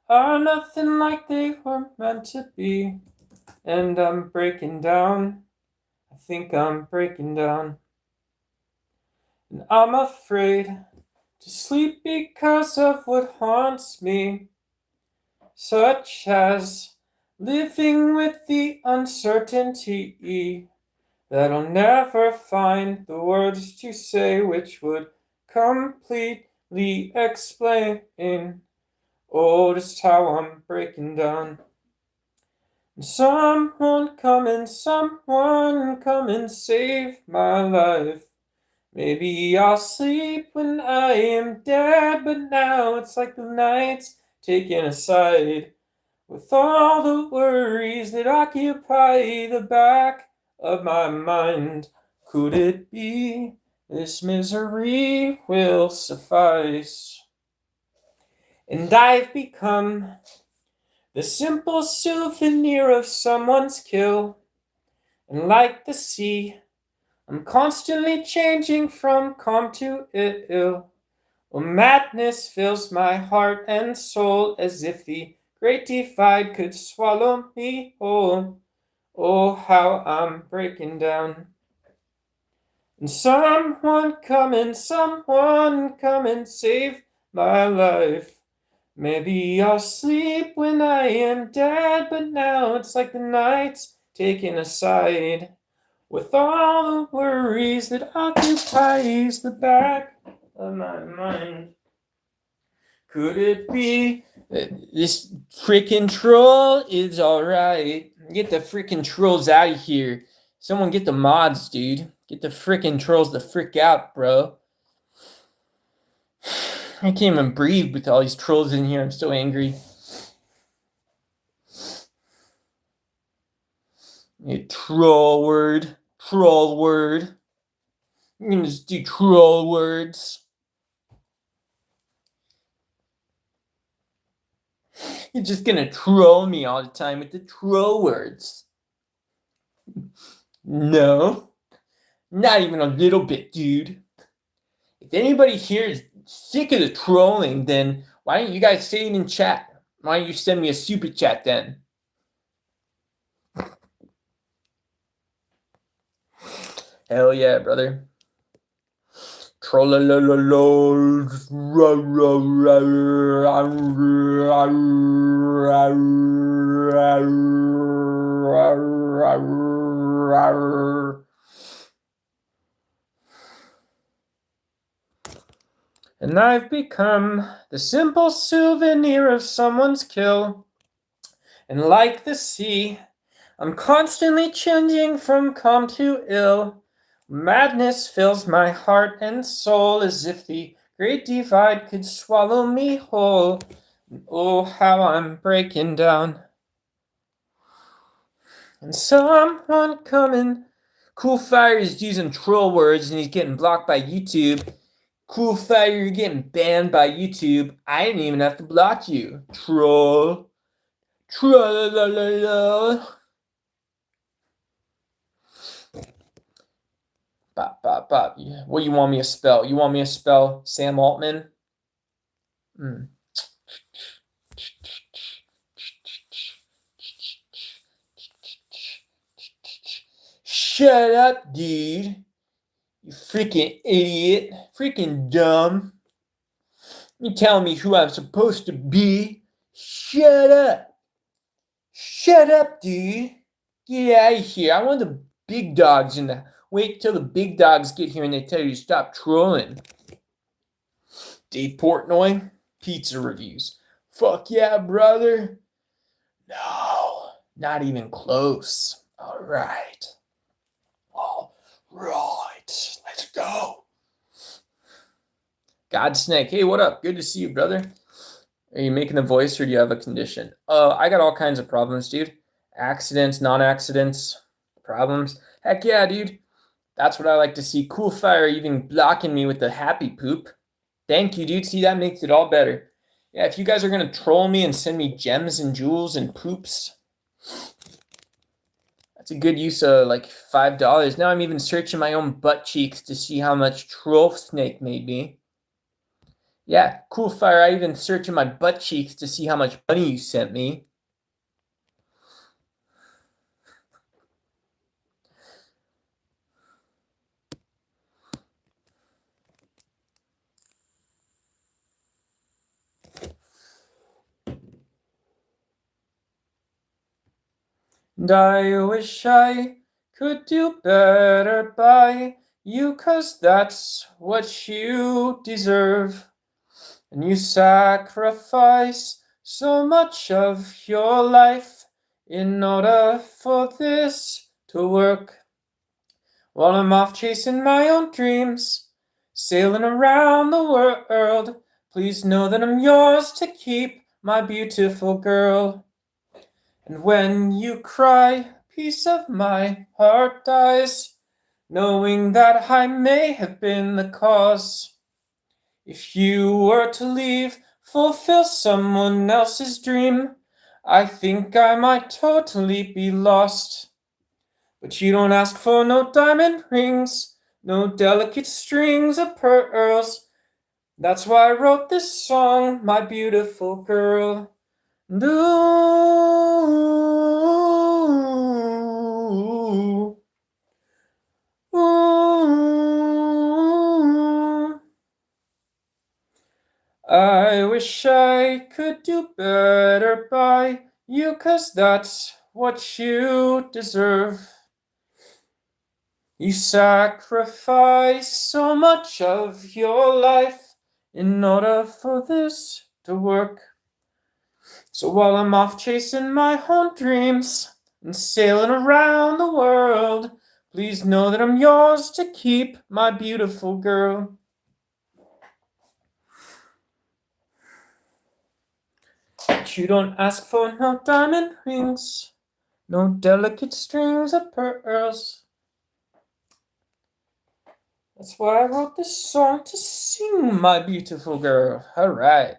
are nothing like they were meant to be. And I'm breaking down. I think I'm breaking down. And I'm afraid to sleep because of what haunts me, such as living with the uncertainty that I'll never find the words to say which would completely explain just how I'm breaking down. And someone come and save my life. Maybe I'll sleep when I am dead, but now it's like the night's taken aside, with all the worries that occupy the back of my mind. Could it be this misery will suffice? And I've become the simple souvenir of someone's kill, and like the sea, I'm constantly changing from calm to ill. Well, madness fills my heart and soul, as if the great divide could swallow me whole. Oh, how I'm breaking down. And someone come and save my life. Maybe I'll sleep when I am dead, but now it's like the night's taken aside. With all the worries that occupies the back of my mind. Could it be that this freaking troll is alright? Get the freaking trolls out of here. Someone get the mods, dude. Get the freaking trolls the frick out, bro. I can't even breathe with all these trolls in here. I'm so angry. A troll word. Troll word. I'm gonna just do troll words. You're just gonna troll me all the time with the troll words. No. Not even a little bit, dude. If anybody here is sick of the trolling, then why don't you guys say it in chat? Why don't you send me a super chat then? Hell yeah, brother. And I've become the simple souvenir of someone's kill. And like the sea, I'm constantly changing from calm to ill. Madness fills my heart and soul as if the great divide could swallow me whole. Oh, how I'm breaking down. And someone coming. Cool Fire is using troll words and he's getting blocked by YouTube. Cool Fire, you're getting banned by YouTube. I didn't even have to block you. Troll. Troll. Bop, bop, bop. What you want me to spell? You want me to spell Sam Altman? Shut up, dude. You freaking idiot. Freaking dumb. You telling me who I'm supposed to be? Shut up. Shut up, dude. Get out of here. I want the big dogs in the... Wait till the big dogs get here and they tell you to stop trolling. Dave Portnoy, pizza reviews. Fuck yeah, brother. No, not even close. All right. Let's go. Godsnake, hey, what up? Good to see you, brother. Are you making a voice or do you have a condition? I got all kinds of problems, dude. Accidents, non-accidents, problems. Heck yeah, dude. That's what I like to see. Cool Fire even blocking me with the happy poop. Thank you, dude. See, that makes it all better. Yeah, if you guys are going to troll me and send me gems and jewels and poops, that's a good use of like $5. Now I'm even searching my own butt cheeks to see how much Troll Snake made me. Yeah, Cool Fire, I even searching my butt cheeks to see how much money you sent me. And I wish I could do better by you, 'cause that's what you deserve. And you sacrifice so much of your life in order for this to work. While I'm off chasing my own dreams, sailing around the world, please know that I'm yours to keep, my beautiful girl. And when you cry, piece of my heart dies, knowing that I may have been the cause. If you were to leave, fulfill someone else's dream, I think I might totally be lost. But you don't ask for no diamond rings, no delicate strings of pearls. That's why I wrote this song, my beautiful girl. I wish I could do better by you, 'cause that's what you deserve. You sacrifice so much of your life in order for this to work. So while I'm off chasing my own dreams and sailing around the world, please know that I'm yours to keep, my beautiful girl. But you don't ask for no diamond rings, no delicate strings of pearls. That's why I wrote this song to sing, my beautiful girl. Alright.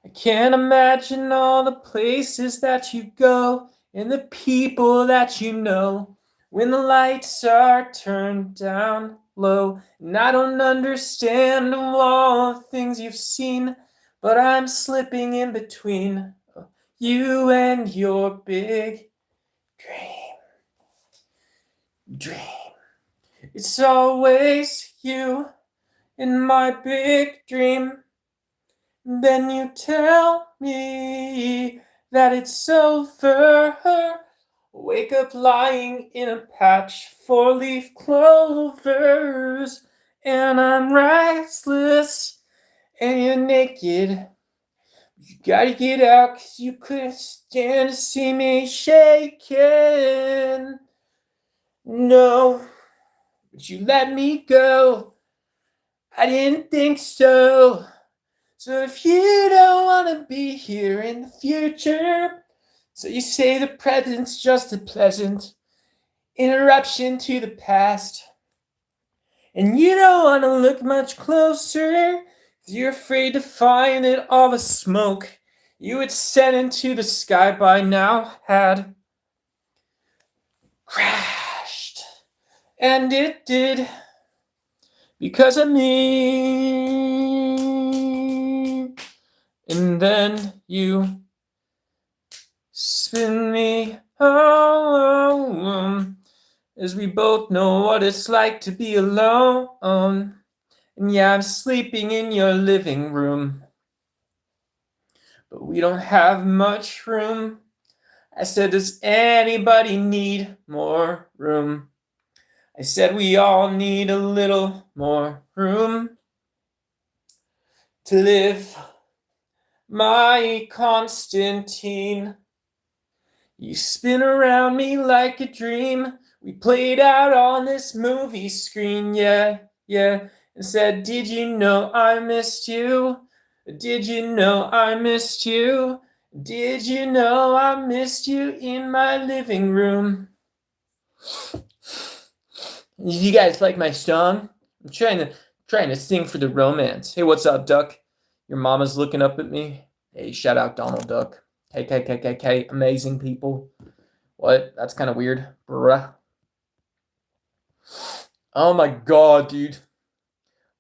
I can't imagine all the places that you go and the people that you know when the lights are turned down low. And I don't understand all the things you've seen, but I'm slipping in between you and your big dream. It's always you in my big dream. Then you tell me that it's over. Wake up lying in a patch 4-leaf clovers, and I'm restless and you're naked. You gotta get out, 'cause you couldn't stand to see me shaking. No, but you let me go. I didn't think so. So if you don't want to be here in the future, so you say the present's just a pleasant interruption to the past, and you don't want to look much closer, 'cause you're afraid to find that all the smoke you had sent into the sky by now had crashed. And it did, because of me. And then you spin me home, as we both know what it's like to be alone. And yeah, I'm sleeping in your living room, but we don't have much room. I said, does anybody need more room? I said, we all need a little more room to live, my Constantine. You spin around me like a dream. We played out on this movie screen, yeah, yeah. And said, did you know I missed you? Did you know I missed you? Did you know I missed you in my living room? You guys like my song? I'm trying to sing for the romance. Hey, what's up, Duck? Your mama's looking up at me. Hey, shout out Donald Duck. KKKKK, amazing people. What? That's kind of weird. Bruh. Oh my god, dude.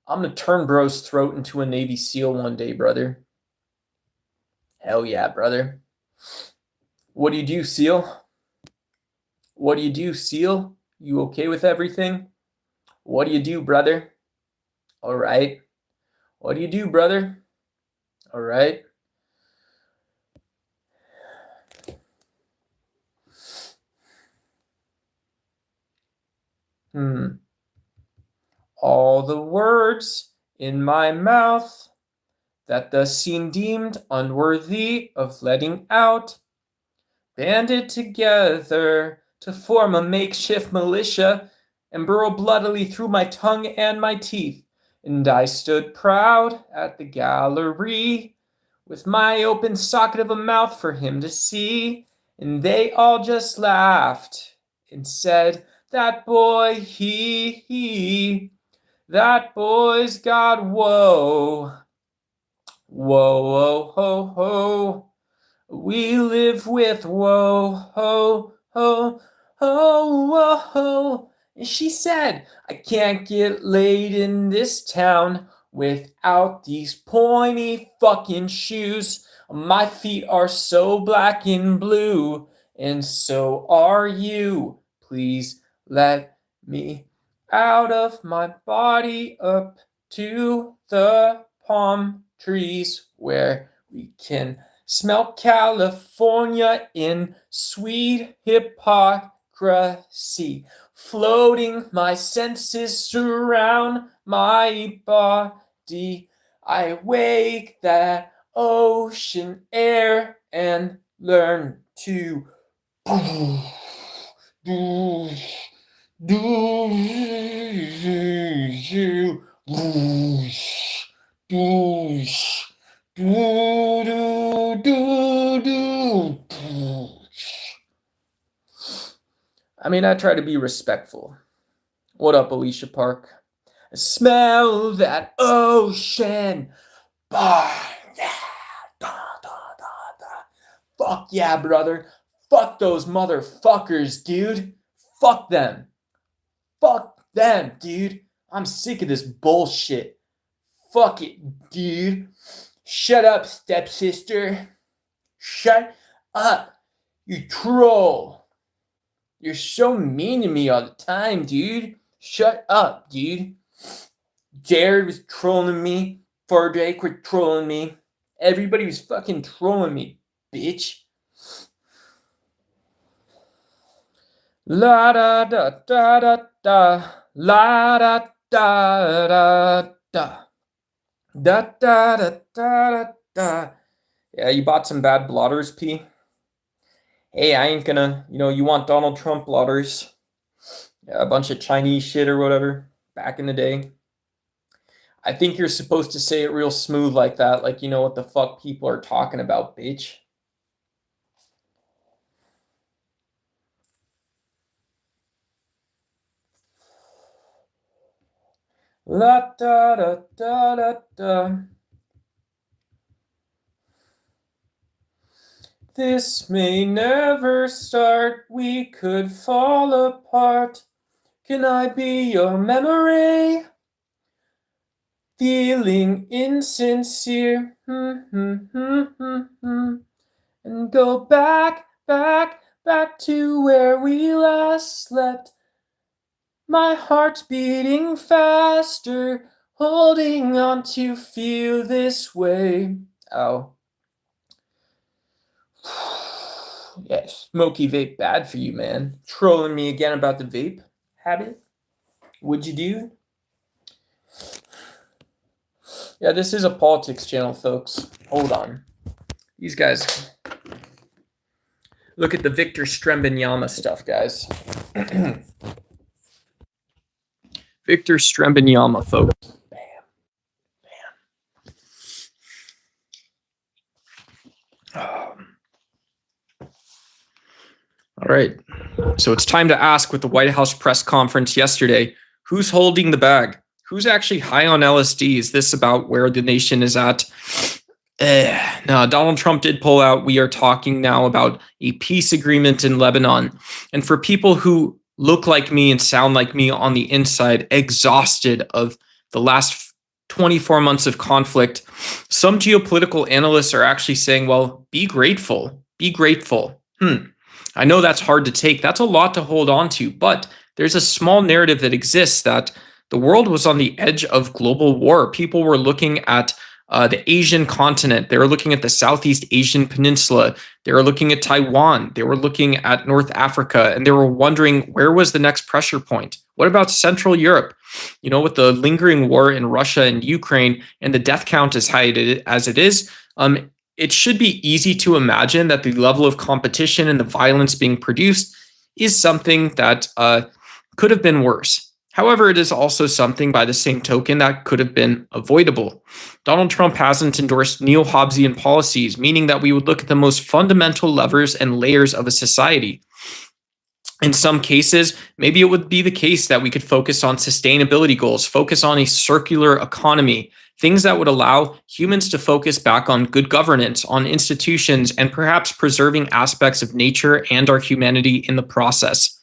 I'm gonna turn bro's throat into a Navy SEAL one day, brother. Hell yeah, brother. What do you do, SEAL? What do you do, SEAL? You okay with everything? What do you do, brother? Alright. What do you do, brother? Alright. All the words in my mouth that the scene deemed unworthy of letting out, banded together to form a makeshift militia, and burrow bloodily through my tongue and my teeth. And I stood proud at the gallery, with my open socket of a mouth for him to see, and they all just laughed and said, that boy, that boy's got woe. Whoa, whoa, ho, ho. We live with whoa, ho, ho, ho, whoa, ho. And she said, I can't get laid in this town without these pointy fucking shoes. My feet are so black and blue, and so are you. Please let me out of my body up to the palm trees where we can smell California in sweet hypocrisy. Floating, my senses surround my body. I wake that ocean air and learn to I mean, I try to be respectful. What up, Alicia Park? I smell that ocean. Bah, yeah. Da, da, da, da. Fuck yeah, brother. Fuck those motherfuckers, dude. Fuck them. Fuck them, dude. I'm sick of this bullshit. Fuck it, dude. Shut up, stepsister. Shut up, you troll. You're so mean to me all the time, dude. Shut up, dude. Jared was trolling me. Fardrake was trolling me. Everybody was fucking trolling me, bitch. La da da da da da. La da da da da. Da da da da da. Yeah, you bought some bad blotters, P? Hey, I ain't gonna, you want Donald Trump blotters. Yeah, a bunch of Chinese shit or whatever, back in the day. I think you're supposed to say it real smooth like that, like you know what the fuck people are talking about, bitch. La da da da da da. This may never start, we could fall apart. Can I be your memory? Feeling insincere, and go back to where we last slept. My heart's beating faster, holding on to feel this way. Oh. Yeah, smoky vape bad for you, man. Trolling me again about the vape habit? Would you do? Yeah, this is a politics channel, folks. Hold on. These guys. Look at the Victor Strembemayama stuff, guys. Victor Strembemayama, folks. Bam. All right. So it's time to ask with the White House press conference yesterday, who's holding the bag? Who's actually high on LSD? Is this about where the nation is at? No, Donald Trump did pull out. We are talking now about a peace agreement in Lebanon. And for people who look like me and sound like me on the inside, exhausted of the last 24 months of conflict, some geopolitical analysts are actually saying, well, be grateful. Be grateful. I know that's hard to take. That's a lot to hold on to, but there's a small narrative that exists that the world was on the edge of global war. People were looking at the Asian continent. They were looking at the Southeast Asian Peninsula. They were looking at Taiwan. They were looking at North Africa, and they were wondering, where was the next pressure point? What about Central Europe? With the lingering war in Russia and Ukraine and the death count as high as it is, it should be easy to imagine that the level of competition and the violence being produced is something that could have been worse. However, it is also something by the same token that could have been avoidable. Donald Trump hasn't endorsed neo-Hobbesian policies, meaning that we would look at the most fundamental levers and layers of a society. In some cases, maybe it would be the case that we could focus on sustainability goals, focus on a circular economy, things that would allow humans to focus back on good governance, on institutions, and perhaps preserving aspects of nature and our humanity in the process.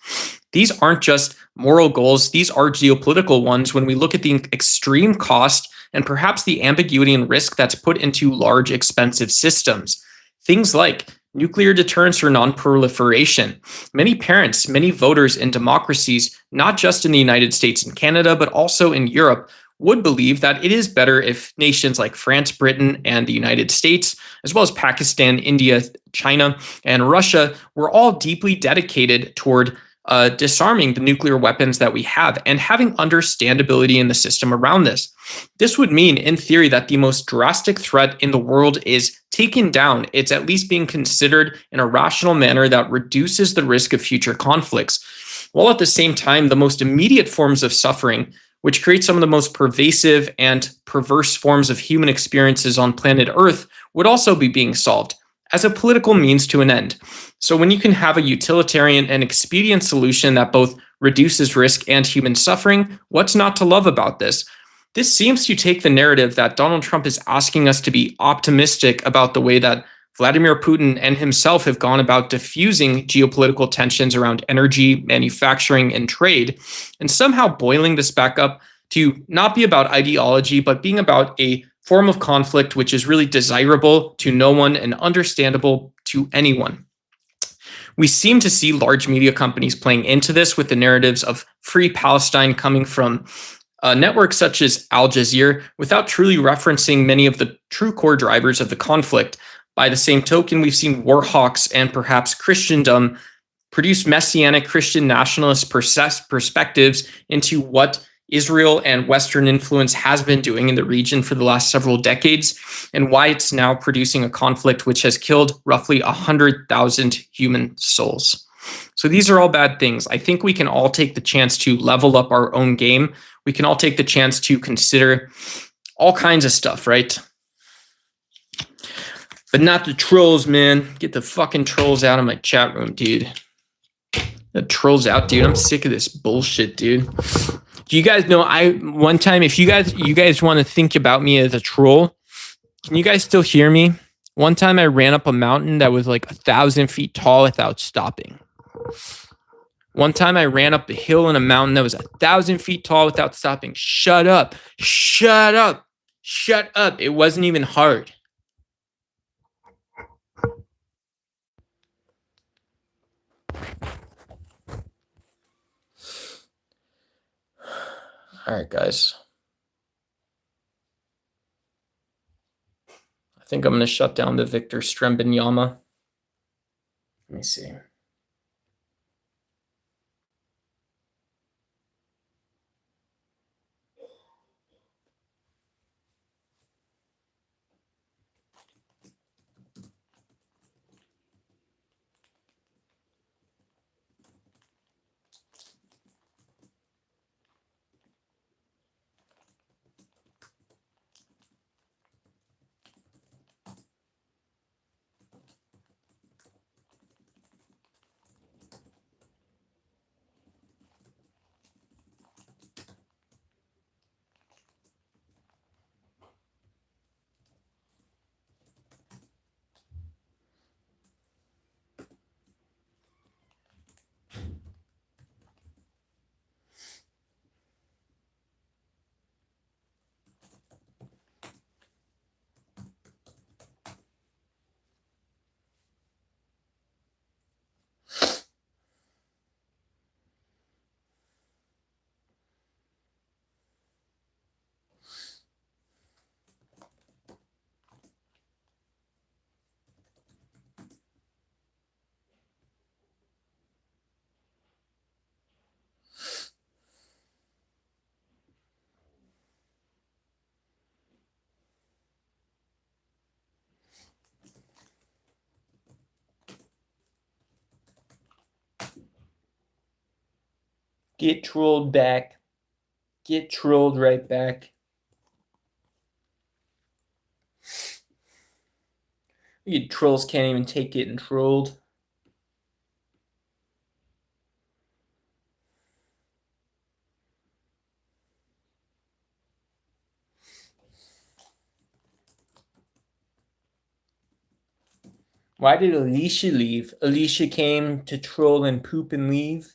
These aren't just moral goals, these are geopolitical ones when we look at the extreme cost and perhaps the ambiguity and risk that's put into large, expensive systems. Things like nuclear deterrence or non-proliferation. Many parents, many voters in democracies, not just in the United States and Canada, but also in Europe, would believe that it is better if nations like France, Britain, and the United States, as well as Pakistan, India, China, and Russia, were all deeply dedicated toward disarming the nuclear weapons that we have and having understandability in the system around this. This would mean, in theory, that the most drastic threat in the world is taken down. It's at least being considered in a rational manner that reduces the risk of future conflicts, while at the same time, the most immediate forms of suffering, which create some of the most pervasive and perverse forms of human experiences on planet Earth, would also be being solved as a political means to an end. So when you can have a utilitarian and expedient solution that both reduces risk and human suffering, what's not to love about this? This seems to take the narrative that Donald Trump is asking us to be optimistic about the way that Vladimir Putin and himself have gone about diffusing geopolitical tensions around energy, manufacturing, and trade, and somehow boiling this back up to not be about ideology, but being about a form of conflict which is really desirable to no one and understandable to anyone. We seem to see large media companies playing into this with the narratives of free Palestine coming from networks such as Al Jazeera without truly referencing many of the true core drivers of the conflict. By the same token, we've seen war hawks and perhaps Christendom produce messianic Christian nationalist perspectives into what Israel and Western influence has been doing in the region for the last several decades, and why it's now producing a conflict which has killed roughly 100,000 human souls. So these are all bad things. I think we can all take the chance to level up our own game. We can all take the chance to consider all kinds of stuff, right? But not the trolls, man. Get the fucking trolls out of my chat room, dude. The trolls out, dude. I'm sick of this bullshit, dude. Do you guys know one time, if you guys want to think about me as a troll, can you guys still hear me? One time I ran up a mountain that was like 1,000 feet tall without stopping. One time I ran up a hill in a mountain that was 1,000 feet tall without stopping. Shut up. Shut up. Shut up. It wasn't even hard. All right, guys. I think I'm going to shut down the Victor Strembemayama. Let me see. Get trolled back. Get trolled right back. You trolls can't even take getting trolled. Why did Alicia leave? Alicia came to troll and poop and leave.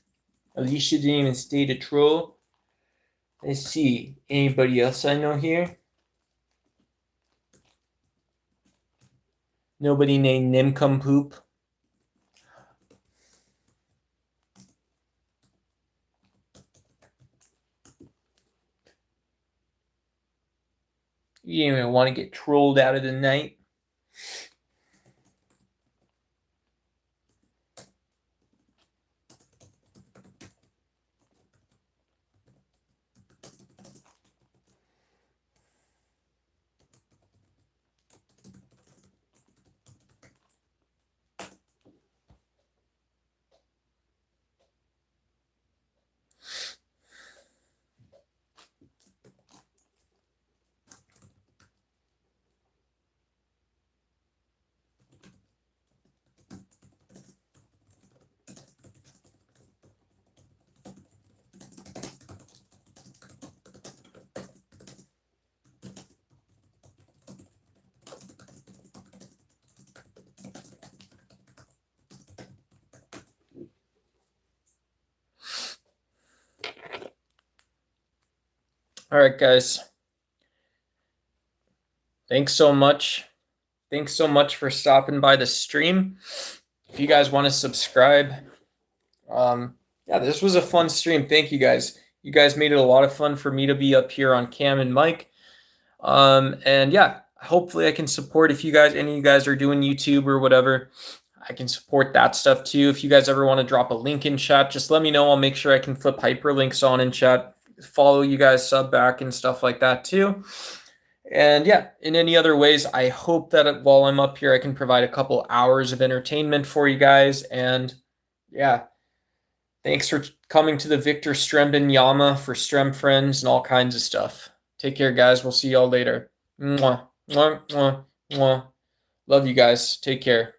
Alicia didn't even stay to troll. Let's see. Anybody else I know here? Nobody named Nimcompoop. You didn't even want to get trolled out of the night. All right, guys. Thanks so much. Thanks so much for stopping by the stream. If you guys want to subscribe, yeah, this was a fun stream. Thank you guys. You guys made it a lot of fun for me to be up here on cam and mic. And yeah, hopefully I can support if you guys, any of you guys are doing YouTube or whatever, I can support that stuff too. If you guys ever want to drop a link in chat, just let me know. I'll make sure I can flip hyperlinks on in chat. Follow you guys, sub back and stuff like that too. And yeah, in any other ways, I hope that while I'm up here, I can provide a couple hours of entertainment for you guys. And yeah, thanks for coming to the Victor Strembemayama for Strem Friends and all kinds of stuff. Take care, guys. We'll see y'all later. Mwah, mwah, mwah, mwah. Love you guys. Take care.